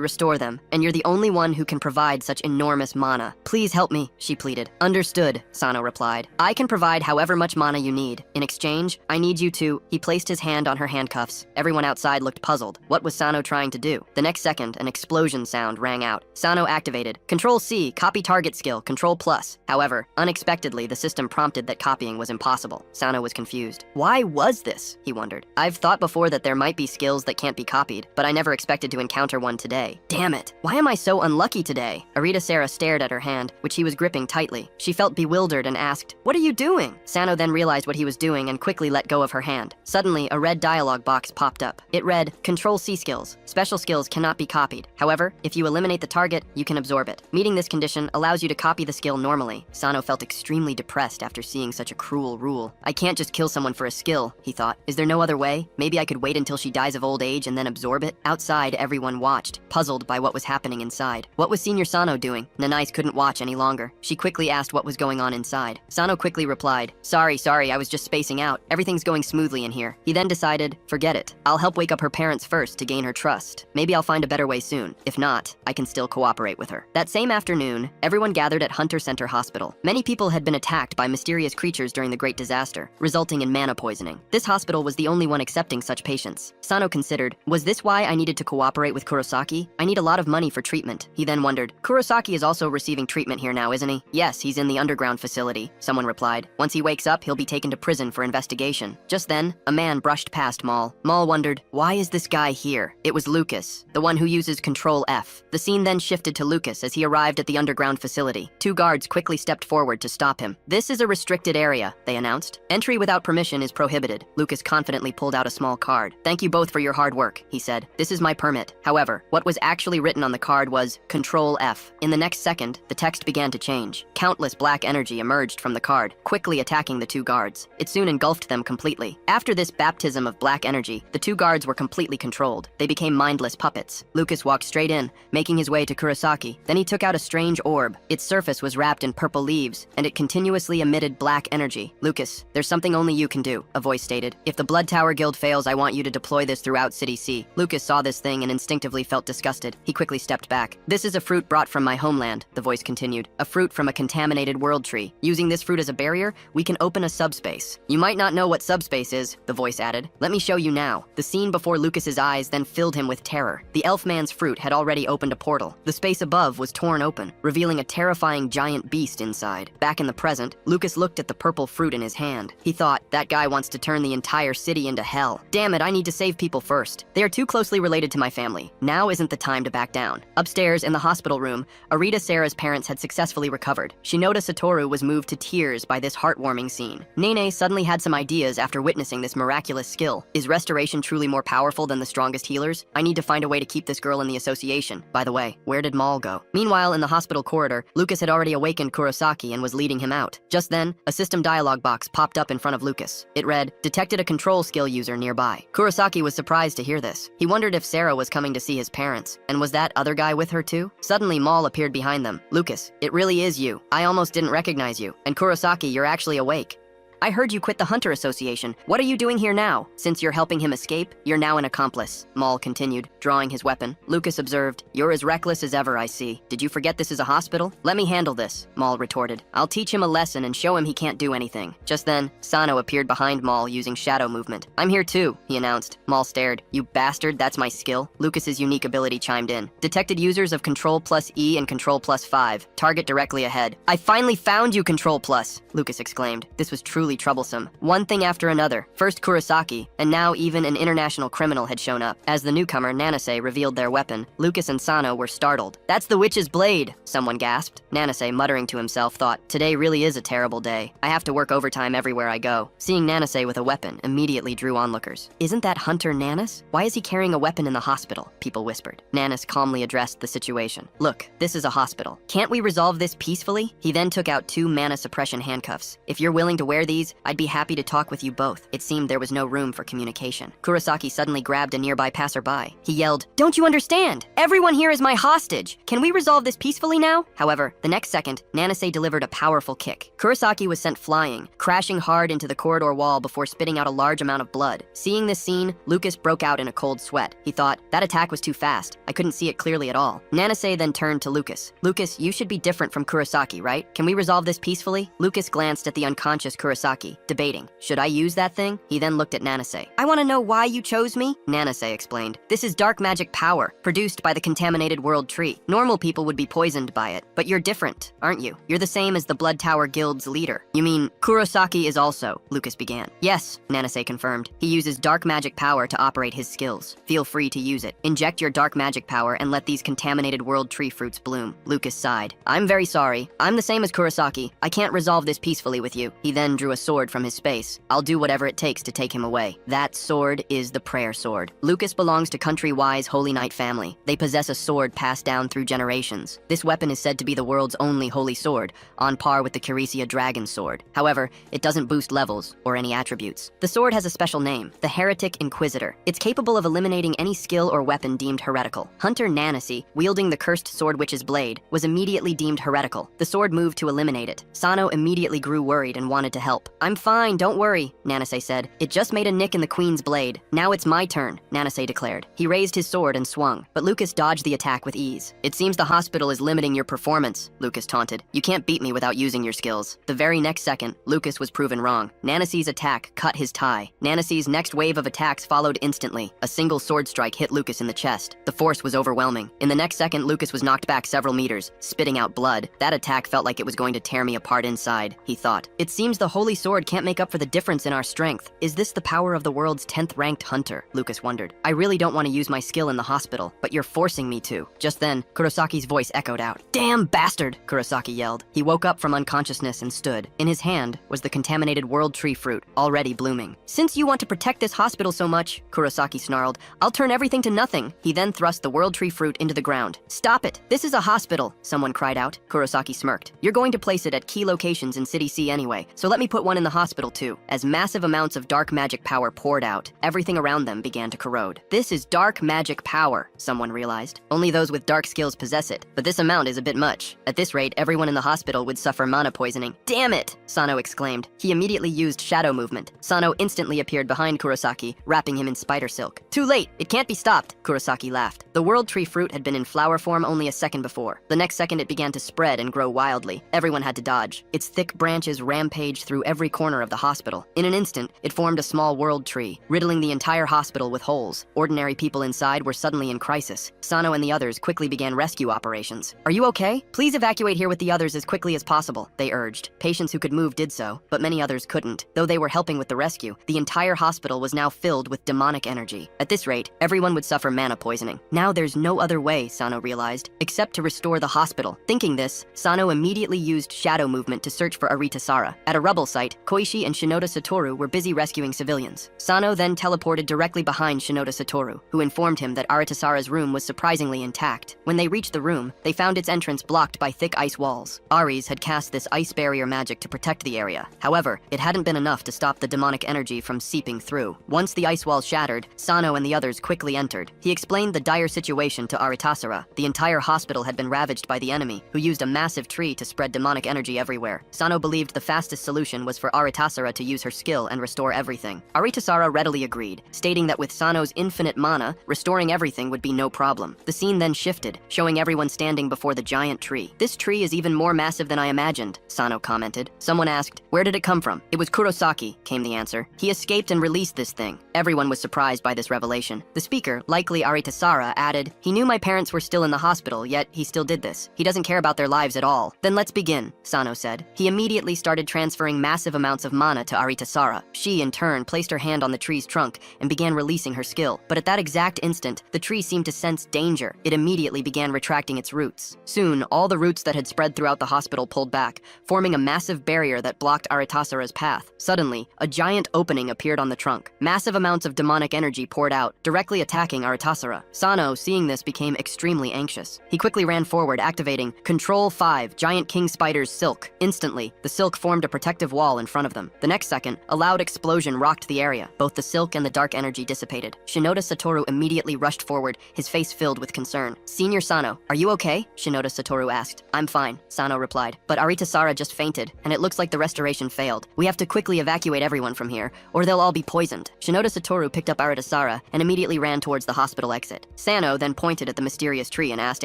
restore them, and you're the only one who can provide such enormous mana. Please help me, she pleaded. Understood, Sano replied. I can provide however much mana you need. In exchange, I need you to... He placed his hand on her handcuffs. Everyone outside looked puzzled. What was Sano trying to do? The next second, an explosion sound rang out. Sano activated. Control-C, copy target skill, Control Plus. However, unexpectedly, the system prompted that copying was impossible. Sano was confused. Why was this? He wondered. I've thought before that there might be skills that can't be copied, but I never expected to encounter one today. Damn it! Why am I so unlucky today? Aritasara stared at her hand, which he was gripping tightly. She felt bewildered and asked, What are you doing? Sano then realized what he was doing and quickly let go of her hand. Suddenly, a red dialogue box popped up. It read, Control-C skills. Special skills cannot be copied. However, if you eliminate the target, you can absorb it. Meeting this condition allows you to copy the skill normally. Sano felt extremely depressed after seeing such a cruel rule. I can't just kill someone for a skill, he thought. Is there no other way? Maybe I could wait until she dies of old age and then absorb it? Outside, everyone watched, puzzled by what was happening inside. What was Senior Sano doing? Nanais couldn't watch any longer. She quickly asked what was going on inside. Sano quickly replied, Sorry, I was just spacing out. Everything's going smoothly in here. He then decided, forget it. I'll help wake up her parents first to gain her trust. Maybe I'll find a better way soon. If not, I can still cooperate with her. That same afternoon, everyone gathered at Hunter Center Hospital. Many people had been attacked by mysterious creatures during the Great Disaster, resulting in mana poisoning. This hospital was the only one accepting such patients. Sano considered, was this why I needed to cooperate with Kurosaki? I need a lot of money for treatment. He then wondered, Kurosaki is also receiving treatment here now, isn't he? Yes, he's in the underground facility, someone replied. Once he wakes up, he'll be taken to prison for investigation. Just then, a man brushed past Maul. Maul wondered, why is this guy here? It was Lucas, the one who uses Control F. The scene then shifted to Lucas as he arrived at the underground facility. Two guards quickly stepped forward to stop him. This is a restricted area, they announced. Entry without permission is prohibited. Lucas confidently pulled out a small card. Thank you both for your hard work, he said. This is my permit. However, what was actually written on the card was Control F. In the next second, the text began to change. Countless black energy emerged from the card, quickly attacking the two guards. It soon engulfed them completely. After this baptism of black energy, the two guards were completely controlled. They became mindless puppets. Lucas walked straight in, making his way to Kurosaki. Then he took out a strange orb. Its surface was wrapped in purple leaves, and it continuously emitted black energy. Lucas, there's something only you can do, a voice stated. If the Blood Tower Guild fails, I want you to deploy this throughout City C. Lucas saw this thing and instinctively felt disgusted. He quickly stepped back. This is a fruit brought from my homeland, the voice continued. A fruit from a contaminated world tree. Using this fruit as a barrier, we can open a subspace. You might not know what subspace is, the voice added. Let me show you now. The scene before Lucas's eyes then filled him with terror. The elf man's fruit had already opened a portal. The space above was torn open, revealing a terrifying giant beast inside. Back in the present, Lucas looked at the purple fruit in his hand. He thought, that guy wants to turn the entire city into hell. Damn it, I need to save people first. They are too closely related to my family. Now isn't the time to back down. Upstairs in the hospital room, Aritasara's parents had successfully recovered. Shinoda Satoru was moved to tears by this heartwarming scene. Nene suddenly had some ideas after witnessing this miraculous skill. Is restoration truly more powerful than the strongest healers? I need to find a way to keep this girl in the association. By the way, where did Maul go? Meanwhile, in the hospital corridor, Lucas had already awakened Kurosaki and was leading him out. Just then, a system dialog box popped up in front of Lucas. It read, detected a control skill user nearby. Kurosaki was surprised to hear this. He wondered if Sarah was coming to see his parents. And was that other guy with her too? Suddenly, Maul appeared behind them. Lucas, it really is you. I almost didn't recognize you. And Kurosaki, you're actually awake. I heard you quit the Hunter Association. What are you doing here now? Since you're helping him escape, you're now an accomplice, Maul continued, drawing his weapon. Lucas observed, you're as reckless as ever, I see. Did you forget this is a hospital? Let me handle this, Maul retorted. I'll teach him a lesson and show him he can't do anything. Just then, Sano appeared behind Maul using shadow movement. I'm here too, he announced. Maul stared. You bastard, that's my skill? Lucas's unique ability chimed in. Detected users of Control plus E and Control plus 5. Target directly ahead. I finally found you, Control plus, Lucas exclaimed. This was truly troublesome. One thing after another. First Kurosaki, and now even an international criminal had shown up. As the newcomer, Nanase, revealed their weapon, Lucas and Sano were startled. That's the witch's blade, someone gasped. Nanase, muttering to himself, thought, today really is a terrible day. I have to work overtime everywhere I go. Seeing Nanase with a weapon immediately drew onlookers. Isn't that Hunter Nanas? Why is he carrying a weapon in the hospital? People whispered. Nanas calmly addressed the situation. Look, this is a hospital. Can't we resolve this peacefully? He then took out 2 mana suppression handcuffs. If you're willing to wear these, I'd be happy to talk with you both. It seemed there was no room for communication. Kurosaki suddenly grabbed a nearby passerby. He yelled, don't you understand? Everyone here is my hostage. Can we resolve this peacefully now? However, the next second, Nanase delivered a powerful kick. Kurosaki was sent flying, crashing hard into the corridor wall before spitting out a large amount of blood. Seeing this scene, Lucas broke out in a cold sweat. He thought, that attack was too fast. I couldn't see it clearly at all. Nanase then turned to Lucas. Lucas, you should be different from Kurosaki, right? Can we resolve this peacefully? Lucas glanced at the unconscious Kurosaki, debating. Should I use that thing? He then looked at Nanase. I want to know why you chose me? Nanase explained. This is dark magic power, produced by the contaminated world tree. Normal people would be poisoned by it, but you're different, aren't you? You're the same as the Blood Tower Guild's leader. You mean, Kurosaki is also, Lucas began. Yes, Nanase confirmed. He uses dark magic power to operate his skills. Feel free to use it. Inject your dark magic power and let these contaminated world tree fruits bloom. Lucas sighed. I'm very sorry. I'm the same as Kurosaki. I can't resolve this peacefully with you. He then drew a sword from his space. I'll do whatever it takes to take him away. That sword is the prayer sword. Lucas belongs to Country-Wise Holy Knight family. They possess a sword passed down through generations. This weapon is said to be the world's only holy sword, on par with the Curisia dragon sword. However, it doesn't boost levels or any attributes. The sword has a special name, the Heretic Inquisitor. It's capable of eliminating any skill or weapon deemed heretical. Hunter Nanase, wielding the cursed sword witch's blade, was immediately deemed heretical. The sword moved to eliminate it. Sano immediately grew worried and wanted to help. I'm fine, don't worry, Nanase said. It just made a nick in the queen's blade. Now it's my turn, Nanase declared. He raised his sword and swung, but Lucas dodged the attack with ease. It seems the hospital is limiting your performance, Lucas taunted. You can't beat me without using your skills. The very next second, Lucas was proven wrong. Nanase's attack cut his tie. Nanase's next wave of attacks followed instantly. A single sword strike hit Lucas in the chest. The force was overwhelming. In the next second, Lucas was knocked back several meters, spitting out blood. That attack felt like it was going to tear me apart inside, he thought. It seems the holy sword can't make up for the difference in our strength. Is this the power of the world's 10th ranked hunter? Lucas wondered. I really don't want to use my skill in the hospital, but you're forcing me to. Just then, Kurosaki's voice echoed out. Damn bastard, Kurosaki yelled. He woke up from unconsciousness and stood. In his hand was the contaminated world tree fruit, already blooming. Since you want to protect this hospital so much, Kurosaki snarled, I'll turn everything to nothing. He then thrust the world tree fruit into the ground. Stop it. This is a hospital, someone cried out. Kurosaki smirked. You're going to place it at key locations in City C anyway, so let me put one in the hospital too. As massive amounts of dark magic power poured out, everything around them began to corrode. This is dark magic power, someone realized. Only those with dark skills possess it, but this amount is a bit much. At this rate, everyone in the hospital would suffer mana poisoning. Damn it, Sano exclaimed. He immediately used shadow movement. Sano instantly appeared behind Kurosaki, wrapping him in spider silk. Too late, it can't be stopped, Kurosaki laughed. The world tree fruit had been in flower form only a second before. The next second it began to spread and grow wildly. Everyone had to dodge. Its thick branches rampaged through every corner of the hospital. In an instant, it formed a small world tree, riddling the entire hospital with holes. Ordinary people inside were suddenly in crisis. Sano and the others quickly began rescue operations. Are you okay? Please evacuate here with the others as quickly as possible, they urged. Patients who could move did so, but many others couldn't. Though they were helping with the rescue, the entire hospital was now filled with demonic energy. At this rate, everyone would suffer mana poisoning. Now there's no other way, Sano realized, except to restore the hospital. Thinking this, Sano immediately used shadow movement to search for Aritasara. At a rubble site, Koishi and Shinoda Satoru were busy rescuing civilians. Sano then teleported directly behind Shinoda Satoru, who informed him that Aritasara's room was surprisingly intact. When they reached the room, they found its entrance blocked by thick ice walls. Ares had cast this ice barrier magic to protect the area. However, it hadn't been enough to stop the demonic energy from seeping through. Once the ice walls shattered, Sano and the others quickly entered. He explained the dire situation to Aritasara. The entire hospital had been ravaged by the enemy, who used a massive tree to spread demonic energy everywhere. Sano believed the fastest solution was for Aritasara to use her skill and restore everything. Aritasara readily agreed, stating that with Sano's infinite mana, restoring everything would be no problem. The scene then shifted, showing everyone standing before the giant tree. "This tree is even more massive than I imagined," Sano commented. Someone asked, "Where did it come from?" "It was Kurosaki," came the answer. "He escaped and released this thing." Everyone was surprised by this revelation. The speaker, likely Aritasara, added, "He knew my parents were still in the hospital, yet he still did this. He doesn't care about their lives at all." "Then let's begin," Sano said. He immediately started transferring massive amounts of mana to Aritasara. She, in turn, placed her hand on the tree's trunk and began releasing her skill. But at that exact instant, the tree seemed to sense danger. It immediately began retracting its roots. Soon, all the roots that had spread throughout the hospital pulled back, forming a massive barrier that blocked Aritasara's path. Suddenly, a giant opening appeared on the trunk. Massive amounts of demonic energy poured out, directly attacking Aritasara. Sano, seeing this, became extremely anxious. He quickly ran forward, activating Control 5, Giant King Spider's Silk. Instantly, the silk formed a protective wall in front of them. The next second, a loud explosion rocked the area. Both the silk and the dark energy dissipated. Shinoda Satoru immediately rushed forward, his face filled with concern. "Senior Sano, are you okay?" Shinoda Satoru asked. "I'm fine," Sano replied. "But Aritasara just fainted, and it looks like the restoration failed. We have to quickly evacuate everyone from here, or they'll all be poisoned." Shinoda Satoru picked up Aritasara and immediately ran towards the hospital exit. Sano then pointed at the mysterious tree and asked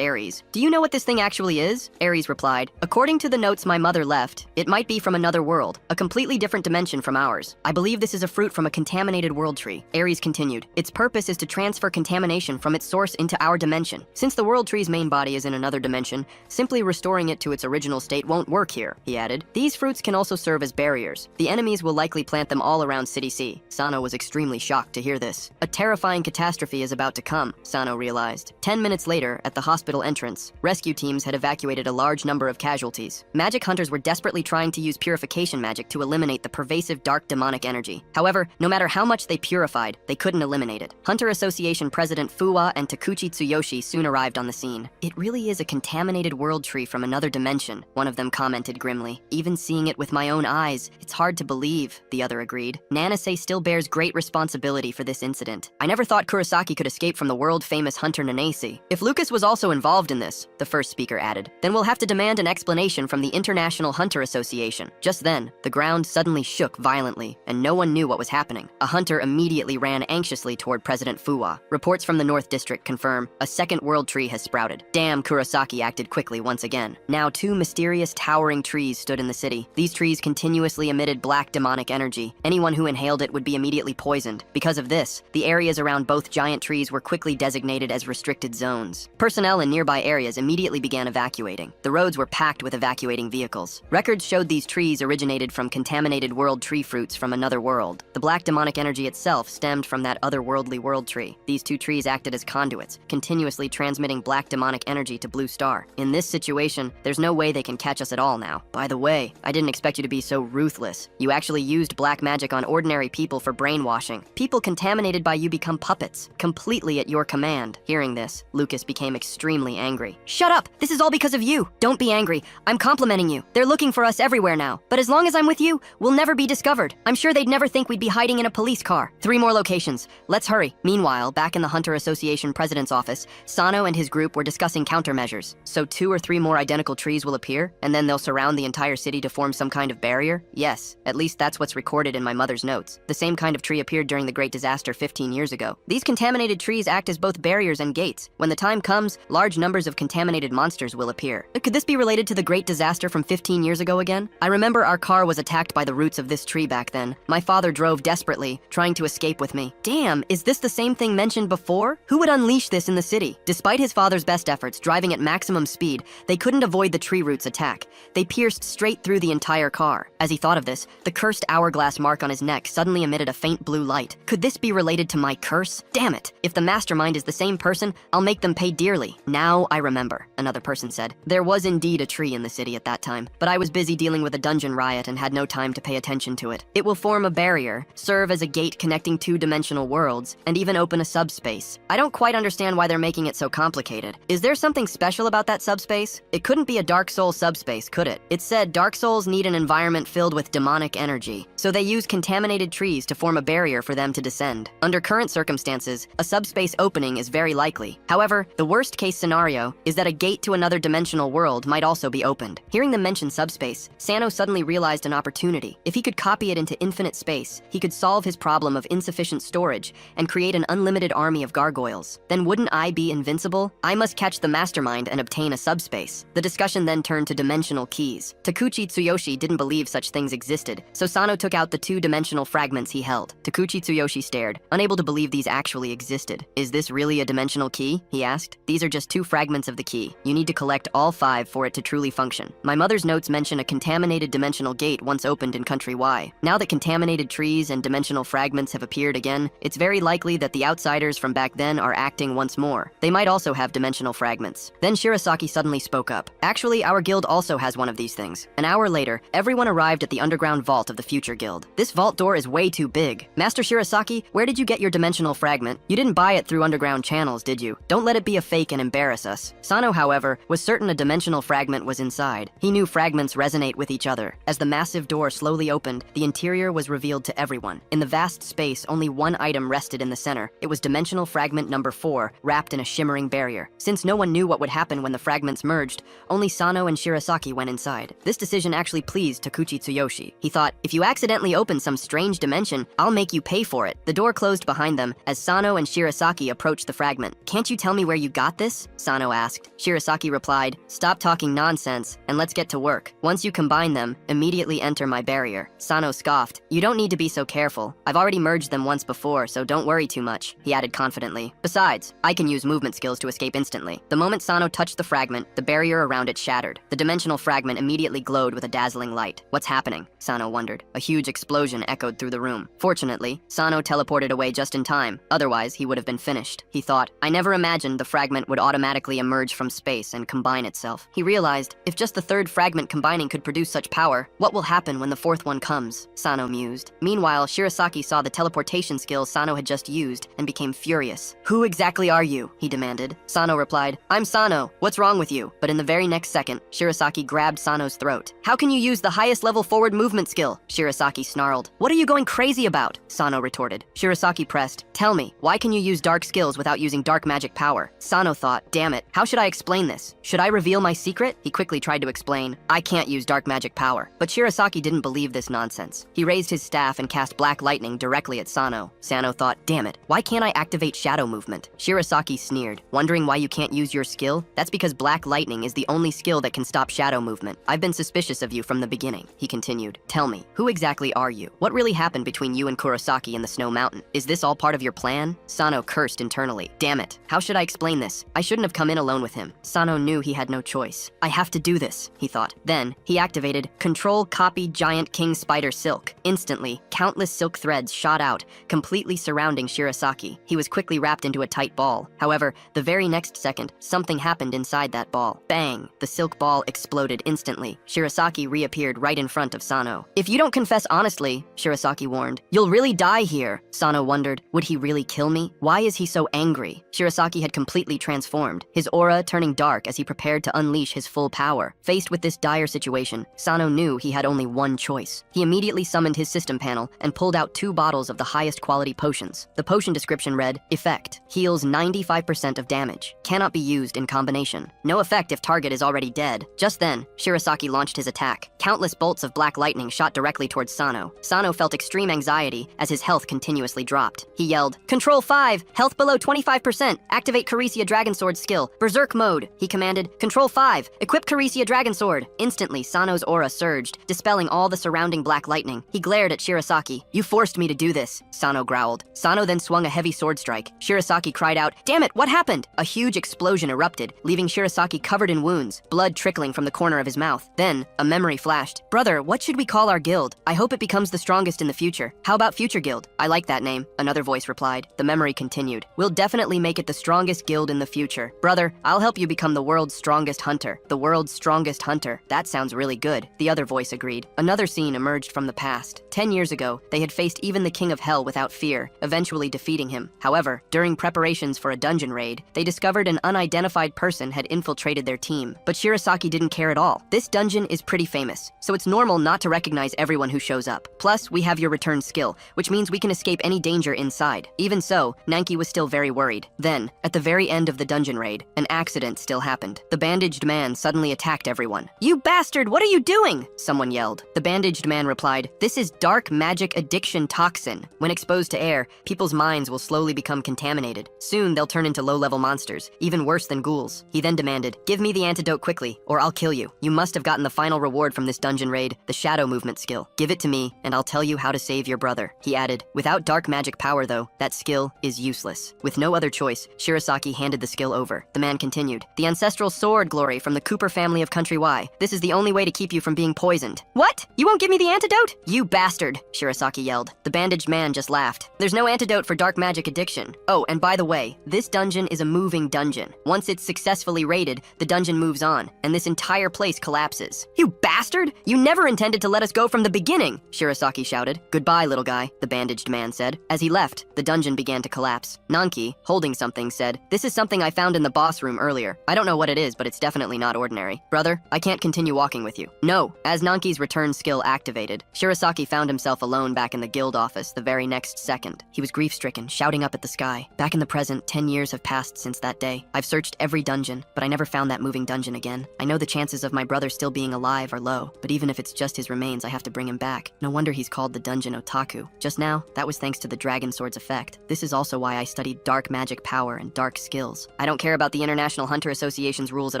Ares, "Do you know what this thing actually is?" Ares replied, "According to the notes my mother left, it might be from another world, a completely different dimension from ours. I believe this is a fruit from a contaminated world tree." Ares continued, "Its purpose is to transfer contamination from its source into our dimension. Since the world tree's main body is in another dimension, simply restoring it to its original state won't work here," he added. "These fruits can also serve as barriers. The enemies will likely plant them all around City C." Sano was extremely shocked to hear this. A terrifying catastrophe is about to come, Sano realized. 10 minutes later, at the hospital entrance, rescue teams had evacuated a large number of casualties. Magic hunters were desperately trying to use purification magic to eliminate the pervasive dark demonic energy. However, no matter how much they purified, they couldn't eliminate it. Hunter Association President Fuwa and Takuchi Tsuyoshi soon arrived on the scene. "It really is a contaminated world tree from another dimension," one of them commented grimly. "Even seeing it with my own eyes, it's hard to believe," the other agreed. "Nanase still bears great responsibility for this incident. I never thought Kurosaki could escape from the world-famous hunter Nanase. If Lucas was also involved in this," the first speaker added, "then we'll have to demand an explanation from the International Hunter Association." Just then, the ground suddenly shook violently, and no one knew what was happening. A hunter immediately ran anxiously toward President Fuwa. Reports from the North District confirm a second world tree has sprouted. Damn, Kurosaki acted quickly once again. Now 2 mysterious towering trees stood in the city. These trees continuously emitted black demonic energy. Anyone who inhaled it would be immediately poisoned. Because of this, the areas around both giant trees were quickly designated as restricted zones. Personnel in nearby areas immediately began evacuating. The roads were packed with evacuating vehicles. Records showed these trees originated from contaminated world tree fruits from another world. The black demonic energy itself stemmed from that otherworldly world tree. These 2 trees acted as conduits, continuously transmitting black demonic energy to Blue Star. In this situation, there's no way they can catch us at all now. By the way, I didn't expect you to be so ruthless. You actually used black magic on ordinary people for brainwashing. People contaminated by you become puppets, completely at your command. Hearing this, Lucas became extremely angry. "Shut up! This is all because of you! Don't be angry. I'm complimenting you. They're looking for us everywhere now. But as long as I'm with you, we'll never be discovered. I'm sure they'd never think we'd be hiding in a police car. 3 more locations. Let's hurry." Meanwhile, back in the Hunter Association president's office, Sano and his group were discussing countermeasures. "So 2 or 3 more identical trees will appear, and then they'll surround the entire city to form some kind of barrier?" "Yes, at least that's what's recorded in my mother's notes. The same kind of tree appeared during the Great Disaster 15 years ago. These contaminated trees act as both barriers and gates. When the time comes, large numbers of contaminated monsters will appear." "Could this be related to the Great Disaster from 15 years ago again? I remember our car was attacked by the roots of this tree back then. My father drove desperately, trying to escape with me." "Damn, is this the same thing mentioned before? Who would unleash this in the city?" Despite his father's best efforts, driving at maximum speed, they couldn't avoid the tree roots attack. They pierced straight through the entire car. As he thought of this, the cursed hourglass mark on his neck suddenly emitted a faint blue light. Could this be related to my curse? Damn it! If the mastermind is the same person, I'll make them pay dearly. "Now I remember," another person said. "There was indeed a tree in the city at that time, but I was busy dealing with a dungeon riot and had no time to pay attention to it. It will form a barrier, serve as a gate connecting 2-dimensional worlds, and even open a subspace. I don't quite understand why they're making it so complicated. Is there something special about that subspace? It couldn't be a Dark Soul subspace, could it? It said Dark Souls need an environment filled with demonic energy, so they use contaminated trees to form a barrier for them to descend. Under current circumstances, a subspace opening is very likely. However, the worst-case scenario is that a gate to another dimensional world might also be opened. Hearing them mention subspace, Sano suddenly realized an opportunity. If he could copy it into infinite space, he could solve his problem of insufficient storage and create an unlimited army of gargoyles. Then wouldn't I be invincible? I must catch the mastermind and obtain a subspace. The discussion then turned to dimensional keys. Takuchi Tsuyoshi didn't believe such things existed, so Sano took out the two-dimensional fragments he held. Takuchi Tsuyoshi stared, unable to believe these actually existed. Is this really a dimensional key? He asked. These are just two fragments of the key. You need to collect all 5 for it to truly function. My mother's notes mention a contaminated dimensional gate once opened in Country Y. Now that contaminated trees and dimensional fragments have appeared again, it's very likely that the outsiders from back then are acting once more. They might also have dimensional fragments. Then Shirasaki suddenly spoke up. Actually, our guild also has one of these things. An hour later, everyone arrived at the underground vault of the Future Guild. This vault door is way too big. Master Shirasaki, where did you get your dimensional fragment? You didn't buy it through underground channels, did you? Don't let it be a fake and embarrass us. Sano, however, was certain a dimensional fragment was inside. He knew fragments resonate with each other. As the massive door slowly opened, the interior was revealed to everyone. In the vast space, only one item rested in the center. It was dimensional fragment number 4, wrapped in a shimmering barrier. Since no one knew what would happen when the fragments merged, only Sano and Shirasaki went inside. This decision actually pleased Takuchi Tsuyoshi. He thought, if you accidentally open some strange dimension, I'll make you pay for it. The door closed behind them as Sano and Shirasaki approached the fragment. Can't you tell me where you got this? Sano asked. Shirasaki replied, stop talking nonsense and let's get to work. Once you combine them, immediately enter my barrier. Sano scoffed. You don't need to be so careful. I've already merged them once before, so don't worry too much, he added confidently. Besides, I can use movement skills to escape instantly. The moment Sano touched the fragment, the barrier around it shattered. The dimensional fragment immediately glowed with a dazzling light. What's happening? Sano wondered. A huge explosion echoed through the room. Fortunately, Sano teleported away just in time. Otherwise, he would have been finished. He thought, I never imagined the fragment would automatically emerge from space and combine itself. He realized, if just the third fragment combining could produce such power, what will happen when the fourth one comes? Sano mused. Meanwhile, Shirasaki saw the teleportation skill Sano had just used and became furious. Who exactly are you? He demanded. Sano replied, I'm Sano. What's wrong with you? But in the very next second, Shirasaki grabbed Sano's throat. How can you use the highest level forward movement skill? Shirasaki snarled. What are you going crazy about? Sano retorted. Shirasaki pressed. Tell me, why can you use dark skills without using dark magic power? Sano thought, damn it, how should I explain this? Should I reveal my secret? He quickly tried to explain, I can't use dark magic power. But Shirasaki didn't believe this nonsense. He raised his staff and cast black lightning directly at Sano. Sano thought, damn it, why can't I activate shadow movement? Shirasaki sneered, wondering why you can't use your skill? That's because black lightning is the only skill that can stop shadow movement. I've been suspicious of you from the beginning. He continued, tell me, who exactly are you? What really happened between you and Kurosaki in the Snow Mountain? Is this all part of your plan? Sano cursed internally. Damn it, how should I explain this? I shouldn't have come in alone with him. Sano knew he had no choice. I have to do this, he thought. Then, he activated Control Copy Giant King Spider Silk. Instantly, countless silk threads shot out, completely surrounding Shirasaki. He was quickly wrapped into a tight ball. However, the very next second, something happened inside that ball. Bang! The silk ball exploded instantly. Shirasaki reappeared right in front of Sano. If you don't confess honestly, Shirasaki warned, you'll really die here. Sano wondered, would he really kill me? Why is he so angry? Shirasaki had completely transformed, his aura turning dark as he prepared to unleash his full power. Faced with this dire situation, Sano knew he had only one choice. He immediately summoned his system panel and pulled out 2 bottles of the highest quality potions. The potion description read, Effect, heals 95% of damage. Cannot be used in combination. No effect if target is already dead. Just then, Shirasaki launched his attack. Countless bolts of black lightning shot directly towards Sano. Sano felt extreme anxiety as his health continuously dropped. He yelled, Control 5, health below 25%, activate Carecia Dragon Sword skill, Berserk mode. He commanded, Control 5, equip Carecia Dragon Sword. Instantly, Sano's aura surged, dispelling all the surrounding black lightning. He glared at Shirasaki. You forced me to do this, Sano growled. Sano then swung a heavy sword strike. Shirasaki cried out, Damn it, what happened? A huge explosion erupted, leaving Shirasaki covered in wounds, blood trickling from the corner of his mouth. Then, a memory flashed. Brother, what should we call our guild? I hope it becomes the strongest in the future. How about Future Guild? I like that name, another voice replied. The memory continued. We'll definitely make it the strongest guild in the future. Brother, I'll help you become the world's strongest hunter. The world's strongest hunter. That sounds really good, the other voice agreed. Another scene emerged from the past. 10 years ago, they had faced even the King of Hell without fear, eventually defeating him. However, during preparations for a dungeon raid, they discovered an unidentified person had infiltrated their team. But Shirasaki didn't care at all. This dungeon is pretty famous, so it's normal not to recognize everyone who shows up. Plus, we have your return skill, which means we can escape any danger inside. Even so, Nanki was still very worried. worried. Then, at the very end of the dungeon raid, an accident still happened. The bandaged man suddenly attacked everyone. "You bastard, what are you doing?" someone yelled. The bandaged man replied, "This is dark magic addiction toxin. When exposed to air, people's minds will slowly become contaminated. Soon, they'll turn into low-level monsters, even worse than ghouls." He then demanded, "Give me the antidote quickly, or I'll kill you. You must have gotten the final reward from this dungeon raid, the shadow movement skill. Give it to me, and I'll tell you how to save your brother." He added, "Without dark magic power, though, that skill is useless." With no other choice, Shirasaki handed the skill over. The man continued, "The ancestral sword glory from the Cooper family of Country Y. This is the only way to keep you from being poisoned." "What? You won't give me the antidote?" "You bastard," Shirasaki yelled. The bandaged man just laughed. "There's no antidote for dark magic addiction. Oh, and by the way, this dungeon is a moving dungeon. Once it's successfully raided, the dungeon moves on, and this entire place collapses." "You bastard! You never intended to let us go from the beginning," Shirasaki shouted. "Goodbye, little guy," the bandaged man said. As he left, the dungeon began to collapse. Nanki, holding something, said, "This is something I found in the boss room earlier. I don't know what it is, but it's definitely not ordinary. Brother, I can't continue walking with you." "No." As Nanki's return skill activated, Shirasaki found himself alone back in the guild office the very next second. He was grief-stricken, shouting up at the sky. Back in the present, 10 years have passed since that day. I've searched every dungeon, but I never found that moving dungeon again. I know the chances of my brother still being alive are low, but even if it's just his remains, I have to bring him back. No wonder he's called the Dungeon Otaku. Just now, that was thanks to the Dragon Sword's effect. This is also why I studied dark magic power and dark skills. I don't care about the International Hunter Association's rules at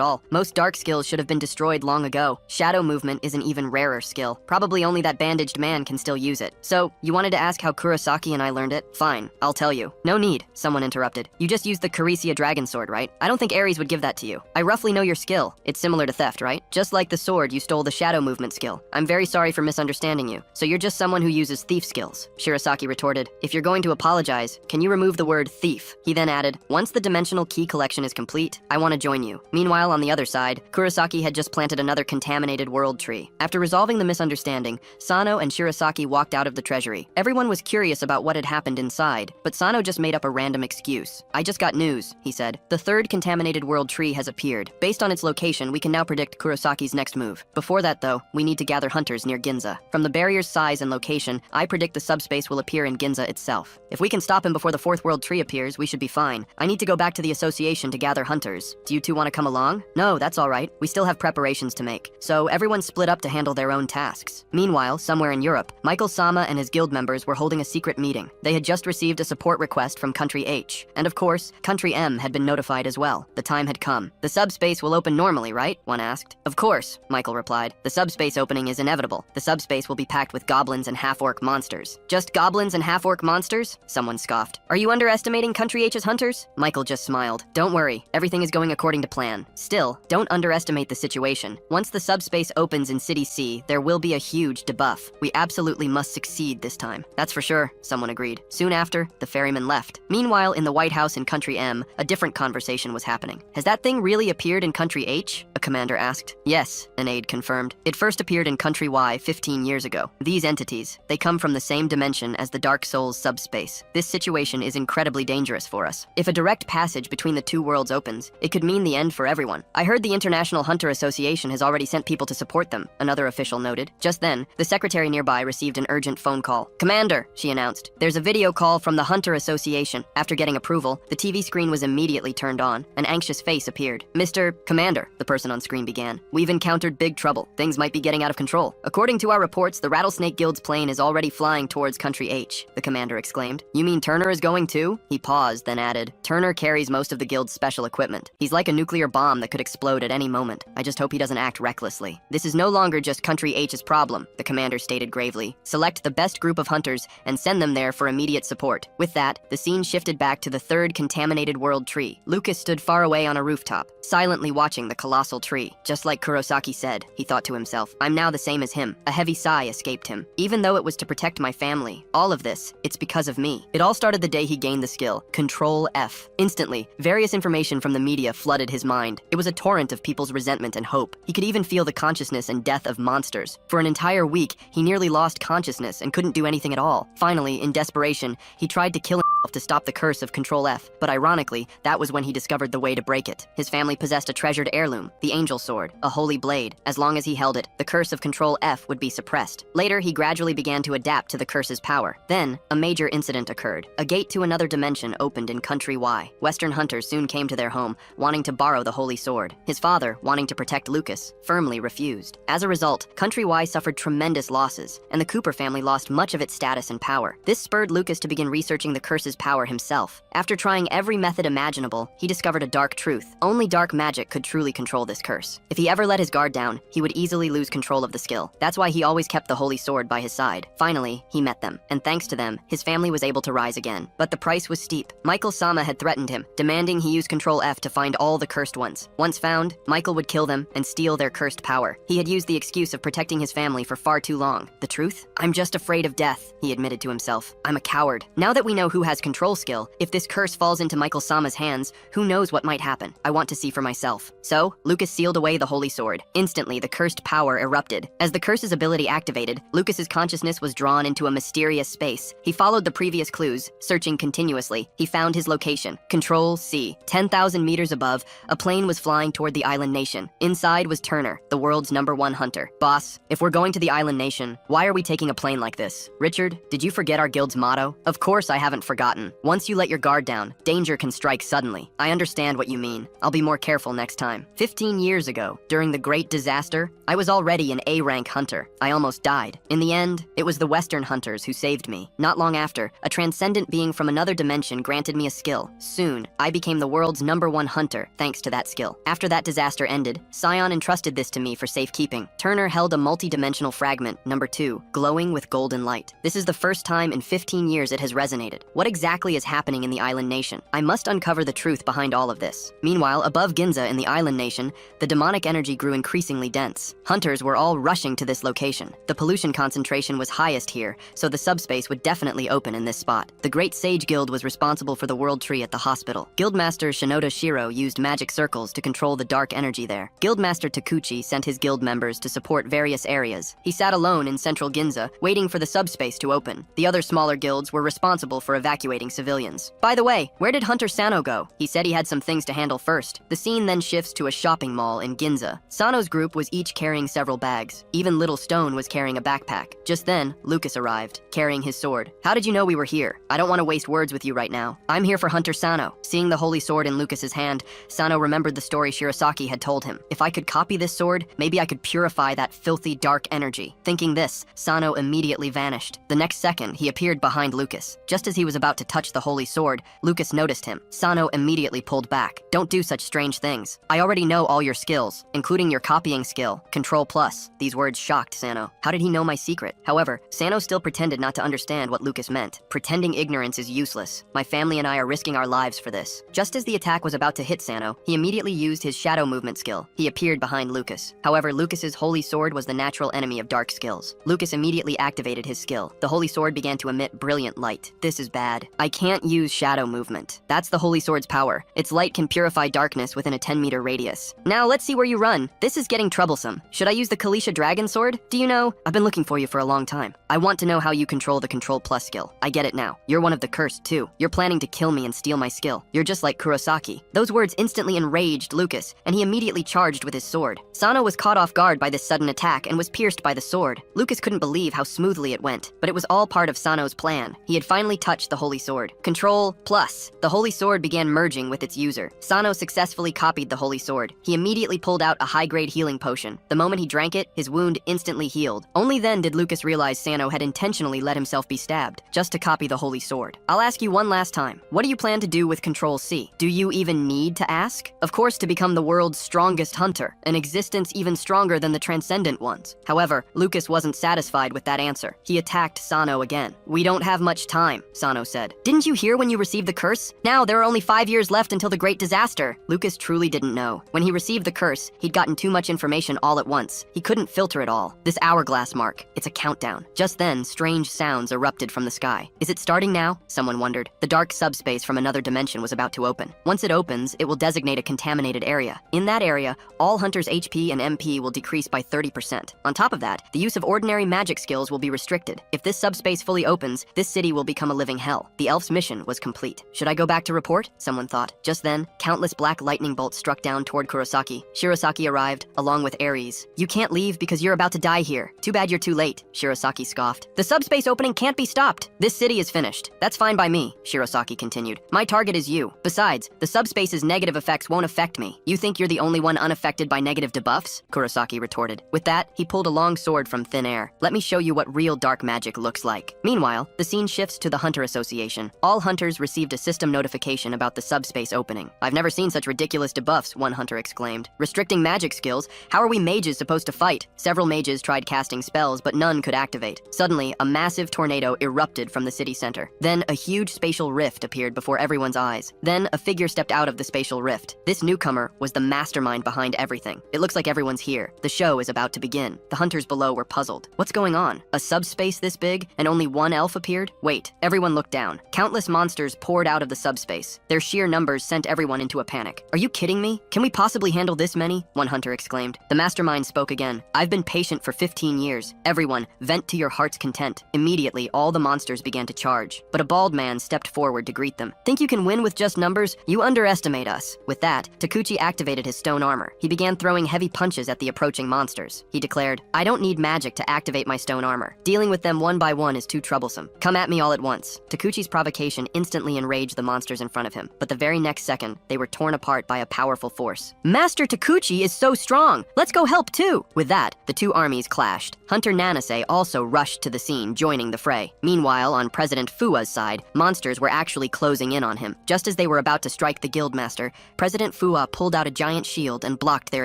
all. Most dark skills should have been destroyed long ago. Shadow movement is an even rarer skill. Probably only that bandaged man can still use it. So, you wanted to ask how Kurosaki and I learned it? Fine, I'll tell you. No need, someone interrupted. You just used the Carisia Dragon Sword, right? I don't think Ares would give that to you. I roughly know your skill. It's similar to theft, right? Just like the sword, you stole the shadow movement skill. I'm very sorry for misunderstanding you. So you're just someone who uses thief skills. Shirasaki retorted, "If you're going to apologize, can you remove the word thief?" He then added, "Once the dimensional key collection is complete, I want to join you." Meanwhile, on the other side, Kurosaki had just planted another contaminated world tree. After resolving the misunderstanding, Sano and Shirasaki walked out of the treasury. Everyone was curious about what had happened inside, but Sano just made up a random excuse. "I just got news," he said. "The third contaminated world tree has appeared. Based on its location, we can now predict Kurosaki's next move. Before that, though, we need to gather hunters near Ginza. From the barrier's size and location, I predict the subspace will appear in Ginza itself. If we can stop him before the fourth world tree appears, we should be fine. I need to go back to the association to gather hunters. Do you two want to come along?" "No, that's all right. We still have preparations to make." So everyone split up to handle their own tasks. Meanwhile, somewhere in Europe, Michael Sama and his guild members were holding a secret meeting. They had just received a support request from Country H. And of course, Country M had been notified as well. The time had come. "The subspace will open normally, right?" one asked. "Of course," Michael replied. "The subspace opening is inevitable. The subspace will be packed with goblins and half-orc monsters." "Just goblins and half-orc monsters?" someone scoffed. "Are you underestimating Country H's hunters?" Michael just smiled. "Don't worry, everything is going according to plan. Still, don't underestimate the situation. Once the subspace opens in City C, there will be a huge debuff. We absolutely must succeed this time." "That's for sure," someone agreed. Soon after, the ferryman left. Meanwhile, in the White House in Country M, a different conversation was happening. "Has that thing really appeared in Country H?" a commander asked. "Yes," an aide confirmed. "It first appeared in Country Y 15 years ago. These entities, they come from the same dimension as the Dark Souls subspace. This situation is incredibly dangerous for us. If a direct passage between the two worlds opens, it could mean the end for everyone. I heard the International Hunter Association has already sent people to support them," another official noted. Just then, the secretary nearby received an urgent phone call. "Commander," she announced, "there's a video call from the Hunter Association." After getting approval, the TV screen was immediately turned on. An anxious face appeared. "Mr. Commander," the person on screen began, "we've encountered big trouble. Things might be getting out of control. According to our reports, the Rattlesnake Guild's plane is already flying towards Country H," the commander exclaimed. "You mean Turner is going too?" He paused, then added, "Turner carries most of the guild's special equipment. He's like a nuclear bomb that could explode at any moment. I just hope he doesn't act recklessly. This is no longer just Country H's problem," the commander stated gravely. "Select the best group of hunters and send them there for immediate support." With that, the scene shifted back to the third contaminated world tree. Lucas stood far away on a rooftop, silently watching the colossal tree. Just like Kurosaki said, he thought to himself, "I'm now the same as him." A heavy sigh escaped him. "Even though it was to protect my family, all of this, it's because of me." It all started the day he gained the skill, Control F. Instantly, various information from the media flooded his mind. It was a torrent of people's resentment and hope. He could even feel the consciousness and death of monsters. For an entire week, he nearly lost consciousness and couldn't do anything at all. Finally, in desperation, he tried to kill himself to stop the curse of Control F, but ironically, that was when he discovered the way to break it. His family possessed a treasured heirloom, the Angel Sword, a holy blade. As long as he held it, the curse of Control F would be suppressed. Later, he gradually began to adapt to the curse's power. Then, a major incident occurred. A gate to another dimension opened in Country Y. Western hunters soon came to their home, wanting to borrow the holy sword. His father, wanting to protect Lucas, firmly refused. As a result, Country Y suffered tremendous losses, and the Cooper family lost much of its status and power. This spurred Lucas to begin researching the curse's power himself. After trying every method imaginable, he discovered a dark truth. Only dark magic could truly control this curse. If he ever let his guard down, he would easily lose control of the skill. That's why he always kept the holy sword by his side. Finally, he met them, and thanks to them, his family was able to rise again. But the price was steep. Michael Sama had threatened him, demanding he use Control F to find all the cursed ones. Once found, Michael would kill them and steal their cursed power. He had used the excuse of protecting his family for far too long. The truth? I'm just afraid of death, he admitted to himself. I'm a coward. Now that we know who has control skill, if this curse falls into Michael Sama's hands, who knows what might happen? I want to see for myself. So, Lucas sealed away the holy sword. Instantly, the cursed power erupted. As the curse's ability activated, Lucas's consciousness was drawn into a mysterious space. He followed the previous clues, searching continuously. He found his location. Control C. 10,000 meters above, a plane was flying toward the island nation. Inside was Turner, the world's #1 hunter. Boss, if we're going to the island nation, why are we taking a plane like this? Richard, did you forget our guild's motto? Of course I haven't forgotten. Once you let your guard down, danger can strike suddenly. I understand what you mean. I'll be more careful next time. 15 years ago, during the Great Disaster, I was already an A-rank hunter. I almost died. In the end, it was the Western hunters who saved me. Not long after, a transcendent being from another dimension granted me a skill. Soon, I became the world's #1 hunter, thanks to that skill. After that disaster ended, Scion entrusted this to me for safekeeping. Turner held a multi-dimensional fragment, #2, glowing with golden light. This is the first time in 15 years it has resonated. What exactly is happening in the island nation? I must uncover the truth behind all of this. Meanwhile, above Ginza in the island nation, the demonic energy grew increasingly dense. Hunters were all rushing to this location. The pollution concentration was highest here, so the subspace would definitely open in this spot. The Great Sage Guild was responsible for the World Tree at the hospital. Guildmaster Shinoda Shiro used magic circles to control the dark energy there. Guildmaster Takuchi sent his guild members to support various areas. He sat alone in central Ginza, waiting for the subspace to open. The other smaller guilds were responsible for evacuating civilians. By the way, where did Hunter Sano go? He said he had some things to handle first. The scene then shifts to a shopping mall in Ginza. Sano's group was each carrying several bags. Even Little Stone was carrying a backpack. Just then, Lucas arrived, carrying his sword. How did you know we were here? I don't want to waste words with you right now. I'm here for Hunter Sano. Seeing the holy sword in Lucas's hand, Sano remembered the story Shirasaki had told him. If I could copy this sword, maybe I could purify that filthy dark energy. Thinking this, Sano immediately vanished. The next second, he appeared behind Lucas. Just as he was about to touch the holy sword, Lucas noticed him. Sano immediately pulled back. Don't do such strange things. I already know all your skills, including your copying skill, Control Plus. These words shocked Sano. How did he know my secret? However, Sano still pretended not to understand what Lucas meant. Pretending ignorance is useless. My family and I are risking our lives for this. Just as the attack was about to hit Sano, he immediately used his shadow movement skill. He appeared behind Lucas. However, Lucas's holy sword was the natural enemy of dark skills. Lucas immediately activated his skill. The holy sword began to emit brilliant light. This is bad. I can't use shadow movement. That's the holy sword's power. Its light can purify darkness within a 10-meter radius. Now let's see where you run. This is getting troublesome. Should I use the Kalisha Dragon Sword? Do you know? I've been looking for you for a long time. I want to know how you control the Control Plus skill. I get it now. You're one of the cursed too. You're planning to kill me and steal my skill. You're just like Kurosaki. Those words instantly enraged Lucas, and he immediately charged with his sword. Sano was caught off guard by this sudden attack and was pierced by the sword. Lucas couldn't believe how smoothly it went, but it was all part of Sano's plan. He had finally touched the holy sword. Control Plus. The holy sword began merging with its user. Sano successfully copied the holy sword. He immediately pulled out a high-grade healing potion. The moment he drank it, his wound instantly healed. Only then did Lucas realize Sano had intentionally let himself be stabbed, just to copy the holy sword. I'll ask you one last time. What do you plan to do with Control C? Do you even need to ask? Of course, to become the world's strongest hunter, an existence even stronger than the transcendent ones. However, Lucas wasn't satisfied with that answer. He attacked Sano again. We don't have much time, Sano said. Didn't you hear when you received the curse? Now there are only 5 years left until the Great Disaster. Lucas truly didn't know. When he received the curse, he'd gotten too much information all at once. He couldn't filter it all. This hourglass mark, it's a countdown. Just then, strange sounds erupted from the sky. Is it starting now? Someone wondered. The dark subspace from another dimension was about to open. Once it opens, it will designate a contaminated area. In that area, all hunters' HP and MP will decrease by 30%. On top of that, the use of ordinary magic skills will be restricted. If this subspace fully opens, this city will become a living hell. The elf's mission was complete. Should I go back to report? Someone thought. Just then, countless black lightning bolts struck down toward Kurosaki. Shirosaki arrived, along with Ares. You can't leave because you're about to die here. Too bad you're too late, Shirosaki scoffed. The subspace opening can't be stopped. This city is finished. That's fine by me, Shirosaki continued. My target is you. Besides, the subspace's negative effects won't affect me. You think you're the only one unaffected by negative debuffs? Kurosaki retorted. With that, he pulled a long sword from thin air. Let me show you what real dark magic looks like. Meanwhile, the scene shifts to the Hunter Association. All hunters received a system notification about the subspace opening. I've never seen such ridiculous debuffs, one hunter exclaimed. Restricting magic skills? How are we mages supposed to fight? Several mages tried casting spells, but none could activate. Suddenly, a massive tornado erupted from the city center. Then, a huge spatial rift appeared before everyone's eyes. Then, a figure stepped out of the spatial rift. This newcomer was the mastermind behind everything. It looks like everyone's here. The show is about to begin. The hunters below were puzzled. What's going on? A subspace this big, and only one elf appeared? Wait, everyone looked down. Countless monsters poured out of the subspace. Their sheer numbers sent everyone into a panic. Are you kidding me? Can we possibly handle this many? One hunter exclaimed. The mastermind spoke again. I've been patient for 15 years. Everyone, vent to your heart's content. Immediately, all the monsters began to charge. But a bald man stepped forward to greet them. Think you can win with just numbers? You underestimate us. With that, Takuchi activated his stone armor. He began throwing heavy punches at the approaching monsters. He declared, I don't need magic to activate my stone armor. Dealing with them one by one is too troublesome. Come at me all at once. Takuchi's provocation instantly enraged the monsters in front of him, but the very next second, they were torn apart by a powerful force. Master Takuchi is so strong! Let's go help too! With that, the two armies clashed. Hunter Nanase also rushed to the scene, joining the fray. Meanwhile, on President Fua's side, monsters were actually closing in on him. Just as they were about to strike the guildmaster, President Fua pulled out a giant shield and blocked their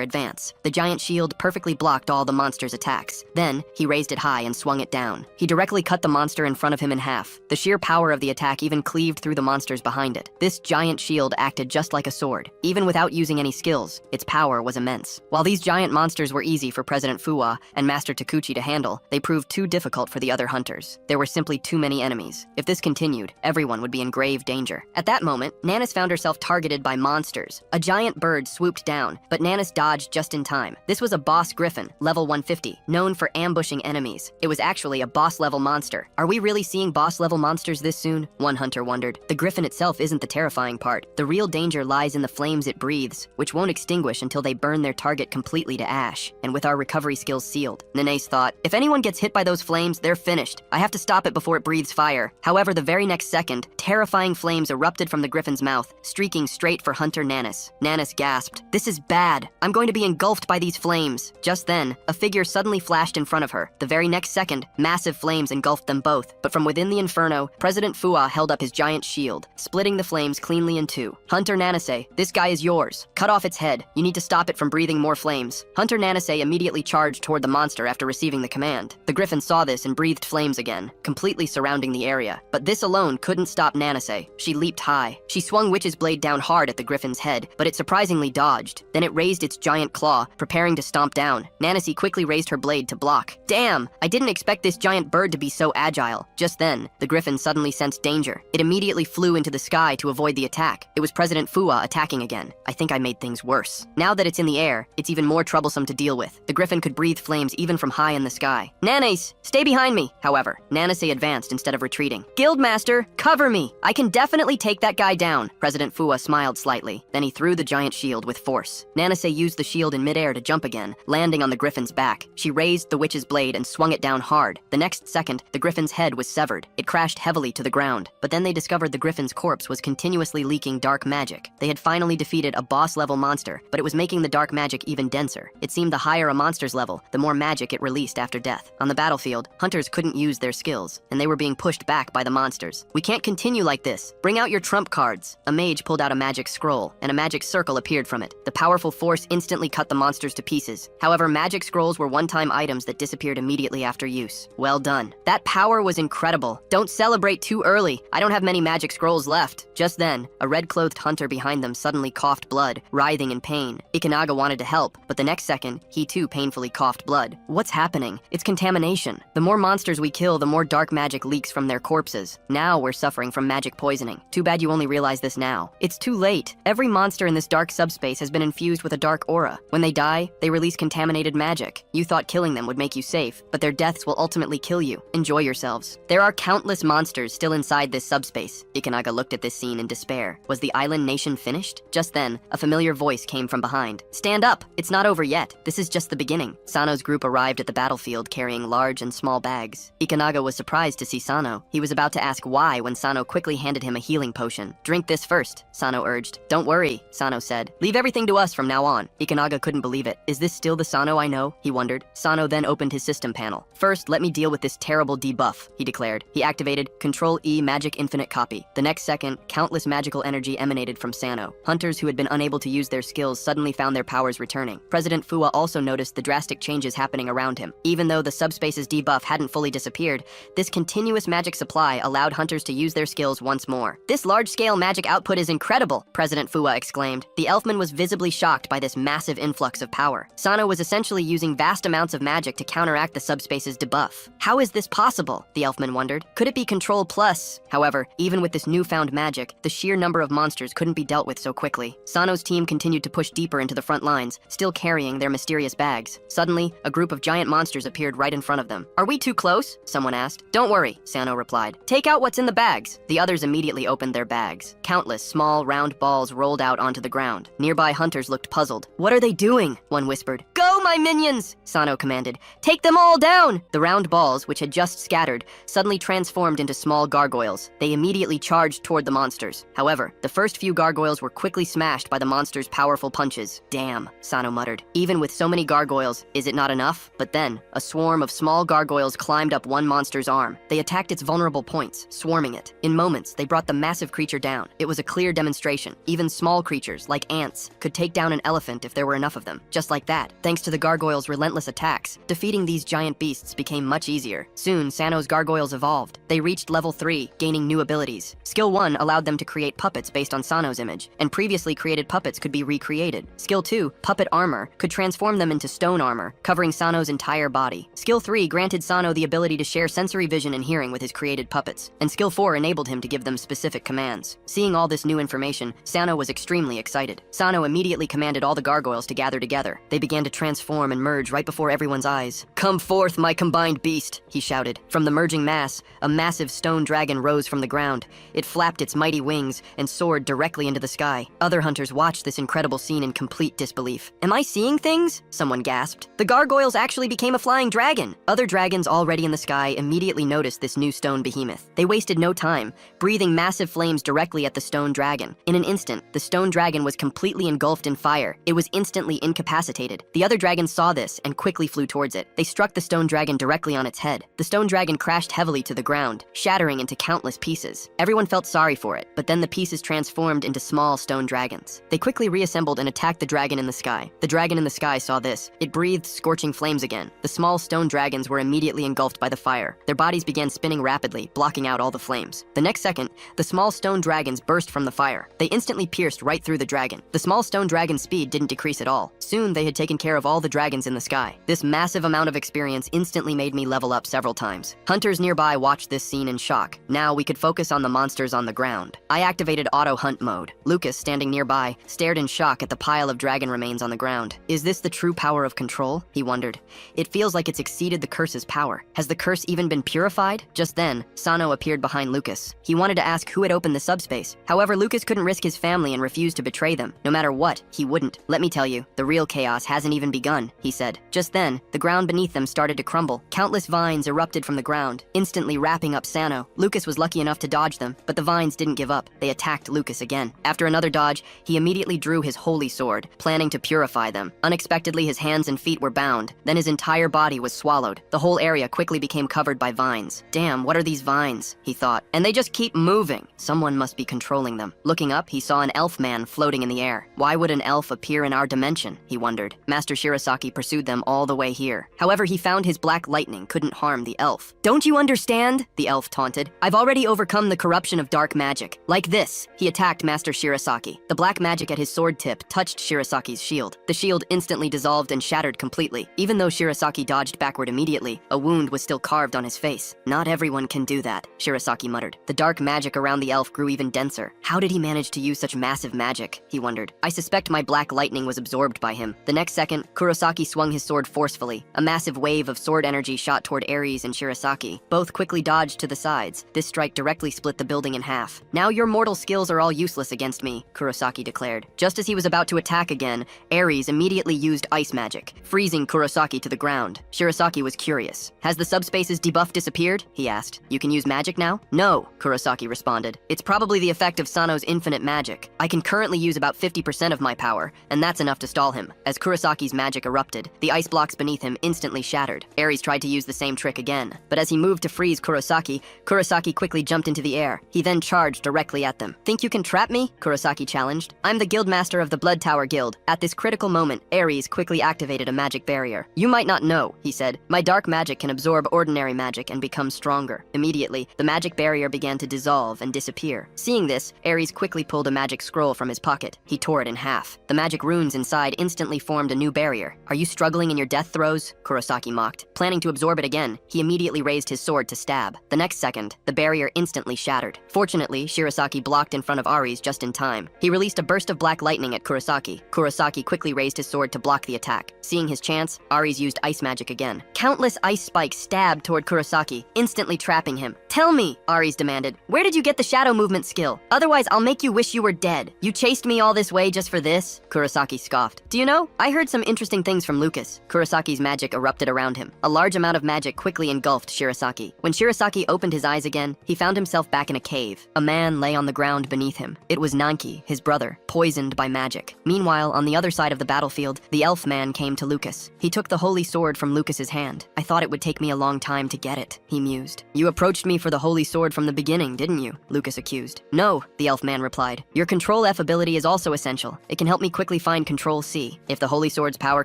advance. The giant shield perfectly blocked all the monsters' attacks. Then, he raised it high and swung it down. He directly cut the monster in front of him in half. The sheer power of the attack even cleaved through the monsters behind it. This giant shield acted just like a sword. Even without using any skills, its power was immense. While these giant monsters were easy for President Fua and Master Takuchi to handle, they proved too difficult for the other hunters. There were simply too many enemies. If this continued, everyone would be in grave danger. At that moment, Nanis found herself targeted by monsters. A giant bird swooped down, but Nanis dodged just in time. This was a boss griffin, level 150, known for ambushing enemies. It was actually a boss-level monster. Are we really seeing boss-level monsters this soon? One hunter wondered. The griffin itself isn't the terrifying part. The real danger lies in the flames it breathes, which won't extinguish until they burn their target completely to ash. And with our recovery skills sealed, Nanis thought, if anyone gets hit by those flames, they're finished. I have to stop it before it breathes fire. However, the very next second, terrifying flames erupted from the griffin's mouth, streaking straight for Hunter Nanis. Nanis gasped, this is bad. I'm going to be engulfed by these flames. Just then, a figure suddenly flashed in front of her. The very next second, massive flames engulfed them both. But from within the inferno, President Fua held up his giant shield, splitting the flames cleanly in two. Hunter Nanase, this guy is yours. Cut off its head. You need to stop it from breathing more flames. Hunter Nanase immediately charged toward the monster after receiving the command. The griffin saw this and breathed flames again, completely surrounding the area. But this alone couldn't stop Nanase. She leaped high. She swung Witch's Blade down hard at the griffin's head, but it surprisingly dodged. Then it raised its giant claw, preparing to stomp down. Nanase quickly raised her blade to block. Damn! I didn't expect this giant bird to be so agile. Just then, the griffin suddenly sensed danger. It immediately flew into the sky to avoid the attack. It was President Fua attacking again. I think I made things worse. Now that it's in the air, it's even more troublesome to deal with. The griffin could breathe flames even from high in the sky. Nanase, stay behind me! However, Nanase advanced instead of retreating. Guildmaster, cover me! I can definitely take that guy down. President Fua smiled slightly. Then he threw the giant shield with force. Nanase used the shield in midair to jump again, landing on the griffin's back. She raised the witch's blade and swung it down hard. The next second, the griffin's head was severed. It crashed heavily to the ground. But then they discovered the griffin's corpse was continuously leaking dark magic. They had finally defeated a boss-level monster, but it was making the dark magic even denser. It seemed the higher a monster's level, the more magic it released after death. On the battlefield, hunters couldn't use their skills, and they were being pushed back by the monsters. We can't continue like this. Bring out your trump cards. A mage pulled out a magic scroll, and a magic circle appeared from it. The powerful force instantly cut the monsters to pieces. However, magic scrolls were one-time items that disappeared immediately after use. Well done. That power was incredible. Don't celebrate too early. I don't have many magic scrolls left. Just then, a red-clothed hunter behind them suddenly coughed blood, writhing in pain. Ikunaga wanted to help, but the next second, he too painfully coughed blood. What's happening? It's contamination. The more monsters we kill, the more dark magic leaks from their corpses. Now we're suffering from magic poisoning. Too bad you only realize this now. It's too late. Every monster in this dark subspace has been infused with a dark aura. When they die, they release contaminated magic. You thought killing them would make you safe, but their deaths will ultimately kill you. Enjoy yourselves. There are countless monsters still in inside this subspace. Ikanaga looked at this scene in despair. Was the island nation finished? Just then, a familiar voice came from behind. Stand up! It's not over yet. This is just the beginning. Sano's group arrived at the battlefield carrying large and small bags. Ikanaga was surprised to see Sano. He was about to ask why when Sano quickly handed him a healing potion. Drink this first, Sano urged. Don't worry, Sano said. Leave everything to us from now on. Ikanaga couldn't believe it. Is this still the Sano I know? He wondered. Sano then opened his system panel. First, let me deal with this terrible debuff, he declared. He activated Control-E Magic Infinite Copy. The next second, countless magical energy emanated from Sano. Hunters who had been unable to use their skills suddenly found their powers returning. President Fuwa also noticed the drastic changes happening around him. Even though the subspace's debuff hadn't fully disappeared, this continuous magic supply allowed hunters to use their skills once more. This large-scale magic output is incredible, President Fuwa exclaimed. The elfman was visibly shocked by this massive influx of power. Sano was essentially using vast amounts of magic to counteract the subspace's debuff. How is this possible? The elfman wondered. Could it be Control Plus? However, even with this newfound magic, the sheer number of monsters couldn't be dealt with so quickly. Sano's team continued to push deeper into the front lines, still carrying their mysterious bags. Suddenly, a group of giant monsters appeared right in front of them. Are we too close? Someone asked. Don't worry, Sano replied. Take out what's in the bags. The others immediately opened their bags. Countless small, round balls rolled out onto the ground. Nearby hunters looked puzzled. What are they doing? One whispered. Go, my minions! Sano commanded. Take them all down! The round balls, which had just scattered, suddenly transformed into small gargoyles. They immediately charged toward the monsters. However, the first few gargoyles were quickly smashed by the monsters' powerful punches. Damn, Sano muttered. Even with so many gargoyles, is it not enough? But then, a swarm of small gargoyles climbed up one monster's arm. They attacked its vulnerable points, swarming it. In moments, they brought the massive creature down. It was a clear demonstration. Even small creatures, like ants, could take down an elephant if there were enough of them. Just like that, thanks to the gargoyles' relentless attacks, defeating these giant beasts became much easier. Soon, Sano's gargoyles evolved. They reached level 3, gaining new abilities. Skill 1 allowed them to create puppets based on Sano's image, and previously created puppets could be recreated. Skill 2, Puppet Armor, could transform them into stone armor, covering Sano's entire body. Skill 3 granted Sano the ability to share sensory vision and hearing with his created puppets, and Skill 4 enabled him to give them specific commands. Seeing all this new information, Sano was extremely excited. Sano immediately commanded all the gargoyles to gather together. They began to transform and merge right before everyone's eyes. Come forth, my combined beast, he shouted. From the merging mass, a massive stone dragon rose from the ground. It flapped its mighty wings and soared directly into the sky. Other hunters watched this incredible scene in complete disbelief. Am I seeing things? Someone gasped. The gargoyles actually became a flying dragon. Other dragons already in the sky immediately noticed this new stone behemoth. They wasted no time, breathing massive flames directly at the stone dragon. In an instant, the stone dragon was completely engulfed in fire. It was instantly incapacitated. The other dragons saw this and quickly flew towards it. They struck the stone dragon directly on its head. The stone dragon crashed heavily to the ground, shattering into countless pieces. Everyone felt sorry for it, but then the pieces transformed into small stone dragons. They quickly reassembled and attacked the dragon in the sky. The dragon in the sky saw this. It breathed scorching flames again. The small stone dragons were immediately engulfed by the fire. Their bodies began spinning rapidly, blocking out all the flames. The next second, the small stone dragons burst from the fire. They instantly pierced right through the dragon. The small stone dragon's speed didn't decrease at all. Soon, they had taken care of all the dragons in the sky. This massive amount of experience instantly made me level up several times. Hunters nearby watched this scene in shock. Now we could focus on the monsters on the ground. I activated auto hunt mode. Lucas, standing nearby, stared in shock at the pile of dragon remains on the ground. Is this the true power of control? He wondered. It feels like it's exceeded the curse's power. Has the curse even been purified? Just then, Sano appeared behind Lucas. He wanted to ask who had opened the subspace. However, Lucas couldn't risk his family and refused to betray them. No matter what, he wouldn't. Let me tell you, the real chaos hasn't even begun, he said. Just then, the ground beneath them started to crumble. Countless vines erupted from the ground, instantly wrapping up Sano. Lucas was lucky enough to dodge them, but the vines didn't give up. They attacked Lucas again. After another dodge, he immediately drew his holy sword, planning to purify them. Unexpectedly, his hands and feet were bound. Then his entire body was swallowed. The whole area quickly became covered by vines. Damn, what are these vines? He thought. And they just keep moving. Someone must be controlling them. Looking up, he saw an elf man floating in the air. Why would an elf appear in our dimension? He wondered. Master Shirasaki pursued them all the way here. However, he found his black lightning couldn't harm the elf. Don't you understand? The elf taunted. I've already overcome the corruption of dark magic. Like this. He attacked Master Shirasaki. The black magic at his sword tip touched Shirasaki's shield. The shield instantly dissolved and shattered completely. Even though Shirasaki dodged backward immediately, a wound was still carved on his face. Not everyone can do that, Shirasaki muttered. The dark magic around the elf grew even denser. How did he manage to use such massive magic? He wondered. I suspect my black lightning was absorbed by him. The next second, Kurosaki swung his sword forcefully. A massive wave of sword energy shot toward Ares and Shirasaki. Both quickly dodged to the sides. This strike directly split the building in half. "Now your mortal skills are all useless against me," Kurosaki declared. Just as he was about to attack again, Ares immediately used ice magic, freezing Kurosaki to the ground. Shirasaki was curious. "Has the subspace's debuff disappeared?" he asked. "You can use magic now?" "No," Kurosaki responded. "It's probably the effect of Sano's infinite magic. I can currently use about 50% of my power, and that's enough to stall him." As Kurosaki's magic erupted, the ice blocks beneath him instantly shattered. Ares tried to use the same trick again, but as he moved to freeze Kurosaki, Kurosaki quickly jumped into the air. He then charged directly at them. "Think you can trap me?" Kurosaki challenged. "I'm the guildmaster of the Blood Tower Guild." At this critical moment, Ares quickly activated a magic barrier. "You might not know," he said. "My dark magic can absorb ordinary magic and become stronger." Immediately, the magic barrier began to dissolve and disappear. Seeing this, Ares quickly pulled a magic scroll from his pocket. He tore it in half. The magic runes inside instantly formed a new barrier. "Are you struggling in your death throes?" Kurosaki mocked. Planning to absorb it again, he immediately raised his sword to stab. The next second, the barrier instantly shattered. Fortunately, Shirasaki blocked in front of Ares just in time. He released a burst of black lightning at Kurosaki. Kurosaki quickly raised his sword to block the attack. Seeing his chance, Ares used ice magic again. Countless ice spikes stabbed toward Kurosaki, instantly trapping him. "Tell me," Ares demanded, "where did you get the shadow movement skill? Otherwise, I'll make you wish you were dead. You chased me all this way just for this?" Kurosaki scoffed. "Do you know, I heard some interesting things from Lucas." Kurosaki's magic erupted around him. A large amount of magic quickly engulfed Shirasaki. When Shirasaki opened his eyes again, he found himself back in a cave. A man lay on the ground beneath him. It was Nanki, his brother, poisoned by magic. Meanwhile, on the other side of the battlefield, the elf man came to Lucas. He took the holy sword from Lucas's hand. "I thought it would take me a long time to get it," he mused. "You approached me for the holy sword from the beginning, didn't you?" Lucas accused. "No," the elf man replied. "Your Control F ability is also essential. It can help me quickly find Control C. If the holy sword's power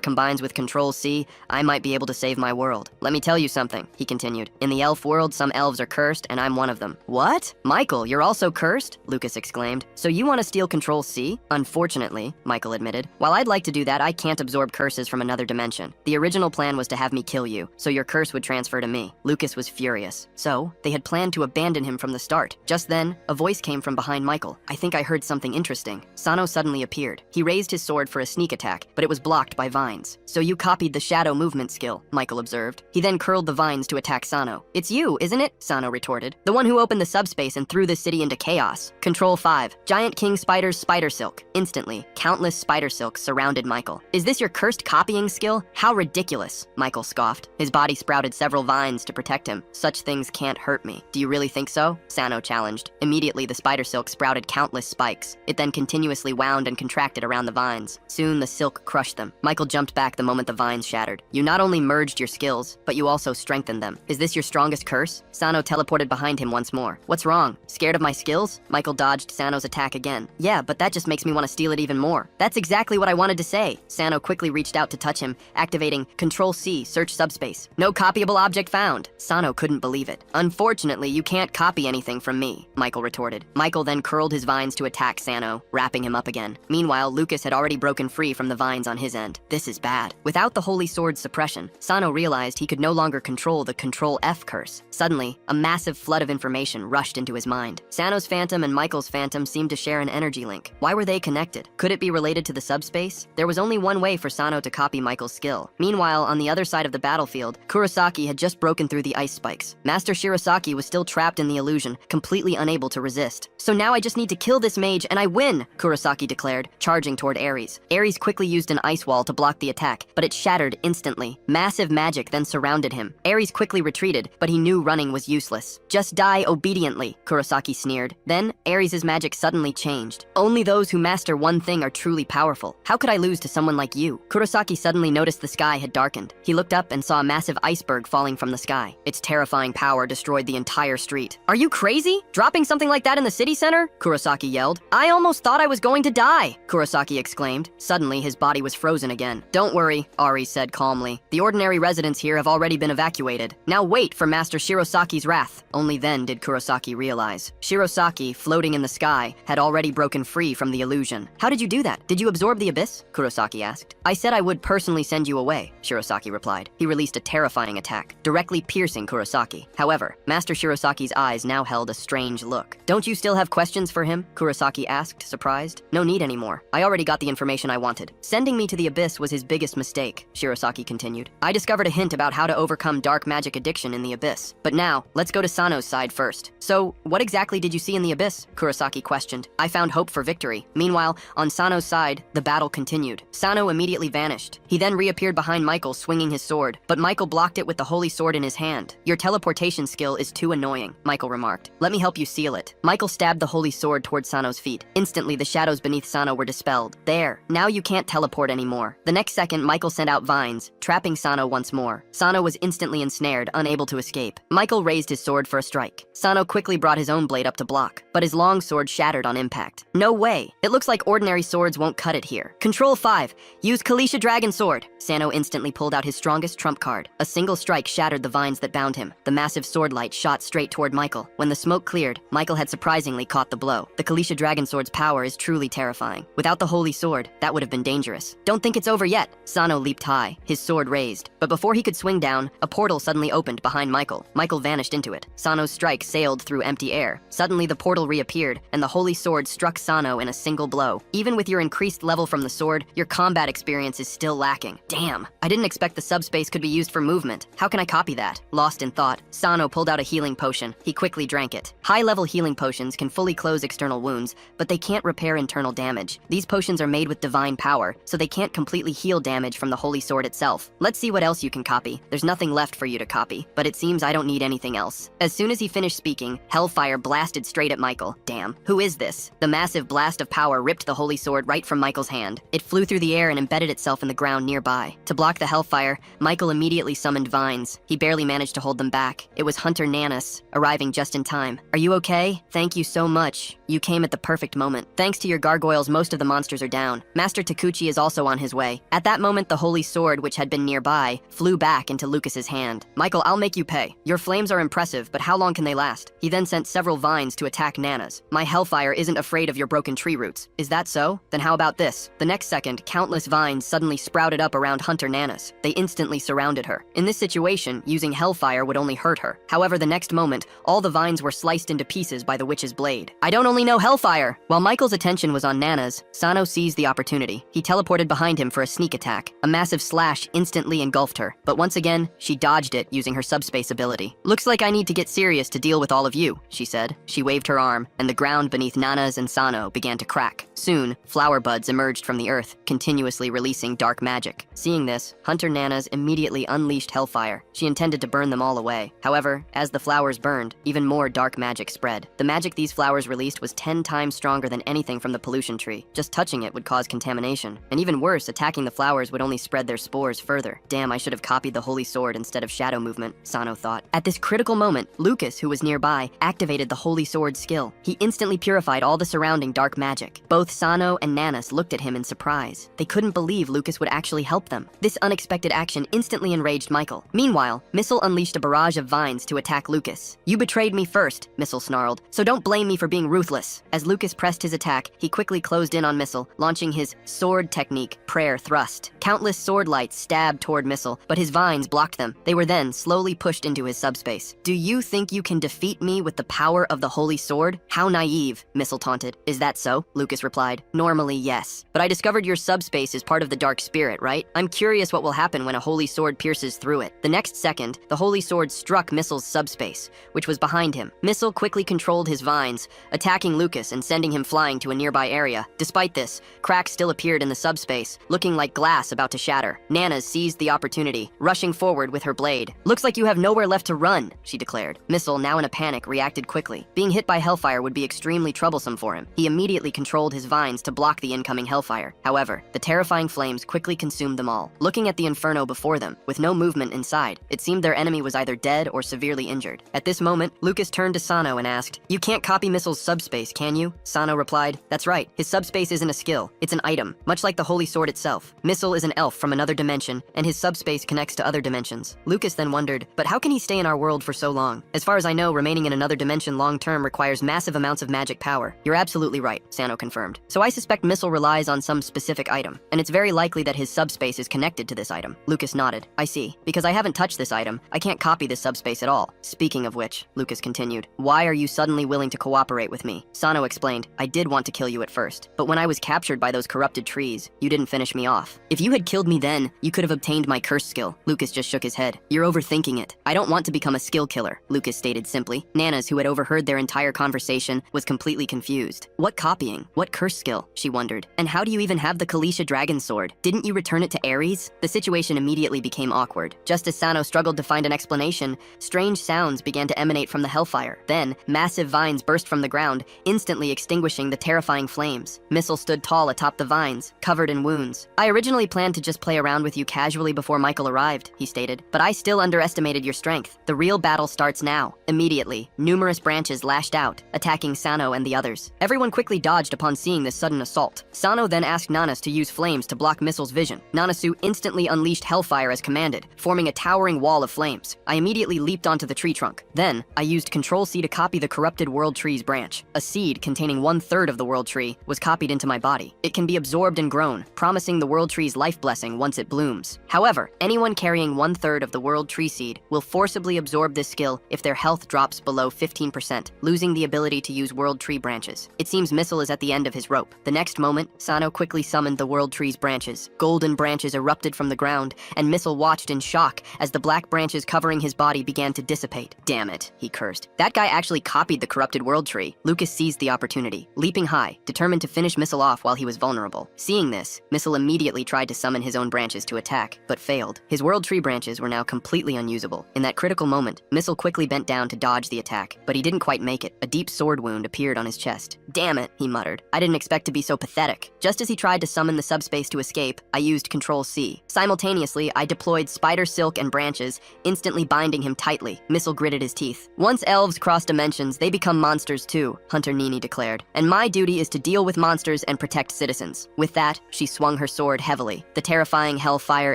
combines with Control C, I might be able to save my world. Let me tell you something," he continued. "In the elf world, some elves are cursed, and I'm one of them." "What? Michael, you're also cursed?" Lucas exclaimed. "So you want to steal Control C?" "Unfortunately," Michael admitted. "While I'd like to do that, I can't absorb curses from another dimension. The original plan was to have me kill you, so your curse would transfer to me." Lucas was furious. So, they had planned to abandon him from the start. Just then, a voice came from behind Michael. "I think I heard something interesting." Sano suddenly appeared. He raised his sword for a sneak attack, but it was blocked by vines. "So you copied the shadow movement skill," Michael observed. He then curled the vines to attack Sano. "It's you, isn't it?" Sano retorted. "The one who opened the subspace and threw this city into chaos." Control 5. Giant King Spider's Spider Silk. Instantly, countless spider silks surrounded Michael. "Is this your cursed copying skill? How ridiculous," Michael scoffed. His body sprouted several vines to protect him. "Such things can't hurt me." "Do you really think so?" Sano challenged. Immediately, the spider silk sprouted countless spikes. It then continuously wound and contracted around the vines. Soon, the silk crushed them. Michael jumped back the moment the vines shattered. "You not only merged your skills, but you also strengthened them. Is this your strongest curse?" Sano teleported behind him once more. "What's wrong? Scared of my skills?" Michael dodged Sano's attack again. "Yeah, but that just makes me want to steal it even more." "That's exactly what I wanted to say." Sano quickly reached out to touch him, activating Control C, search subspace. "No copyable object found." Sano couldn't believe it. "Unfortunately, you can't copy anything from me," Michael retorted. Michael then curled his vines to attack Sano, wrapping him up again. Meanwhile, Lucas had already broken free from the vines on his end. This is bad. Without the Holy Sword's suppression, Sano realized he could no longer control the Control F curse. Suddenly, a massive flood of information rushed into his mind. Sano's phantom and Michael's phantom seemed to share an energy link. Why were they connected? Could it be related to the subspace? There was only one way for Sano to copy Michael's skill. Meanwhile, on the other side of the battlefield, Kurosaki had just broken through the ice spikes. Master Shirasaki was still trapped in the illusion, completely unable to resist. "So now I just need to kill this mage and I win," Kurosaki declared, charging toward Ares. Ares quickly used an ice wall to block the attack, but it shattered instantly. Massive magic then surrounded him. Ares quickly retreated, but he knew running was useless. "Just die obediently," Kurosaki sneered. Then, Ares' magic suddenly changed. "Only those who master one thing are truly powerful. How could I lose to someone like you?" Kurosaki suddenly noticed the sky had darkened. He looked up and saw a massive iceberg falling from the sky. Its terrifying power destroyed the entire street. "Are you crazy? Dropping something like that in the city center?" Kurosaki yelled. "I almost thought I was going to die," Kurosaki exclaimed. Suddenly, his body was frozen again. "Don't worry," Ares said calmly. "The ordinary residents here have already been evacuated. Now wait for Master Shirosaki's wrath." Only then did Kurosaki realize. Shirosaki, floating in the sky, had already broken free from the illusion. "How did you do that? Did you absorb the abyss?" Kurosaki asked. "I said I would personally send you away," Shirosaki replied. He released a terrifying attack, directly piercing Kurosaki. However, Master Shirosaki's eyes now held a strange look. "Don't you still have questions for him?" Kurosaki asked, surprised. "No need anymore. I already got the information I wanted. Sending me to the abyss was was his biggest mistake, Shirosaki continued. I discovered a hint about how to overcome dark magic addiction in the Abyss. But now, let's go to Sano's side first. So, what exactly did you see in the Abyss? Kurosaki questioned. I found hope for victory. Meanwhile, on Sano's side, the battle continued. Sano immediately vanished. He then reappeared behind Michael, swinging his sword, but Michael blocked it with the holy sword in his hand. Your teleportation skill is too annoying, Michael remarked. Let me help you seal it. Michael stabbed the holy sword towards Sano's feet. Instantly, the shadows beneath Sano were dispelled. There, now you can't teleport anymore. The next second, Michael sent out vines, trapping Sano once more. Sano was instantly ensnared, unable to escape. Michael raised his sword for a strike. Sano quickly brought his own blade up to block, but his long sword shattered on impact. No way! It looks like ordinary swords won't cut it here. Control 5. Use Kalisha Dragon Sword. Sano instantly pulled out his strongest trump card. A single strike shattered the vines that bound him. The massive sword light shot straight toward Michael. When the smoke cleared, Michael had surprisingly caught the blow. The Kalisha Dragon Sword's power is truly terrifying. Without the holy sword, that would have been dangerous. Don't think it's over yet. Sano leaped high, his sword raised. But before he could swing down, a portal suddenly opened behind Michael. Michael vanished into it. Sano's strike sailed through empty air. Suddenly the portal reappeared, and the holy sword struck Sano in a single blow. Even with your increased level from the sword, your combat experience is still lacking. Damn, I didn't expect the subspace could be used for movement. How can I copy that? Lost in thought, Sano pulled out a healing potion. He quickly drank it. High-level healing potions can fully close external wounds, but they can't repair internal damage. These potions are made with divine power, so they can't completely heal damage from the holy sword itself. Let's see what else you can copy. There's nothing left for you to copy, but it seems I don't need anything else. As soon as he finished speaking, hellfire blasted straight at Michael. Damn, who is this? The massive blast of power ripped the holy sword right from Michael's hand. It flew through the air and embedded itself in the ground nearby. To block the hellfire, Michael immediately summoned vines. He barely managed to hold them back. It was Hunter Nanus, arriving just in time. Are you okay? Thank you so much. You came at the perfect moment. Thanks to your gargoyles, most of the monsters are down. Master Takuchi is also on his way. At that moment, the holy sword, which had been nearby, flew back into Lucas's hand. Michael, I'll make you pay. Your flames are impressive, but how long can they last? He then sent several vines to attack Nana's. My hellfire isn't afraid of your broken tree roots. Is that so? Then how about this? The next second, countless vines suddenly sprouted up around Hunter Nana's. They instantly surrounded her. In this situation, using hellfire would only hurt her. However, the next moment, all the vines were sliced into pieces by the witch's blade. I don't only know hellfire! While Michael's attention was on Nana's, Sano seized the opportunity. He teleported behind him for a sneak attack. A massive slash instantly engulfed her, but once again, she dodged it using her subspace ability. Looks like I need to get serious to deal with all of you, she said. She waved her arm, and the ground beneath Nana's and Sano began to crack. Soon, flower buds emerged from the earth, continuously releasing dark magic. Seeing this, Hunter Nana's immediately unleashed hellfire. She intended to burn them all away. However, as the flowers burned, even more dark magic spread. The magic these flowers released was 10 times stronger than anything from the pollution tree. Just touching it would cause contamination. And even worse, attacking the flowers would only spread their spores further. Damn, I should have copied the holy sword instead of shadow movement, Sano thought. At this critical moment, Lucas, who was nearby, activated the holy sword skill. He instantly purified all the surrounding dark magic. Both Sano and Nanus looked at him in surprise. They couldn't believe Lucas would actually help them. This unexpected action instantly enraged Michael. Meanwhile, Missile unleashed a barrage of vines to attack Lucas. You betrayed me first, Missile snarled, so don't blame me for being ruthless. As Lucas pressed his attack, he quickly closed in on Missile, launching his sword technique, prayer thrust. Countless sword lights stabbed toward Missile, but his vines blocked them. They were then slowly pushed into his subspace. Do you think you can defeat me with the power of the holy sword? How naive, Missile taunted. Is that so? Lucas replied. Normally, yes. But I discovered your subspace is part of the dark spirit, right? I'm curious what will happen when a holy sword pierces through it. The next second, the holy sword struck Missile's subspace, which was behind him. Missile quickly controlled his vines, attacking Lucas and sending him flying to a nearby area. Despite this, cracks still appeared in the subspace, looking like glass about to shatter. Nana seized the opportunity, rushing forward with her blade. Looks like you have nowhere left to run, she declared. Missile, now in a panic, reacted quickly. Being hit by hellfire would be extremely troublesome for him. He immediately controlled his vines to block the incoming hellfire. However, the terrifying flames quickly consumed them all. Looking at the inferno before them, with no movement inside, it seemed their enemy was either dead or severely injured. At this moment, Lucas turned to Sano and asked, "You can't copy Missile's subspace, can you?" Sano replied, "That's right. His subspace isn't a skill. It's an item, much like the holy sword itself. Missile is an elf from another dimension, and his subspace connects to other dimensions." Lucas then wondered, but how can he stay in our world for so long? As far as I know, remaining in another dimension long-term requires massive amounts of magic power. You're absolutely right, Sano confirmed. So I suspect Missile relies on some specific item, and it's very likely that his subspace is connected to this item. Lucas nodded. I see. Because I haven't touched this item, I can't copy this subspace at all. Speaking of which, Lucas continued, why are you suddenly willing to cooperate with me? me. Sano explained, I did want to kill you at first, but when I was captured by those corrupted trees, you didn't finish me off. If you had killed me then, you could have obtained my curse skill. Lucas just shook his head. You're overthinking it. I don't want to become a skill killer, Lucas stated simply. Nanas, who had overheard their entire conversation, was completely confused. What copying? What curse skill? She wondered. And how do you even have the Kalisha dragon sword? Didn't you return it to Ares? The situation immediately became awkward. Just as Sano struggled to find an explanation, strange sounds began to emanate from the hellfire. Then, massive vines burst from the ground, instantly extinguishing the terrifying flames. Missile stood tall atop the vines, covered in wounds. I originally planned to just play around with you casually before Michael arrived, he stated, but I still underestimated your strength. The real battle starts now. Immediately, numerous branches lashed out, attacking Sano and the others. Everyone quickly dodged upon seeing this sudden assault. Sano then asked Nanas to use flames to block Missile's vision. Nanasu instantly unleashed hellfire as commanded, forming a towering wall of flames. I immediately leaped onto the tree trunk. Then, I used Control-C to copy the corrupted World Tree's branch. A seed containing 1/3 of the World Tree was copied into my body. It can be absorbed and grown, promising the World Tree's life blessing once it blooms. However, anyone carrying 1/3 of the World Tree seed will forcibly absorb this skill if their health drops below 15%, losing the ability to use World Tree branches. It seems Missile is at the end of his rope. The next moment, Sano quickly summoned the World Tree's branches. Golden branches erupted from the ground, and Missile watched in shock as the black branches covering his body began to dissipate. Damn it, he cursed. That guy actually copied the corrupted World Tree. Lucas seized the opportunity, leaping high, determined to finish Missile off while he was vulnerable. Seeing this, Missile immediately tried to summon his own branches to attack, but failed. His World Tree branches were now completely unusable. In that critical moment, Missile quickly bent down to dodge the attack, but he didn't quite make it. A deep sword wound appeared on his chest. Damn it, he muttered. I didn't expect to be so pathetic. Just as he tried to summon the subspace to escape, I used Control-C. Simultaneously, I deployed spider silk and branches, instantly binding him tightly. Missile gritted his teeth. Once elves cross dimensions, they become monsters too, Hunter Nini declared. And my duty is to deal with monsters and protect citizens. With that, she swung her sword heavily. The terrifying hellfire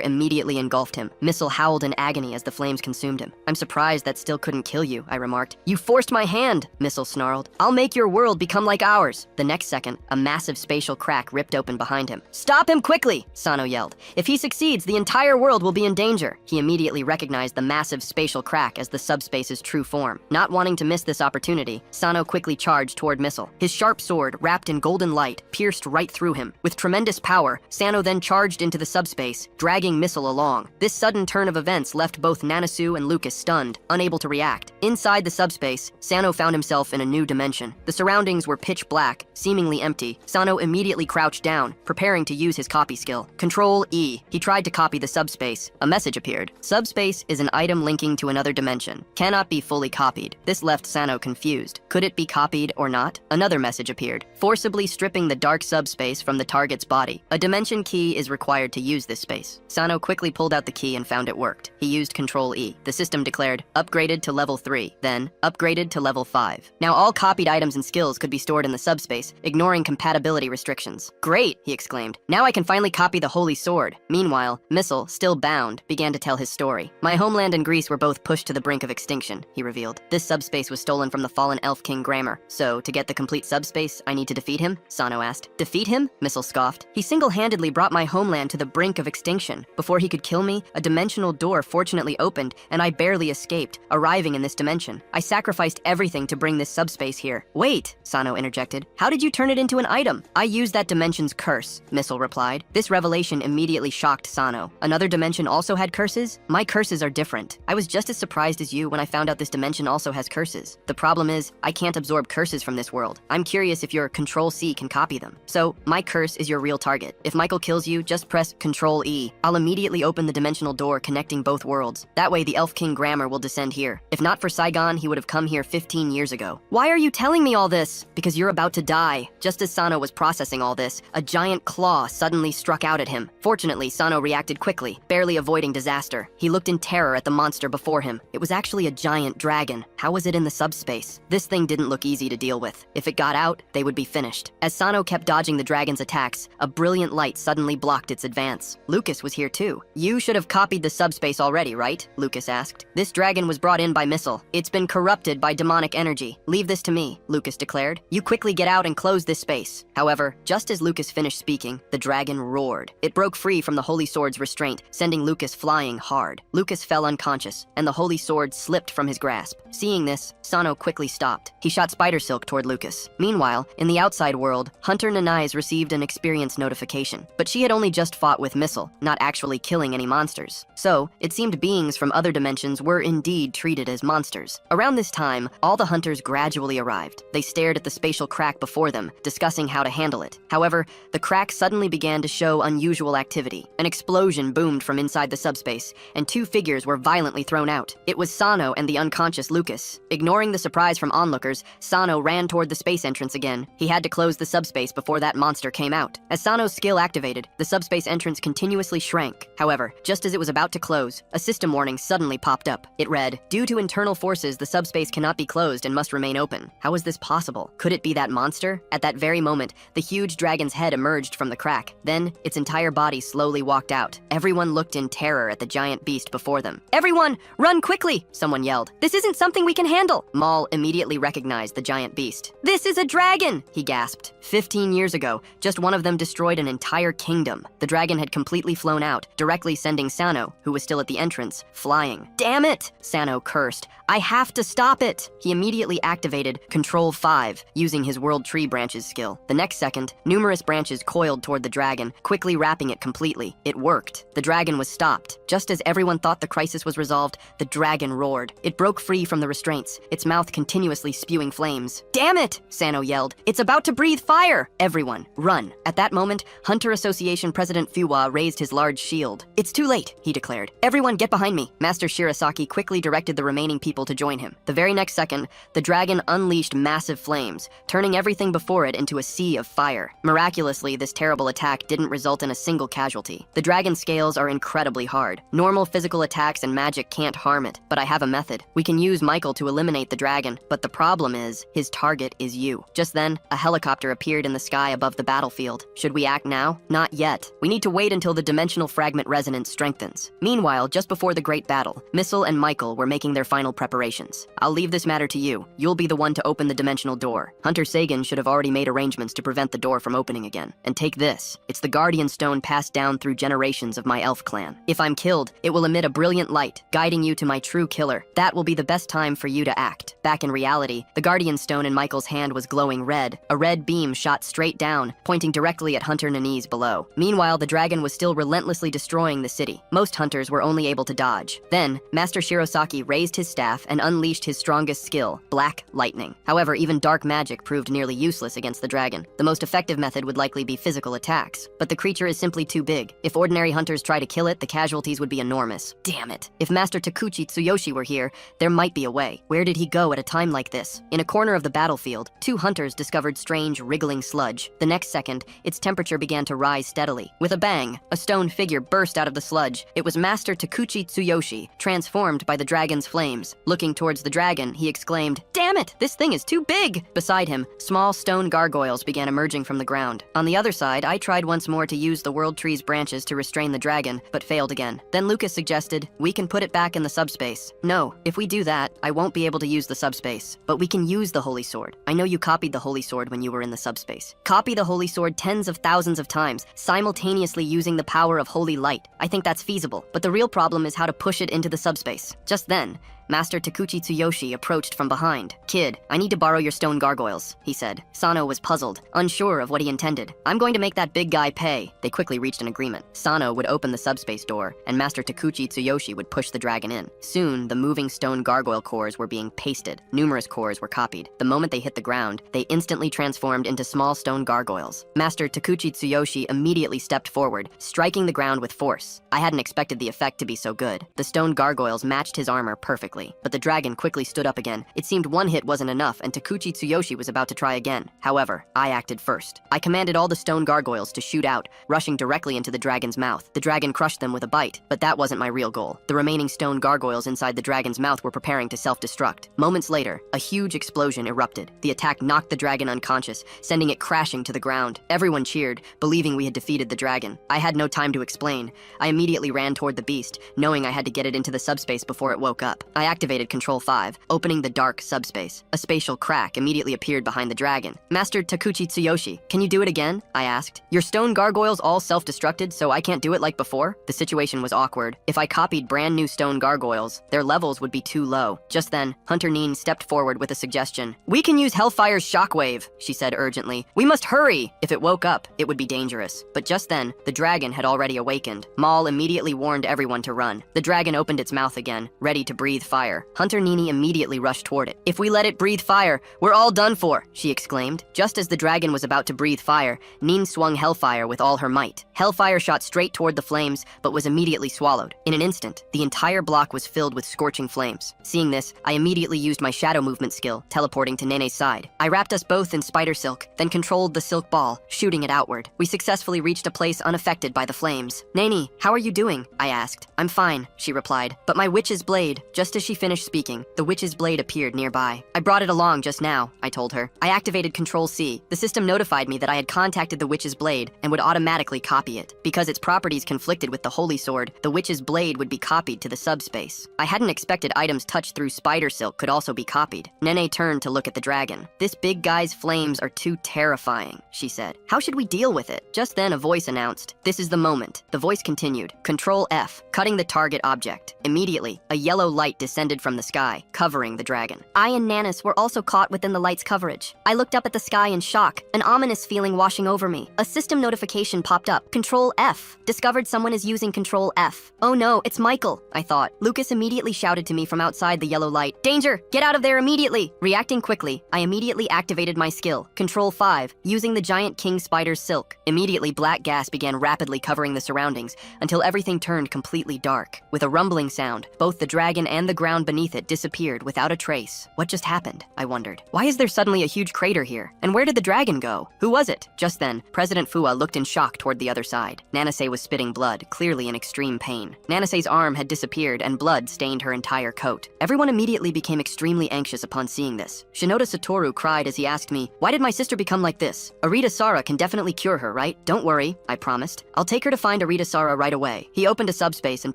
immediately engulfed him. Missile howled in agony as the flames consumed him. I'm surprised that still couldn't kill you, I remarked. You forced my hand, Missile snarled. I'll make your world become like ours. The next second, a massive spatial crack ripped open behind him. Stop him quickly, Sano yelled. If he succeeds, the entire world will be in danger. He immediately recognized the massive spatial crack as the subspace's true form. Not wanting to miss this opportunity, Sano quickly charged toward Missile. His sharp sword, wrapped in golden light, pierced right through him. With tremendous power, Sano then charged into the subspace, dragging Missile along. This sudden turn of events left both Nanasu and Lucas stunned, unable to react. Inside the subspace, Sano found himself in a new dimension. The surroundings were pitch black, seemingly empty. Sano immediately crouched down, preparing to use his copy skill. Control-E. He tried to copy the subspace. A message appeared. Subspace is an item linking to another dimension. Cannot be fully copied. This left Sano confused. Could it be copied or not? Another message appeared, forcibly stripping the dark subspace from the target's body. A dimension key is required to use this space. Sano quickly pulled out the key and found it worked. He used Control-E. The system declared, upgraded to level 3, then upgraded to level 5. Now all copied items and skills could be stored in the subspace, ignoring compatibility restrictions. Great, he exclaimed. Now I can finally copy the Holy Sword. Meanwhile, Missile, still bound, began to tell his story. My homeland and Greece were both pushed to the brink of extinction, he revealed. This subspace was stolen from the fallen elf king Grammar. So, to get the complete subspace, I need to defeat him? Sano asked. Defeat him? Missile scoffed. He single-handedly brought my homeland to the brink of extinction. Before he could kill me, a dimensional door fortunately opened, and I barely escaped, arriving in this dimension. I sacrificed everything to bring this subspace here. Wait, Sano interjected. How did you turn it into an item? I used that dimension's curse, Missile replied. This revelation immediately shocked Sano. Another dimension also had curses? My curses are different. I was just as surprised as you when I found out this dimension also has curses. The problem is, I can't absorb curses from this world. I'm curious if your Control-C can copy them. So, my curse is your real target. If Michael kills you, just press Control-E. I'll immediately open the dimensional door connecting both worlds. That way the Elf King Grammar will descend here. If not for Saigon, he would have come here 15 years ago. Why are you telling me all this? Because you're about to die. Just as Sano was processing all this, a giant claw suddenly struck out at him. Fortunately, Sano reacted quickly, barely avoiding disaster. He looked in terror at the monster before him. It was actually a giant dragon. How was it in the subspace? This thing didn't look easy to deal with. If it got out, they would be finished. As Sano kept dodging the dragon's attacks, a brilliant light suddenly blocked its advance. Lucas was here too. You should have copied the subspace already, right? Lucas asked. This dragon was brought in by Missile. It's been corrupted by demonic energy. Leave this to me, Lucas declared. You quickly get out and close this space. However, just as Lucas finished speaking, the dragon roared. It broke free from the Holy Sword's restraint, sending Lucas flying hard. Lucas fell unconscious, and the Holy Sword slipped from his grasp. Seeing this, Sano quickly stopped. He shot spider silk toward Lucas. Meanwhile, in the outside world, Hunter Nanais received an experience notification, but she had only just fought with Missile, not actually killing any monsters. So, it seemed beings from other dimensions were indeed treated as monsters. Around this time, all the hunters gradually arrived. They stared at the spatial crack before them, discussing how to handle it. However, the crack suddenly began to show unusual activity. An explosion boomed from inside the subspace, and two figures were violently thrown out. It was Sano and the unconscious Lucas. Ignoring the surprise from onlookers, Sano ran toward the space entrance again. He had to close the subspace before that monster came out. As Sano's skill activated, the subspace entrance continuously shrank. However, just as it was about to close, a system warning suddenly popped up. It read, "Due to internal forces, the subspace cannot be closed and must remain open." How was this possible? Could it be that monster? At that very moment, the huge dragon's head emerged from the crack. Then, its entire body slowly walked out. Everyone looked in terror at the giant beast before them. "Everyone, run quickly!" someone yelled. "This isn't something we can handle!" Maul immediately recognized the giant beast. "This is a dragon!" he gasped. 15 years ago, just one of them destroyed an entire kingdom. The dragon had completely flown out, directly sending Sano, who was still at the entrance, flying. "Damn it!" Sano cursed. "I have to stop it!" He immediately activated Control 5, using his World Tree Branches skill. The next second, numerous branches coiled toward the dragon, quickly wrapping it completely. It worked. The dragon was stopped. Just as everyone thought the crisis was resolved, the dragon roared. It broke free from the restraints, its mouth continuously spewing flames. "Damn it!" Sano yelled. "It's about to breathe fire!" "Everyone, run!" At that moment, Hunter Association President Fuwa raised his large shield. "It's too late," he declared. "Everyone get behind me." Master Shirasaki quickly directed the remaining people to join him. The very next second, the dragon unleashed massive flames, turning everything before it into a sea of fire. Miraculously, this terrible attack didn't result in a single casualty. The dragon's scales are incredibly hard. Normal physical attacks and magic can't harm it, but I have a method. We can use Michael to eliminate the dragon, but the problem is, his target is you. Just then, a helicopter appeared in the sky above the battlefield. Should we act now? Not yet. We need to wait until the dimensional fragment resonance strengthens. Meanwhile, just before the great battle, Missile and Michael were making their final preparations. I'll leave this matter to you. You'll be the one to open the dimensional door. Hunter Sagan should have already made arrangements to prevent the door from opening again. And take this. It's the Guardian Stone passed down through generations of my elf clan. If I'm killed, it will emit a brilliant light, guiding you to my true killer. That will be the best time for you to act. Back in reality, the Guardian Stone in Michael's hand was glowing red. A red beam shot straight down, pointing directly at Hunter Nanais below. Meanwhile, the dragon was still relentlessly destroying the city. Most hunters were only able to dodge. Then, Master Shirosaki raised his staff and unleashed his strongest skill, Black Lightning. However, even dark magic proved nearly useless against the dragon. The most effective method would likely be physical attacks, but the creature is simply too big. If ordinary hunters try to kill it, the casualties would be enormous. Damn it. If Master Takuchi Tsuyoshi were here, there might be a way. Where did he go at a time like this? In a corner of the battlefield, two hunters discovered strange, wriggling sludge. The next second, its temperature began to rise steadily. With a bang, a stone figure burst out of the sludge. It was Master Takuchi Tsuyoshi, transformed by the dragon's flames. Looking towards the dragon, he exclaimed, "Damn it, this thing is too big!" Beside him, small stone gargoyles began emerging from the ground. On the other side, I tried once more to use the World Tree's branches to restrain the dragon, but failed again. Then Lucas suggested, "We can put it back in the subspace." "No, if we do that, I won't be able to use the subspace. But we can use the Holy Sword. I know you copied the Holy Sword when you were in the subspace. Copy the Holy Sword tens of thousands of times, simultaneously using the power of holy light. I think that's feasible, but the real problem is how to push it into the subspace." Just then, Master Takuchi Tsuyoshi approached from behind. "Kid, I need to borrow your stone gargoyles," he said. Sano was puzzled, unsure of what he intended. "I'm going to make that big guy pay." They quickly reached an agreement. Sano would open the subspace door, and Master Takuchi Tsuyoshi would push the dragon in. Soon, the moving stone gargoyle cores were being pasted. Numerous cores were copied. The moment they hit the ground, they instantly transformed into small stone gargoyles. Master Takuchi Tsuyoshi immediately stepped forward, striking the ground with force. I hadn't expected the effect to be so good. The stone gargoyles matched his armor perfectly. But the dragon quickly stood up again. It seemed one hit wasn't enough, and Takuchi Tsuyoshi was about to try again. However, I acted first. I commanded all the stone gargoyles to shoot out, rushing directly into the dragon's mouth. The dragon crushed them with a bite, but that wasn't my real goal. The remaining stone gargoyles inside the dragon's mouth were preparing to self-destruct. Moments later, a huge explosion erupted. The attack knocked the dragon unconscious, sending it crashing to the ground. Everyone cheered, believing we had defeated the dragon. I had no time to explain. I immediately ran toward the beast, knowing I had to get it into the subspace before it woke up. I activated Control 5, opening the dark subspace. A spatial crack immediately appeared behind the dragon. Master Takuchi Tsuyoshi, can you do it again? I asked. Your stone gargoyles all self-destructed, so I can't do it like before? The situation was awkward. If I copied brand new stone gargoyles, their levels would be too low. Just then, Hunter Neen stepped forward with a suggestion. We can use Hellfire's shockwave, she said urgently. We must hurry! If it woke up, it would be dangerous. But just then, the dragon had already awakened. Maul immediately warned everyone to run. The dragon opened its mouth again, ready to breathe fire. Hunter Nini immediately rushed toward it. If we let it breathe fire, we're all done for, she exclaimed. Just as the dragon was about to breathe fire, Neen swung Hellfire with all her might. Hellfire shot straight toward the flames, but was immediately swallowed. In an instant, the entire block was filled with scorching flames. Seeing this, I immediately used my shadow movement skill, teleporting to Nene's side. I wrapped us both in spider silk, then controlled the silk ball, shooting it outward. We successfully reached a place unaffected by the flames. Nene, how are you doing? I asked. I'm fine, she replied. But my witch's blade. Just as she finished speaking, the witch's blade appeared nearby. I brought it along just now, I told her. I activated Control C. The system notified me that I had contacted the witch's blade and would automatically copy it. Because its properties conflicted with the holy sword, the witch's blade would be copied to the subspace. I hadn't expected items touched through spider silk could also be copied. Nene turned to look at the dragon. This big guy's flames are too terrifying, she said. How should we deal with it? Just then a voice announced, this is the moment. The voice continued, Control F, cutting the target object. Immediately, a yellow light descended from the sky, covering the dragon. I and Nanis were also caught within the light's coverage. I looked up at the sky in shock, an ominous feeling washing over me. A system notification popped up. Control F. Discovered someone is using Control F. Oh no, it's Michael, I thought. Lucas immediately shouted to me from outside the yellow light. Danger! Get out of there immediately! Reacting quickly, I immediately activated my skill, Control 5, using the giant king spider's silk. Immediately, black gas began rapidly covering the surroundings until everything turned completely dark. With a rumbling sound, both the dragon and the ground beneath it disappeared without a trace. What just happened? I wondered. Why is there suddenly a huge crater here? And where did the dragon go? Who was it? Just then, President Fua looked in shock toward the other side. Nanase was spitting blood, clearly in extreme pain. Nanase's arm had disappeared and blood stained her entire coat. Everyone immediately became extremely anxious upon seeing this. Shinoda Satoru cried as he asked me, why did my sister become like this? Arita Sara can definitely cure her, right? Don't worry, I promised. I'll take her to find Arita Sara right away. He opened a subspace and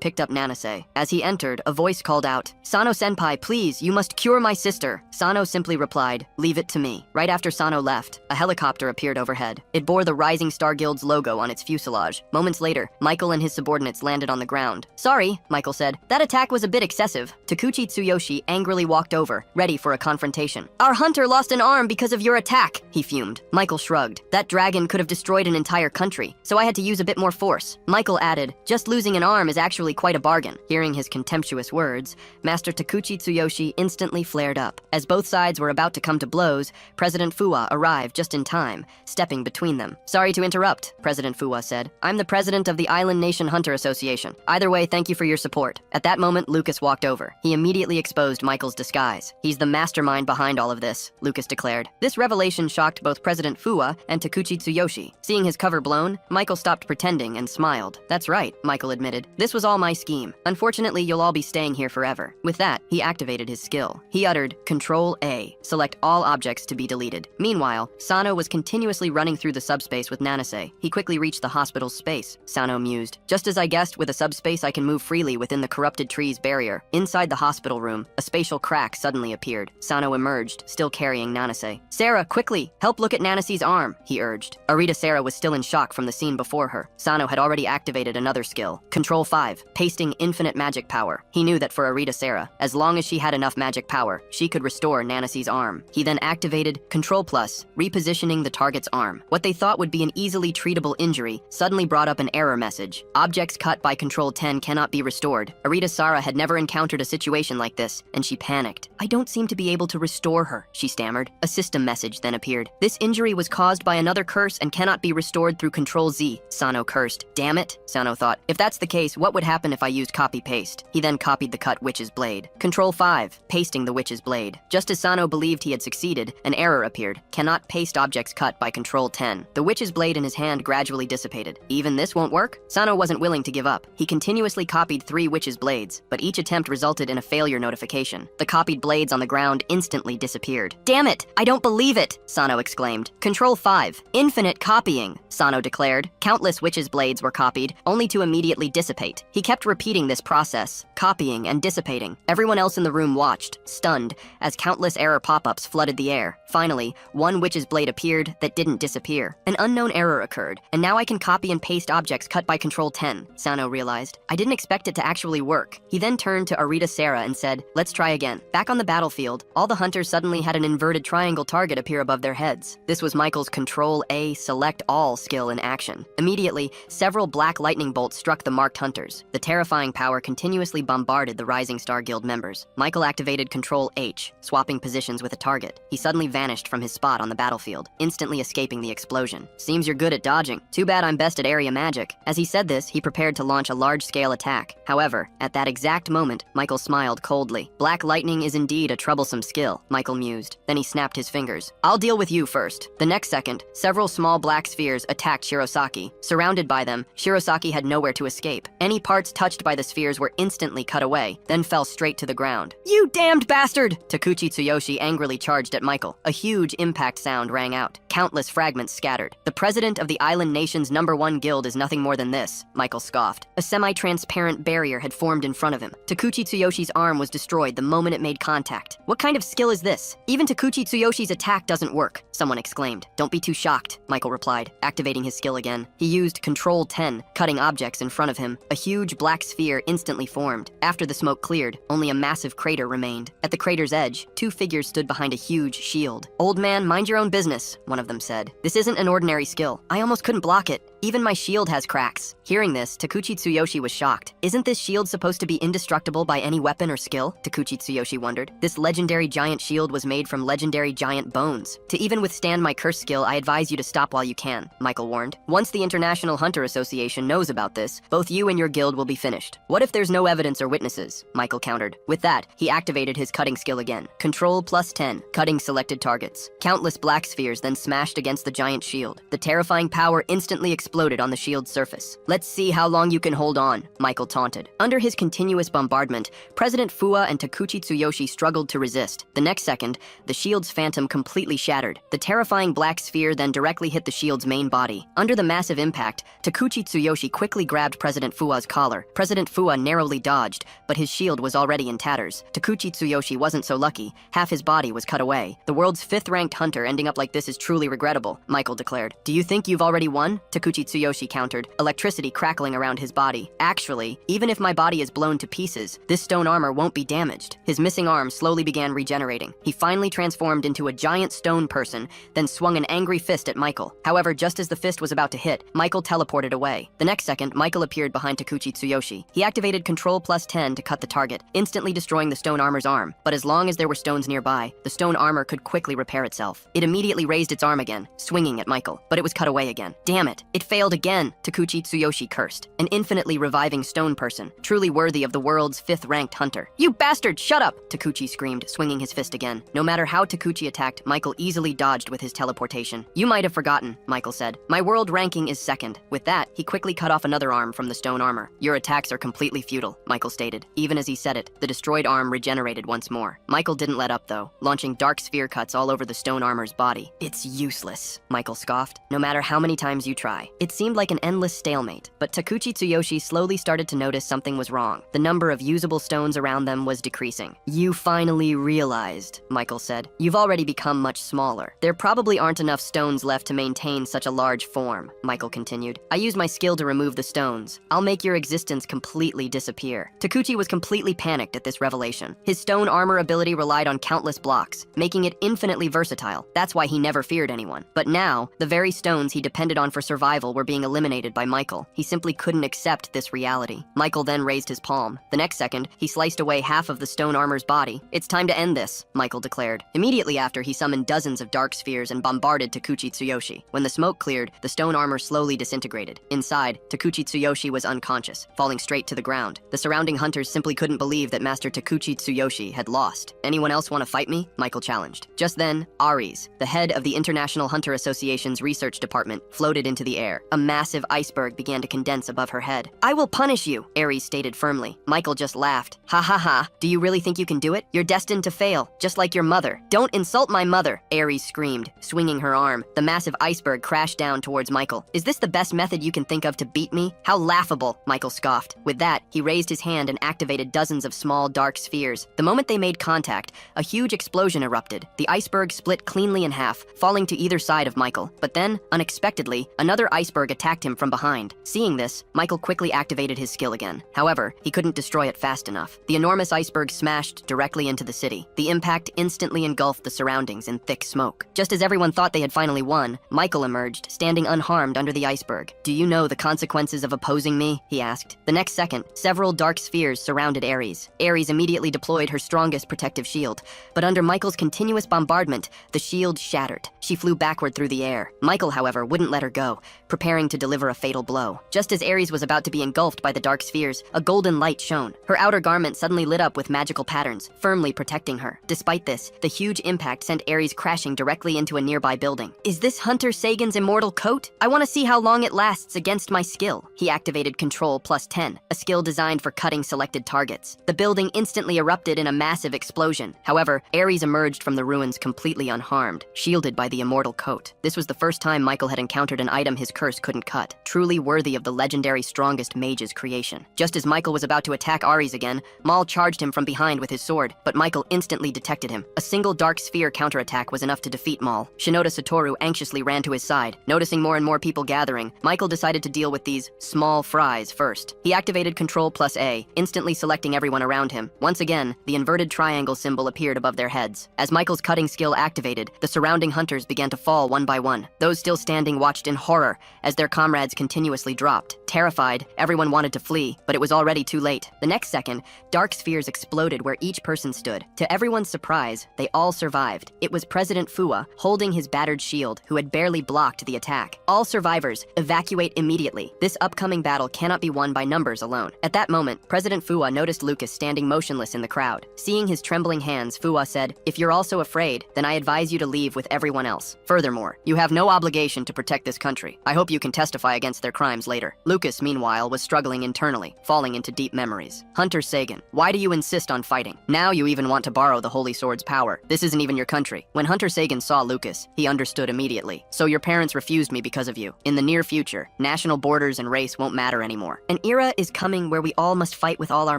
picked up Nanase. As he entered, a voice called out, Sano-senpai, please, you must cure my sister. Sano simply replied, leave it to me. Right after Sano left, a helicopter appeared overhead. It bore the Rising Star Guild's logo on its fuselage. Moments later, Michael and his subordinates landed on the ground. Sorry, Michael said. That attack was a bit excessive. Takuchi Tsuyoshi angrily walked over, ready for a confrontation. Our hunter lost an arm because of your attack, he fumed. Michael shrugged. That dragon could have destroyed an entire country, so I had to use a bit more force. Michael added, just losing an arm is actually quite a bargain. Hearing his contemptuous words, Master Takuchi Tsuyoshi instantly flared up. As both sides were about to come to blows, President Fua arrived just in time, stepping between them. Sorry to interrupt, President Fua said. I'm the president of the Island Nation Hunter Association. Either way, thank you for your support. At that moment, Lucas walked over. He immediately exposed Michael's disguise. He's the mastermind behind all of this, Lucas declared. This revelation shocked both President Fua and Takuchi Tsuyoshi. Seeing his cover blown, Michael stopped pretending and smiled. That's right, Michael admitted. This was all my scheme. Unfortunately, you'll all be staying here forever. With that, he activated his skill. He uttered, Control A, select all objects to be deleted. Meanwhile, Sano was continuously running through the subspace with Nanase. He quickly reached the hospital's space. Sano mused. Just as I guessed, with a subspace I can move freely within the corrupted tree's barrier. Inside the hospital room, a spatial crack suddenly appeared. Sano emerged, still carrying Nanase. Sarah, quickly, help look at Nanase's arm, he urged. Arita Sarah was still in shock from the scene before her. Sano had already activated another skill, Control 5, pasting infinite magic power. He knew that for Arita Sarah, as long as she had enough magic power, she could restore Nanase's arm. He then activated Control Plus, repositioning the target's arm. What they thought would be an easily treatable injury suddenly brought up an error message. Objects cut by Control 10 cannot be restored. Arita Sarah had never encountered a situation like this, and she panicked. I don't seem to be able to restore her, she stammered. A system message then appeared. This injury was caused by another curse and cannot be restored through Control Z. Sano cursed. Damn it, Sano thought. If that's the case, what would happen if I used copy-paste? He then copied the cut witch's blade. Control 5, pasting the witch's blade. Just as Sano believed he had succeeded, an error appeared. Cannot paste objects cut by Control 10. The witch's blade in his hand gradually dissipated. Even this won't work? Sano wasn't willing to give up. He continuously copied 3 witch's blades, but each attempt resulted in a failure notification. The copied blades on the ground instantly disappeared. Damn it! I don't believe it! Sano exclaimed. Control 5, infinite copying, Sano declared. Countless witch's blades were copied, only to immediately dissipate. He kept repeating this process, copying and dissipating. happening. Everyone else in the room watched, stunned, as countless error pop-ups flooded the air. Finally, one witch's blade appeared that didn't disappear. An unknown error occurred, and now I can copy and paste objects cut by Control 10, Sano realized. I didn't expect it to actually work. He then turned to Arita Sarah and said, let's try again. Back on the battlefield, all the hunters suddenly had an inverted triangle target appear above their heads. This was Michael's Control A Select All skill in action. Immediately, several black lightning bolts struck the marked hunters. The terrifying power continuously bombarded the Rising Star Guild members. Michael activated Control H, swapping positions with a target. He suddenly vanished from his spot on the battlefield, instantly escaping the explosion. Seems you're good at dodging. Too bad I'm best at area magic. As he said this, he prepared to launch a large-scale attack. However, at that exact moment, Michael smiled coldly. Black lightning is indeed a troublesome skill, Michael mused. Then he snapped his fingers. I'll deal with you first. The next second, several small black spheres attacked Shirosaki. Surrounded by them, Shirosaki had nowhere to escape. Any parts touched by the spheres were instantly cut away, then fell straight to the ground. You damned bastard! Takuchi Tsuyoshi angrily charged at Michael. A huge impact sound rang out. Countless fragments scattered. The president of the island nation's #1 guild is nothing more than this, Michael scoffed. A semi-transparent barrier had formed in front of him. Takuchi Tsuyoshi's arm was destroyed the moment it made contact. What kind of skill is this? Even Takuchi Tsuyoshi's attack doesn't work, someone exclaimed. Don't be too shocked, Michael replied, activating his skill again. He used Control 10, cutting objects in front of him. A huge black sphere instantly formed. After the smoke cleared, only a massive crater remained. At the crater's edge, two figures stood behind a huge shield. Old man, mind your own business, one of them said. This isn't an ordinary skill. I almost couldn't block it. Even my shield has cracks. Hearing this, Takuchi Tsuyoshi was shocked. Isn't this shield supposed to be indestructible by any weapon or skill? Takuchi Tsuyoshi wondered. This legendary giant shield was made from legendary giant bones. To even withstand my curse skill, I advise you to stop while you can, Michael warned. Once the International Hunter Association knows about this, both you and your guild will be finished. What if there's no evidence or witnesses? Michael countered. With that, he activated his cutting skill again. Control +10, cutting selected targets. Countless black spheres then smashed against the giant shield. The terrifying power instantly exploded on the shield's surface. Let's see how long you can hold on, Michael taunted. Under his continuous bombardment, President Fua and Takuchi Tsuyoshi struggled to resist. The next second, the shield's phantom completely shattered. The terrifying black sphere then directly hit the shield's main body. Under the massive impact, Takuchi Tsuyoshi quickly grabbed President Fua's collar. President Fua narrowly dodged, but his shield was already in tatters. Takuchi Tsuyoshi wasn't so lucky. Half his body was cut away. The world's 5th-ranked hunter ending up like this is truly regrettable, Michael declared. Do you think you've already won? Takuchi Tsuyoshi countered, electricity crackling around his body. Actually, even if my body is blown to pieces, this stone armor won't be damaged. His missing arm slowly began regenerating. He finally transformed into a giant stone person, then swung an angry fist at Michael. However, just as the fist was about to hit, Michael teleported away. The next second, Michael appeared behind Takuchi Tsuyoshi. He activated Control +10 to cut the target, instantly destroying the stone armor's arm. But as long as there were stones nearby, the stone armor could quickly repair itself. It immediately raised its arm again, swinging at Michael, but it was cut away again. Damn it, it failed again, Takuchi Tsuyoshi cursed. An infinitely reviving stone person, truly worthy of the world's 5th-ranked hunter. You bastard, shut up, Takuchi screamed, swinging his fist again. No matter how Takuchi attacked, Michael easily dodged with his teleportation. You might have forgotten, Michael said. My world ranking is 2nd. With that, he quickly cut off another arm from the stone armor. Your attacks are completely futile, Michael stated. Even as he said it, the destroyed arm regenerated once more. Michael didn't let up though, launching dark sphere cuts all over the stone armor's body. It's useless, Michael scoffed. No matter how many times you try. It seemed like an endless stalemate, but Takuchi Tsuyoshi slowly started to notice something was wrong. The number of usable stones around them was decreasing. You finally realized, Michael said. You've already become much smaller. There probably aren't enough stones left to maintain such a large form, Michael continued. I used my skill to remove the stones. I'll make your existence completely disappear. Takuchi was completely panicked at this revelation. His stone armor ability relied on countless blocks, making it infinitely versatile. That's why he never feared anyone. But now, the very stones he depended on for survival were being eliminated by Michael. He simply couldn't accept this reality. Michael then raised his palm. The next second, he sliced away half of the stone armor's body. It's time to end this, Michael declared. Immediately after, he summoned dozens of dark spheres and bombarded Takuchi Tsuyoshi. When the smoke cleared, the stone armor slowly disintegrated. Inside, Takuchi Tsuyoshi was unconscious, falling straight to the ground. The surrounding hunters simply couldn't believe that Master Takuchi Tsuyoshi had lost. Anyone else want to fight me? Michael challenged. Just then, Ares, the head of the International Hunter Association's research department floated into the air. A massive iceberg began to condense above her head. "I will punish you," Ares stated firmly. Michael just laughed. "Ha ha ha, do you really think you can do it? You're destined to fail, just like your mother." "Don't insult my mother," Ares screamed, swinging her arm. The massive iceberg crashed down towards Michael. "Is this the best method you can think of to beat me? How laughable," Michael scoffed. With that, he raised his hand and activated dozens of small, dark spheres. The moment they made contact, a huge explosion erupted. The iceberg split cleanly in half, falling to either side of Michael. But then, unexpectedly, another iceberg attacked him from behind. Seeing this, Michael quickly activated his skill again. However, he couldn't destroy it fast enough. The enormous iceberg smashed directly into the city. The impact instantly engulfed the surroundings in thick smoke. Just as everyone thought they had finally won, Michael emerged, standing unharmed under the iceberg. "Do you know the consequences of opposing me?" he asked. The next second, several dark spheres surrounded Ares. Ares immediately deployed her strongest protective shield, but under Michael's continuous bombardment, the shield shattered. She flew backward through the air. Michael, however, wouldn't let her go, preparing to deliver a fatal blow. Just as Ares was about to be engulfed by the dark spheres, a golden light shone. Her outer garment suddenly lit up with magical patterns, firmly protecting her. Despite this, the huge impact sent Ares crashing directly into a nearby building. "Is this Hunter Sagan's immortal coat? I want to see how long it lasts against my skill." He activated Control +10, a skill designed for cutting selected targets. The building instantly erupted in a massive explosion. However, Ares emerged from the ruins completely unharmed, shielded by the immortal coat. This was the first time Michael had encountered an item his curse couldn't cut, truly worthy of the legendary strongest mage's creation. Just as Michael was about to attack Ares again, Maul charged him from behind with his sword, but Michael instantly detected him. A single dark sphere counterattack was enough to defeat Maul. Shinoda Satoru anxiously ran to his side. Noticing more and more people gathering, Michael decided to deal with these small fries first. He activated Control+A, instantly selecting everyone around him. Once again, the inverted triangle symbol appeared above their heads. As Michael's cutting skill activated, the surrounding hunters began to fall one by one. Those still standing watched in horror as their comrades continuously dropped. Terrified, everyone wanted to flee, but it was already too late. The next second, dark spheres exploded where each person stood. To everyone's surprise, they all survived. It was President Fua, holding his battered shield, who had barely blocked the attack. "All survivors, evacuate immediately. This upcoming battle cannot be won by numbers alone." At that moment, President Fua noticed Lucas standing motionless in the crowd. Seeing his trembling hands, Fua said, "If you're also afraid, then I advise you to leave with everyone else. Furthermore, you have no obligation to protect this country. I hope you can testify against their crimes later." Lucas, meanwhile, was struggling internally, falling into deep memories. "Hunter Sagan, why do you insist on fighting? Now you even want to borrow the Holy Sword's power. This isn't even your country." When Hunter Sagan saw Lucas, he understood immediately. "So your parents refused me because of you. In the near future, national borders and race won't matter anymore. An era is coming where we all must fight with all our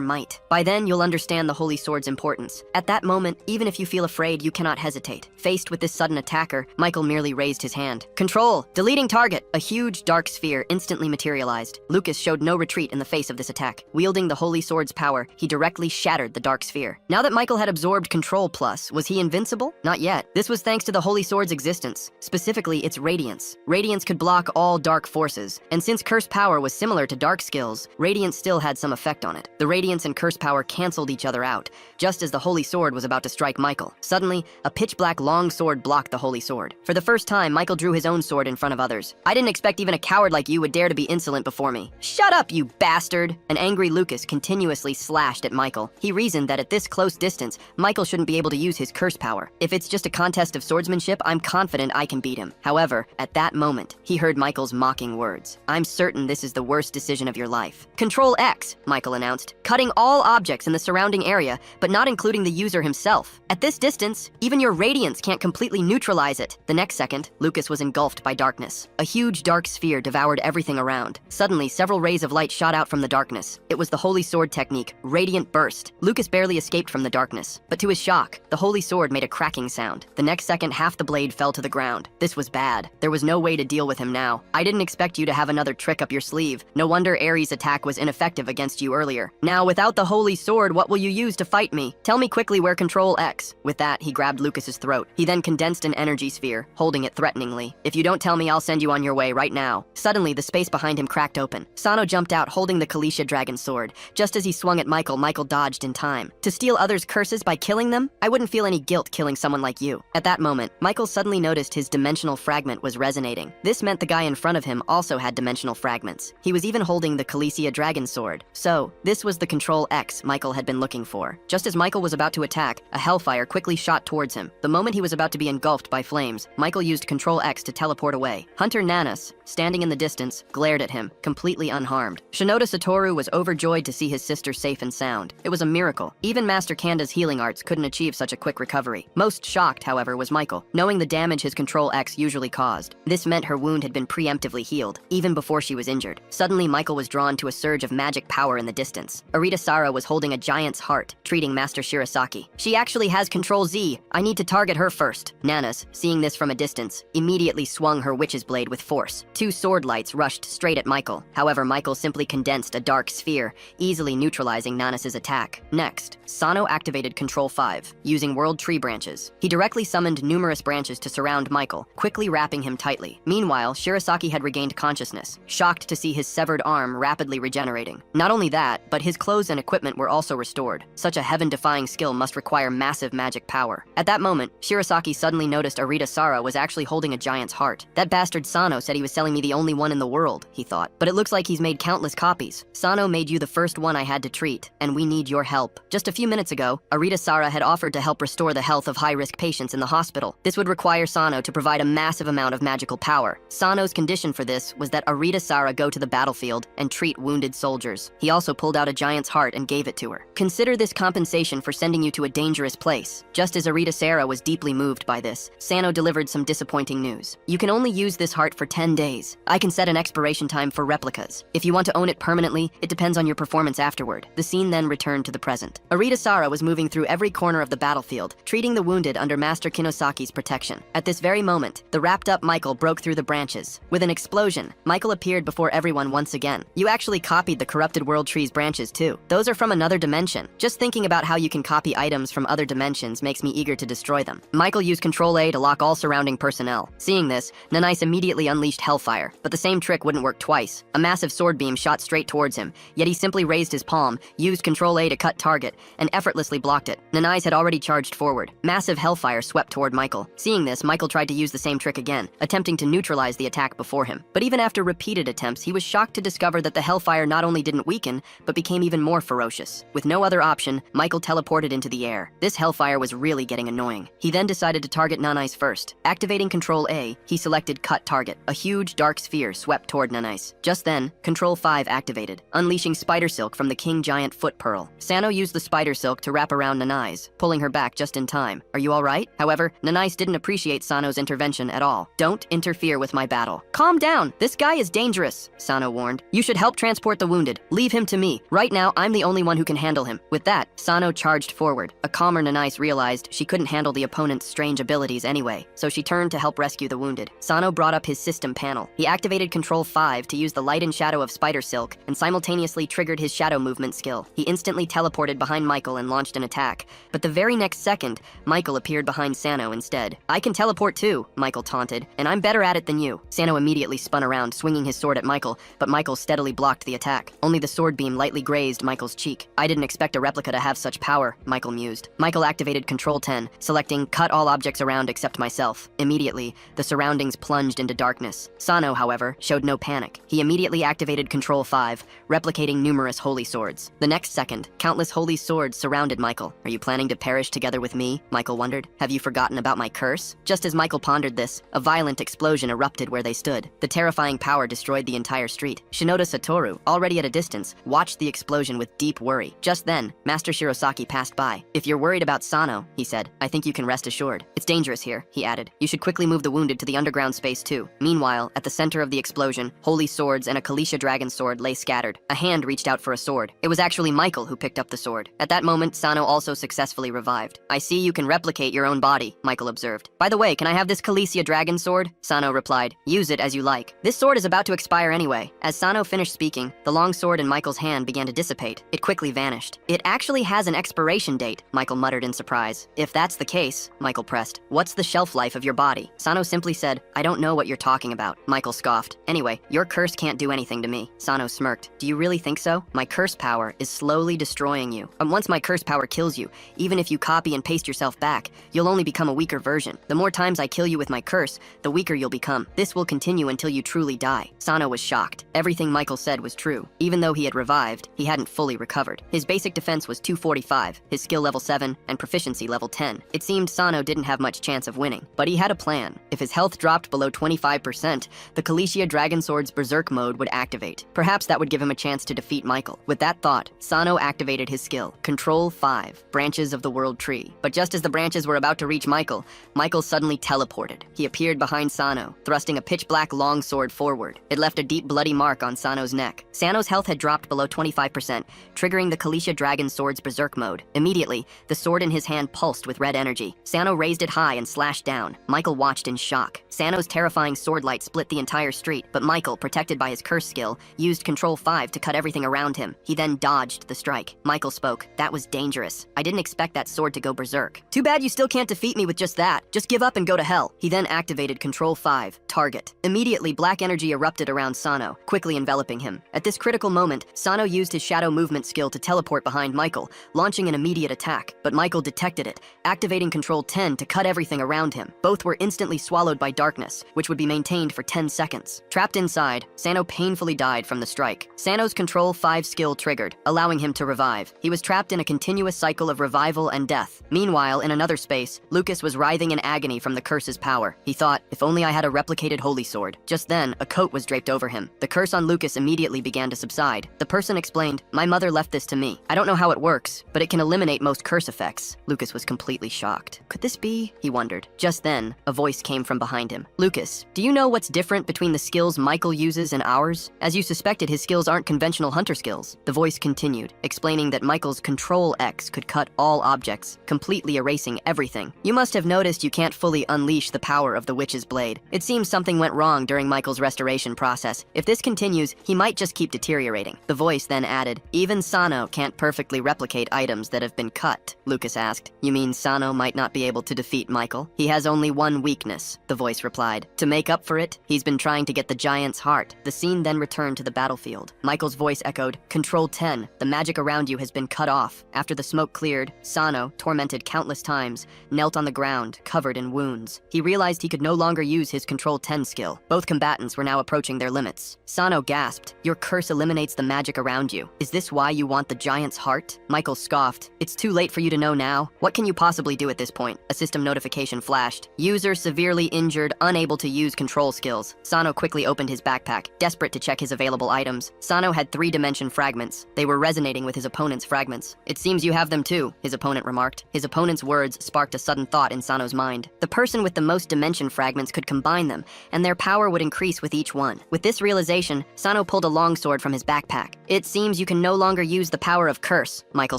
might. By then, you'll understand the Holy Sword's importance. At that moment, even if you feel afraid, you cannot hesitate." Faced with this sudden attacker, Michael merely raised his hand. "Control! Deleting target!" A huge dark sphere instantly materialized. Lucas showed no retreat in the face of this attack. Wielding the Holy Sword's power, he directly shattered the dark sphere. Now that Michael had absorbed Control Plus, was he invincible? Not yet. This was thanks to the Holy Sword's existence, specifically its radiance. Radiance could block all dark forces, and since curse power was similar to dark skills, radiance still had some effect on it. The radiance and curse power canceled each other out, just as the Holy Sword was about to strike Michael. Suddenly, a pitch-black long sword blocked the Holy Sword. For the first time, Michael drew his own sword in front of others. "I didn't expect even a coward like you would dare to be insolent before me." "Shut up, you bastard!" An angry Lucas continuously slashed at Michael. He reasoned that at this close distance, Michael shouldn't be able to use his curse power. "If it's just a contest of swordsmanship, I'm confident I can beat him." However, at that moment, he heard Michael's mocking words. "I'm certain this is the worst decision of your life." "Control X," Michael announced, cutting all objects in the surrounding area, but not including the user himself. "At this distance, even your radiance can't completely neutralize it." The next second, Lucas was engulfed by darkness. A huge dark sphere devoured everything around. Suddenly, several rays of light shot out from the darkness. It was the Holy Sword technique, Radiant Burst. Lucas barely escaped from the darkness, but to his shock, the Holy Sword made a cracking sound. The next second, half the blade fell to the ground. This was bad. There was no way to deal with him now. "I didn't expect you to have another trick up your sleeve. No wonder Ares' attack was ineffective against you earlier. Now, without the Holy Sword, what will you use to fight me? Tell me quickly where Control X." With that, he grabbed Lucas's throat. He then condensed an energy sphere, holding it threateningly. "If you don't tell me, I'll send you on your way right now." Suddenly, the space behind him cracked open. Sano jumped out holding the Kalisha dragon sword. Just as he swung at Michael, Michael dodged in time. "To steal others' curses by killing them? I wouldn't feel any guilt killing someone like you." At that moment, Michael suddenly noticed his dimensional fragment was resonating. This meant the guy in front of him also had dimensional fragments. He was even holding the Kalisha dragon sword. So, this was the Control X Michael had been looking for. Just as Michael was about to attack, a hellfire quickly shot towards him. The moment he was about to be engulfed by flames, flames, Michael used Control X to teleport away. Hunter Nanas, standing in the distance, glared at him, completely unharmed. Shinoda Satoru was overjoyed to see his sister safe and sound. It was a miracle. Even Master Kanda's healing arts couldn't achieve such a quick recovery. Most shocked, however, was Michael, knowing the damage his Control X usually caused. This meant her wound had been preemptively healed, even before she was injured. Suddenly, Michael was drawn to a surge of magic power in the distance. Arita Sara was holding a giant's heart, treating Master Shirasaki. She actually has Control Z. I need to target her first. Nanas, seeing this from a distance, immediately swung her witch's blade with force. Two sword lights rushed straight at Michael. However, Michael simply condensed a dark sphere, easily neutralizing Nanas's attack. Next, Sano activated Control 5, using World Tree branches. He directly summoned numerous branches to surround Michael, quickly wrapping him tightly. Meanwhile, Shirasaki had regained consciousness, shocked to see his severed arm rapidly regenerating. Not only that, but his clothes and equipment were also restored. Such a heaven-defying skill must require massive magic power. At that moment, Shirasaki suddenly noticed Arita Sara was actually holding a giant's heart. That bastard Sano said he was selling me the only one in the world, he thought. But it looks like he's made countless copies. Sano made you the first one I had to treat, and we need your help. Just a few minutes ago, Arita Sara had offered to help restore the health of high-risk patients in the hospital. This would require Sano to provide a massive amount of magical power. Sano's condition for this was that Arita Sara go to the battlefield and treat wounded soldiers. He also pulled out a giant's heart and gave it to her. Consider this compensation for sending you to a dangerous place. Just as Arita Sara was deeply moved by this, Sano delivered some disappointing news. You can only use this heart for 10 days. I can set an expiration time for replicas. If you want to own it permanently, it depends on your performance afterward. The scene then returned to the present. Arita Sara was moving through every corner of the battlefield, treating the wounded under Master Kinosaki's protection. At this very moment, the wrapped-up Michael broke through the branches. With an explosion, Michael appeared before everyone once again. You actually copied the corrupted World Tree's branches too. Those are from another dimension. Just thinking about how you can copy items from other dimensions makes me eager to destroy them. Michael used Control A to lock all surrounding personnel. Seeing this, Nanais immediately unleashed Hellfire, but the same trick wouldn't work twice. A massive sword beam shot straight towards him, yet he simply raised his palm, used Control A to cut target, and effortlessly blocked it. Nanais had already charged forward. Massive Hellfire swept toward Michael. Seeing this, Michael tried to use the same trick again, attempting to neutralize the attack before him. But even after repeated attempts, he was shocked to discover that the Hellfire not only didn't weaken, but became even more ferocious. With no other option, Michael teleported into the air. This Hellfire was really getting annoying. He then decided to target Nanais first. Activating Control A, he selected Cut Target. A huge dark sphere swept toward Nanais. Just then, Control 5 activated, unleashing Spider Silk from the King Giant Foot Pearl. Sano used the Spider Silk to wrap around Nanais, pulling her back just in time. Are you alright? However, Nanais didn't appreciate Sano's intervention at all. Don't interfere with my battle. Calm down! This guy is dangerous, Sano warned. You should help transport the wounded. Leave him to me. Right now, I'm the only one who can handle him. With that, Sano charged forward. A calmer Nanais realized she couldn't handle the opponent's strange abilities anyway, so she turned to help rescue the wounded. Sano brought up his system panel. He activated Control 5 to use the light and shadow of Spider Silk, and simultaneously triggered his shadow movement skill. He instantly teleported behind Michael and launched an attack. But the very next second, Michael appeared behind Sano instead. I can teleport too, Michael taunted, and I'm better at it than you. Sano immediately spun around, swinging his sword at Michael, but Michael steadily blocked the attack. Only the sword beam lightly grazed Michael's cheek. I didn't expect a replica to have such power, Michael mused. Michael activated Control 10, selecting Cut all objects around except myself. Immediately, the surroundings plunged into darkness. Sano, however, showed no panic. He immediately activated Control 5, replicating numerous holy swords. The next second, countless holy swords surrounded Michael. Are you planning to perish together with me? Michael wondered. Have you forgotten about my curse? Just as Michael pondered this, a violent explosion erupted where they stood. The terrifying power destroyed the entire street. Shinoda Satoru, already at a distance, watched the explosion with deep worry. Just then, Master Shirasaki passed by. If you're worried about Sano, he said, I think you can rest assured. It's dangerous here, he added. You should quickly move the wounded to the underground space too. Meanwhile, at the center of the explosion, holy swords and a Kalisha dragon sword lay scattered. A hand reached out for a sword. It was actually Michael who picked up the sword. At that moment, Sano also successfully revived. I see you can replicate your own body, Michael observed. By the way, can I have this Kalisha dragon sword? Sano replied. Use it as you like. This sword is about to expire anyway. As Sano finished speaking, the long sword in Michael's hand began to dissipate. It quickly vanished. It actually has an expiration date, Michael muttered in surprise. If that's the case, Michael pressed, what's the shelf life of your body? Sano simply said, I don't know what you're talking about. Michael scoffed. Anyway, your curse can't do anything to me. Sano smirked. Do you really think so? My curse power is slowly destroying you. And once my curse power kills you, even if you copy and paste yourself back, you'll only become a weaker version. The more times I kill you with my curse, the weaker you'll become. This will continue until you truly die. Sano was shocked. Everything Michael said was true. Even though he had revived, he hadn't fully recovered. His basic defense was 245, his skill level 7, and proficiency level 10. It seemed Sano didn't have much chance of winning. beginning, but he had a plan. If his health dropped below 25%, the Khaleesi Dragon Sword's Berserk mode would activate. Perhaps that would give him a chance to defeat Michael. With that thought, Sano activated his skill, Control 5, Branches of the World Tree. But just as the branches were about to reach Michael, Michael suddenly teleported. He appeared behind Sano, thrusting a pitch-black long sword forward. It left a deep bloody mark on Sano's neck. Sano's health had dropped below 25%, triggering the Khaleesi Dragon Sword's Berserk mode. Immediately, the sword in his hand pulsed with red energy. Sano raised it high and slashed down. Michael watched in shock. Sano's terrifying sword light split the entire street, but Michael, protected by his curse skill, used Control 5 to cut everything around him. He then dodged the strike. Michael spoke. "That was dangerous. I didn't expect that sword to go berserk. Too bad you still can't defeat me with just that. Just give up and go to hell." He then activated Control 5, Target. Immediately, black energy erupted around Sano, quickly enveloping him. At this critical moment, Sano used his shadow movement skill to teleport behind Michael, launching an immediate attack. But Michael detected it, activating Control 10 to cut everything around him. Both were instantly swallowed by darkness, which would be maintained for 10 seconds. Trapped inside, Sano painfully died from the strike. Sano's Control 5 skill triggered, allowing him to revive. He was trapped in a continuous cycle of revival and death. Meanwhile, in another space, Lucas was writhing in agony from the curse's power. He thought, if only I had a replicated holy sword. Just then, a coat was draped over him. The curse on Lucas immediately began to subside. The person explained, "My mother left this to me. I don't know how it works, but it can eliminate most curse effects." Lucas was completely shocked. Could this be? He wondered. Just then, a voice came from behind him. "Lucas, do you know what's different between the skills Michael uses and ours? As you suspected, his skills aren't conventional hunter skills." The voice continued, explaining that Michael's Control X could cut all objects, completely erasing everything. "You must have noticed you can't fully unleash the power of the witch's blade. It seems something went wrong during Michael's restoration process. If this continues, he might just keep deteriorating." The voice then added, "Even Sano can't perfectly replicate items that have been cut." Lucas asked, "You mean Sano might not be able to defeat Michael? He has only one weakness," the voice replied. "To make up for it, he's been trying to get the giant's heart." The scene then returned to the battlefield. Michael's voice echoed, "Control 10, the magic around you has been cut off." After the smoke cleared, Sano, tormented countless times, knelt on the ground, covered in wounds. He realized he could no longer use his Control 10 skill. Both combatants were now approaching their limits. Sano gasped, "Your curse eliminates the magic around you. Is this why you want the giant's heart?" Michael scoffed, "It's too late for you to know now. What can you possibly do at this point?" A system notification flashed. "User severely injured, unable to use control skills." Sano quickly opened his backpack, desperate to check his available items. Sano had 3-dimension fragments. They were resonating with his opponent's fragments. "It seems you have them too," his opponent remarked. His opponent's words sparked a sudden thought in Sano's mind. The person with the most dimension fragments could combine them, and their power would increase with each one. With this realization, Sano pulled a longsword from his backpack. "It seems you can no longer use the power of curse," Michael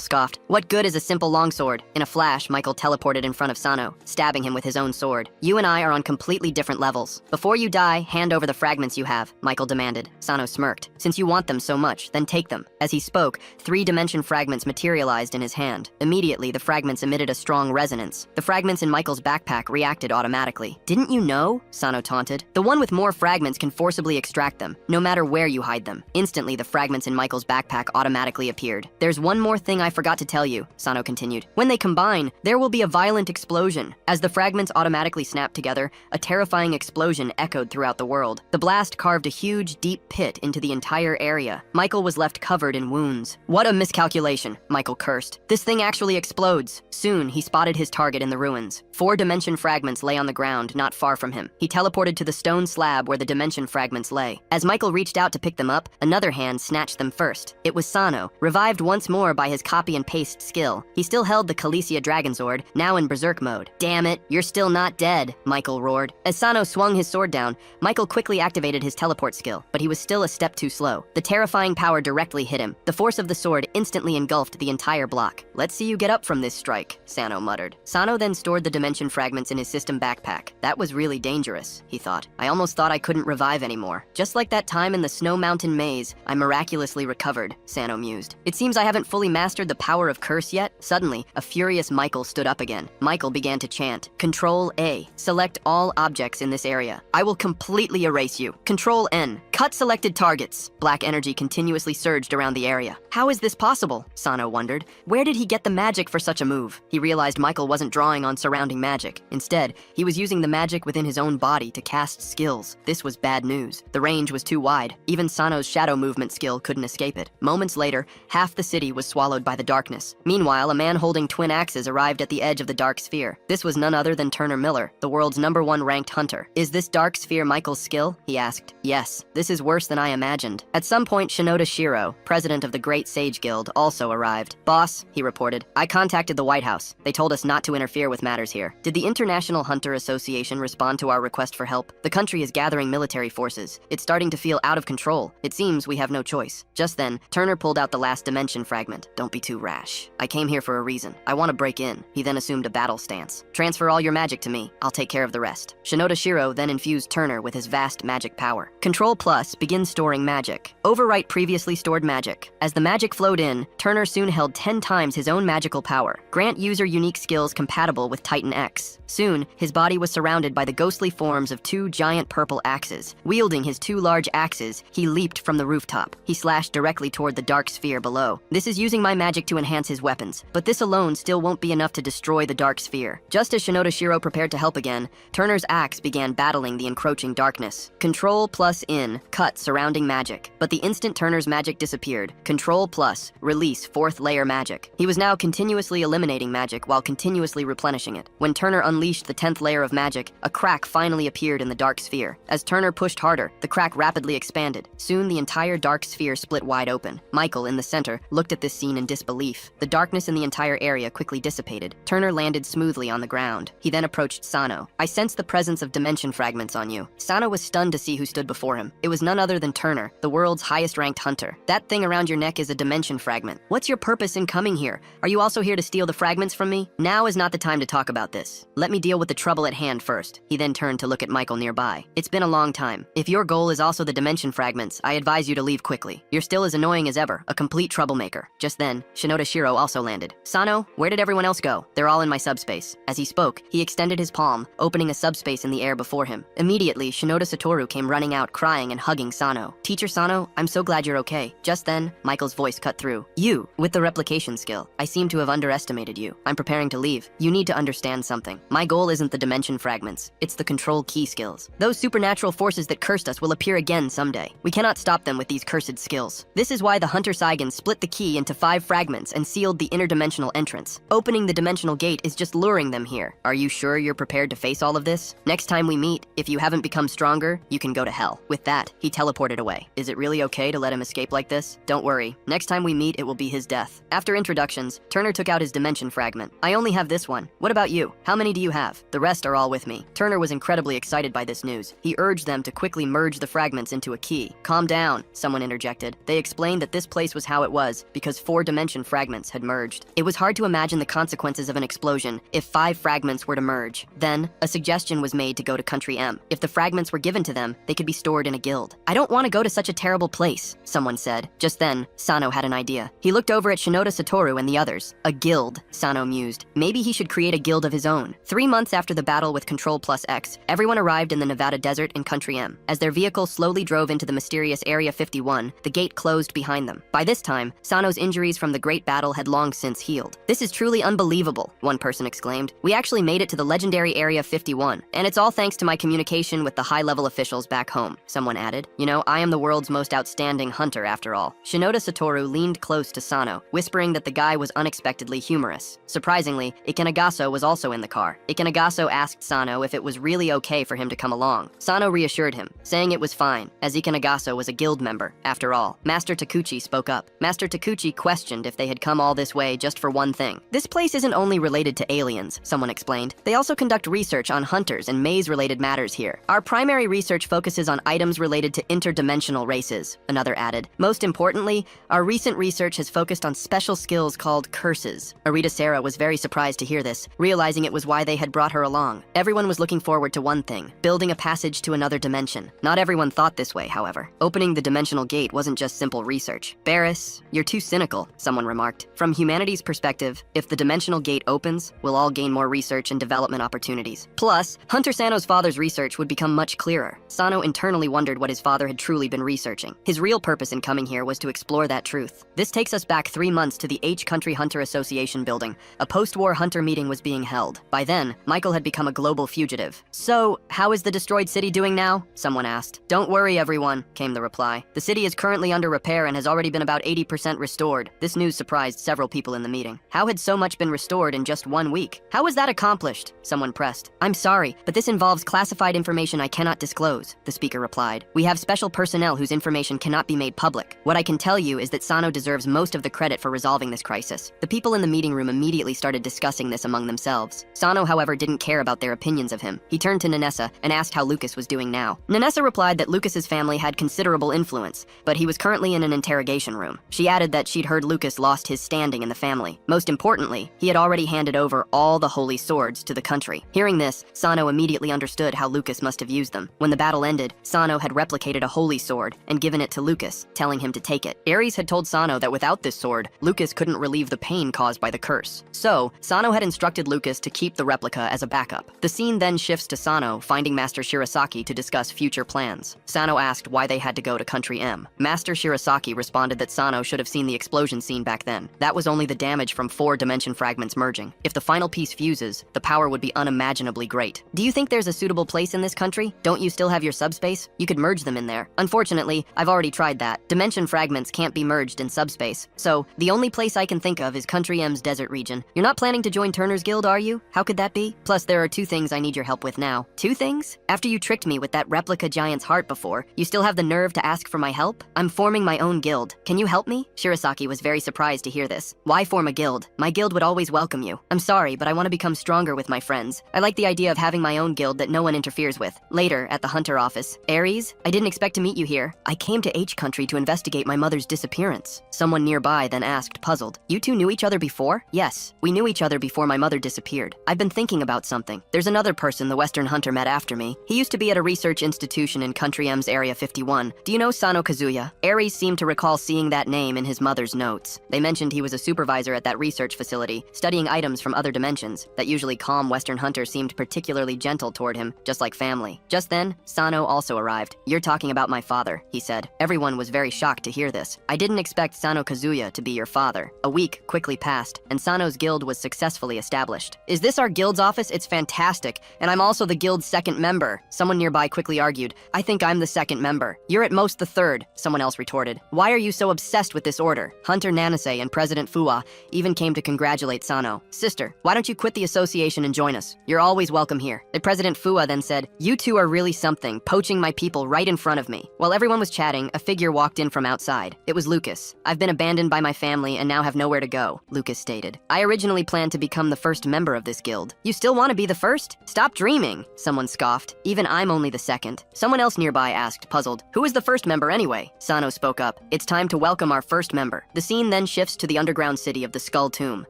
scoffed. "What good is a simple longsword?" In a flash, Michael teleported in front of Sano, stabbing him with his own sword. "You and I are on completely different levels. Before you die, hand over the fragments you have," Michael demanded. Sano smirked. "Since you want them so much, then take them." As he spoke, 3-dimension fragments materialized in his hand. Immediately, the fragments emitted a strong resonance. The fragments in Michael's backpack reacted automatically. "Didn't you know?" Sano taunted. "The one with more fragments can forcibly extract them, no matter where you hide them." Instantly, the fragments in Michael's backpack automatically appeared. "There's one more thing I forgot to tell you," Sano continued. "When they combine, there will be a violent explosion." As the fragments automatically snapped together, a terrifying explosion echoed throughout the world. The blast carved a huge, deep pit into the entire area. Michael was left covered in wounds. "What a miscalculation," Michael cursed. "This thing actually explodes." Soon, he spotted his target in the ruins. 4-dimension fragments lay on the ground not far from him. He teleported to the stone slab where the dimension fragments lay. As Michael reached out to pick them up, another hand snatched them first. It was Sano, revived once more by his copy and paste skill. He still held the Khaleesi Dragon Sword, now in berserk mode. "Damn it, you're still not dead," Michael roared. As Sano swung his sword down, Michael quickly activated his teleport skill, but he was still a step too slow. The terrifying power directly hit him. The force of the sword instantly engulfed the entire block. "Let's see you get up from this strike," Sano muttered. Sano then stored the dimension fragments in his system backpack. "That was really dangerous," he thought. "I almost thought I couldn't revive anymore. Just like that time in the Snow Mountain maze, I miraculously recovered," Sano mused. "It seems I haven't fully mastered the power of curse yet." Suddenly, a furious Michael stood up again. Michael began to chant, "Control A. Select all objects in this area. I will completely erase you. Control N. Cut selected targets." Black energy continuously surged around the area. How is this possible? Sano wondered. Where did he get the magic for such a move? He realized Michael wasn't drawing on surrounding magic. Instead, he was using the magic within his own body to cast skills. This was bad news. The range was too wide. Even Sano's shadow movement skill couldn't escape it. Moments later, half the city was swallowed by the darkness. Meanwhile, a man holding twin axes arrived at the edge of the dark sphere. This was none other than than Turner Miller, the world's #1 ranked hunter. Is this dark sphere Michael's skill? He asked. Yes, this is worse than I imagined. At some point, Shinoda Shiro, president of the Great Sage Guild, also arrived. Boss, he reported, I contacted the White House. They told us not to interfere with matters here. Did the International Hunter Association respond to our request for help? The country is gathering military forces. It's starting to feel out of control. It seems we have no choice. Just then, Turner pulled out the last dimension fragment. Don't be too rash. I came here for a reason. I want to break in. He then assumed a battle stance. Transfer all your magic to me. I'll take care of the rest. Shinoda Shiro then infused Turner with his vast magic power. Control Plus begins storing magic. Overwrite previously stored magic. As the magic flowed in, Turner soon held 10 times his own magical power. Grant user unique skills compatible with Titan X. Soon, his body was surrounded by the ghostly forms of 2 giant purple axes. Wielding his 2 large axes, he leaped from the rooftop. He slashed directly toward the dark sphere below. This is using my magic to enhance his weapons, but this alone still won't be enough to destroy the dark sphere. Just as Shinoda Shiro prepared to help again, Turner's axe began battling the encroaching darkness. Control Plus in, cut surrounding magic. But the instant Turner's magic disappeared, Control Plus, release 4th layer magic. He was now continuously eliminating magic while continuously replenishing it. When Turner unleashed the 10th layer of magic, a crack finally appeared in the dark sphere. As Turner pushed harder, the crack rapidly expanded. Soon the entire dark sphere split wide open. Michael, in the center, looked at this scene in disbelief. The darkness in the entire area quickly dissipated. Turner landed smoothly on the ground. He then approached Sano. I sensed the presence of dimension fragments on you. Sano was stunned to see who stood before him. It was none other than Turner, the world's highest-ranked hunter. That thing around your neck is a dimension fragment. What's your purpose in coming here? Are you also here to steal the fragments from me? Now is not the time to talk about this. Let me deal with the trouble at hand first. He then turned to look at Michael nearby. It's been a long time. If your goal is also the dimension fragments, I advise you to leave quickly. You're still as annoying as ever, a complete troublemaker. Just then, Shinoda Shiro also landed. Sano, where did everyone else go? They're all in my subspace. As he spoke, he extended his palm, opening a subspace in the air before him. Immediately, Shinoda Satoru came running out, crying and hugging Sano. Teacher Sano, I'm so glad you're okay. Just then, Michael's voice cut through. You, with the replication skill. I seem to have underestimated you. I'm preparing to leave. You need to understand something. My goal isn't the dimension fragments. It's the control key skills. Those supernatural forces that cursed us will appear again someday. We cannot stop them with these cursed skills. This is why the Hunter Saigon split the key into 5 fragments and sealed the interdimensional entrance. Opening the dimensional gate is just luring them here. Are you sure you're prepared to face all of this? Next time we meet, if you haven't become stronger, you can go to hell. With that, he teleported away. Is it really okay to let him escape like this? Don't worry. Next time we meet, it will be his death. After introductions, Turner took out his dimension fragment. I only have this one. What about you? How many do you have? The rest are all with me. Turner was incredibly excited by this news. He urged them to quickly merge the fragments into a key. Calm down, someone interjected. They explained that this place was how it was because 4 dimension fragments had merged. It was hard to imagine the consequences of an explosion if 5 fragments were to merge. Then, a suggestion was made to go to Country M. If the fragments were given to them, they could be stored in a guild. I don't want to go to such a terrible place, someone said. Just then, Sano had an idea. He looked over at Shinoda Satoru and the others. A guild, Sano mused. Maybe he should create a guild of his own. 3 months after the battle with Control Plus X, everyone arrived in the Nevada desert in Country M. As their vehicle slowly drove into the mysterious Area 51, the gate closed behind them. By this time, Sano's injuries from the great battle had long since healed. This is truly unbelievable, one person exclaimed. We actually made it to the legendary Area 51, and it's all thanks to my communication with the high-level officials back home, someone added. You know, I am the world's most outstanding hunter after all. Shinoda Satoru leaned close to Sano, whispering that the guy was unexpectedly humorous. Surprisingly, Ikenagaso was also in the car. Ikenagaso asked Sano if it was really okay for him to come along. Sano reassured him, saying it was fine, as Ikenagaso was a guild member, after all. Master Takuchi spoke up. Master Takuchi questioned if they had come all this way just for one thing. This place isn't only related to aliens, someone explained. They also conduct research on hunters and maze-related matters here. Our primary research focuses on items related to interdimensional races, another added. Most importantly, our recent research has focused on special skills called curses. Arita Sarah was very surprised to hear this, realizing it was why they had brought her along. Everyone was looking forward to one thing, building a passage to another dimension. Not everyone thought this way, however. Opening the dimensional gate wasn't just simple research. Barris, you're too cynical, someone remarked. From humanity's perspective, if the dimensional gate opens, we'll all gain more research and development opportunities. Plus, Hunter Sano's father's research would become much clearer. Sano internally wondered what his father had truly been researching. His real purpose in coming here was to explore that truth. This takes us back 3 months to the Country Hunter Association building. A post-war hunter meeting was being held. By then, Michael had become a global fugitive. So, how is the destroyed city doing now? Someone asked. Don't worry, everyone, came the reply. The city is currently under repair and has already been about 80% restored. This news surprised several people in the meeting. How had so much been restored in just 1 week? How was that accomplished? finished, someone pressed. "I'm sorry, but this involves classified information I cannot disclose," the speaker replied. "We have special personnel whose information cannot be made public. What I can tell you is that Sano deserves most of the credit for resolving this crisis." The people in the meeting room immediately started discussing this among themselves. Sano, however, didn't care about their opinions of him. He turned to Nanessa and asked how Lucas was doing now. Nanessa replied that Lucas's family had considerable influence, but he was currently in an interrogation room. She added that she'd heard Lucas lost his standing in the family. Most importantly, he had already handed over all the holy swords to the country. Hearing this, Sano immediately understood how Lucas must have used them. When the battle ended, Sano had replicated a holy sword and given it to Lucas, telling him to take it. Ares had told Sano that without this sword, Lucas couldn't relieve the pain caused by the curse. So, Sano had instructed Lucas to keep the replica as a backup. The scene then shifts to Sano finding Master Shirasaki to discuss future plans. Sano asked why they had to go to Country M. Master Shirasaki responded that Sano should have seen the explosion scene back then. That was only the damage from 4 dimension fragments merging. If the final piece fuses, the power would be unimaginably great. "Do you think there's a suitable place in this country? Don't you still have your subspace? You could merge them in there." "Unfortunately, I've already tried that. Dimension fragments can't be merged in subspace. So, the only place I can think of is Country M's desert region. You're not planning to join Turner's Guild, are you? How could that be? Plus, there are 2 things I need your help with now." "2 things? After you tricked me with that replica giant's heart before, you still have the nerve to ask for my help? I'm forming my own guild. Can you help me?" Shirasaki was very surprised to hear this. "Why form a guild? My guild would always welcome you. I'm sorry, but I want to become stronger with my friends. I like the idea of having my own guild that no one interferes with." Later, at the Hunter office, "Ares, I didn't expect to meet you here. I came to H Country to investigate my mother's disappearance." Someone nearby then asked, puzzled, "You two knew each other before?" "Yes, we knew each other before my mother disappeared. I've been thinking about something. There's another person the Western Hunter met after me. He used to be at a research institution in Country M's Area 51. Do you know Sano Kazuya?" Ares seemed to recall seeing that name in his mother's notes. They mentioned he was a supervisor at that research facility, studying items from other dimensions. That usually calm Western Hunter seemed particularly gentle toward him, just like family. Just then, Sano also arrived. "You're talking about my father," he said. Everyone was very shocked to hear this. "I didn't expect Sano Kazuya to be your father." A week quickly passed, and Sano's guild was successfully established. "Is this our guild's office? It's fantastic, and I'm also the guild's 2nd member." Someone nearby quickly argued, "I think I'm the 2nd member." "You're at most the 3rd, someone else retorted. "Why are you so obsessed with this order?" Hunter Nanase and President Fuwa even came to congratulate Sano. "Sister, why don't you quit the association and join us? You're always welcome here." The President Fuwa then said, "You two are really something, poaching my people right in front of me." While everyone was chatting, a figure walked in from outside. It was Lucas. "I've been abandoned by my family and now have nowhere to go," Lucas stated. "I originally planned to become the 1st member of this guild." "You still want to be the 1st? Stop dreaming," someone scoffed. "Even I'm only the 2nd. Someone else nearby asked, puzzled, "Who is the 1st member anyway?" Sano spoke up, "It's time to welcome our 1st member." The scene then shifts to the underground city of the Skull Tomb.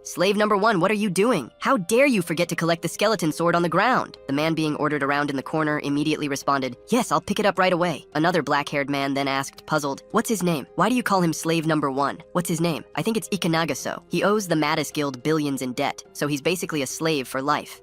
"Slave number 1, what are you doing? How dare you forget to collect the skeleton sword on the ground?" The man being ordered around in the corner immediately responded, "Yes, I'll pick it up right away." Another black-haired man then asked, puzzled, "What's his name? Why do you call him slave number 1? What's his name?" "I think it's Ikanagaso. He owes the Mattis Guild billions in debt, so he's basically a slave for life."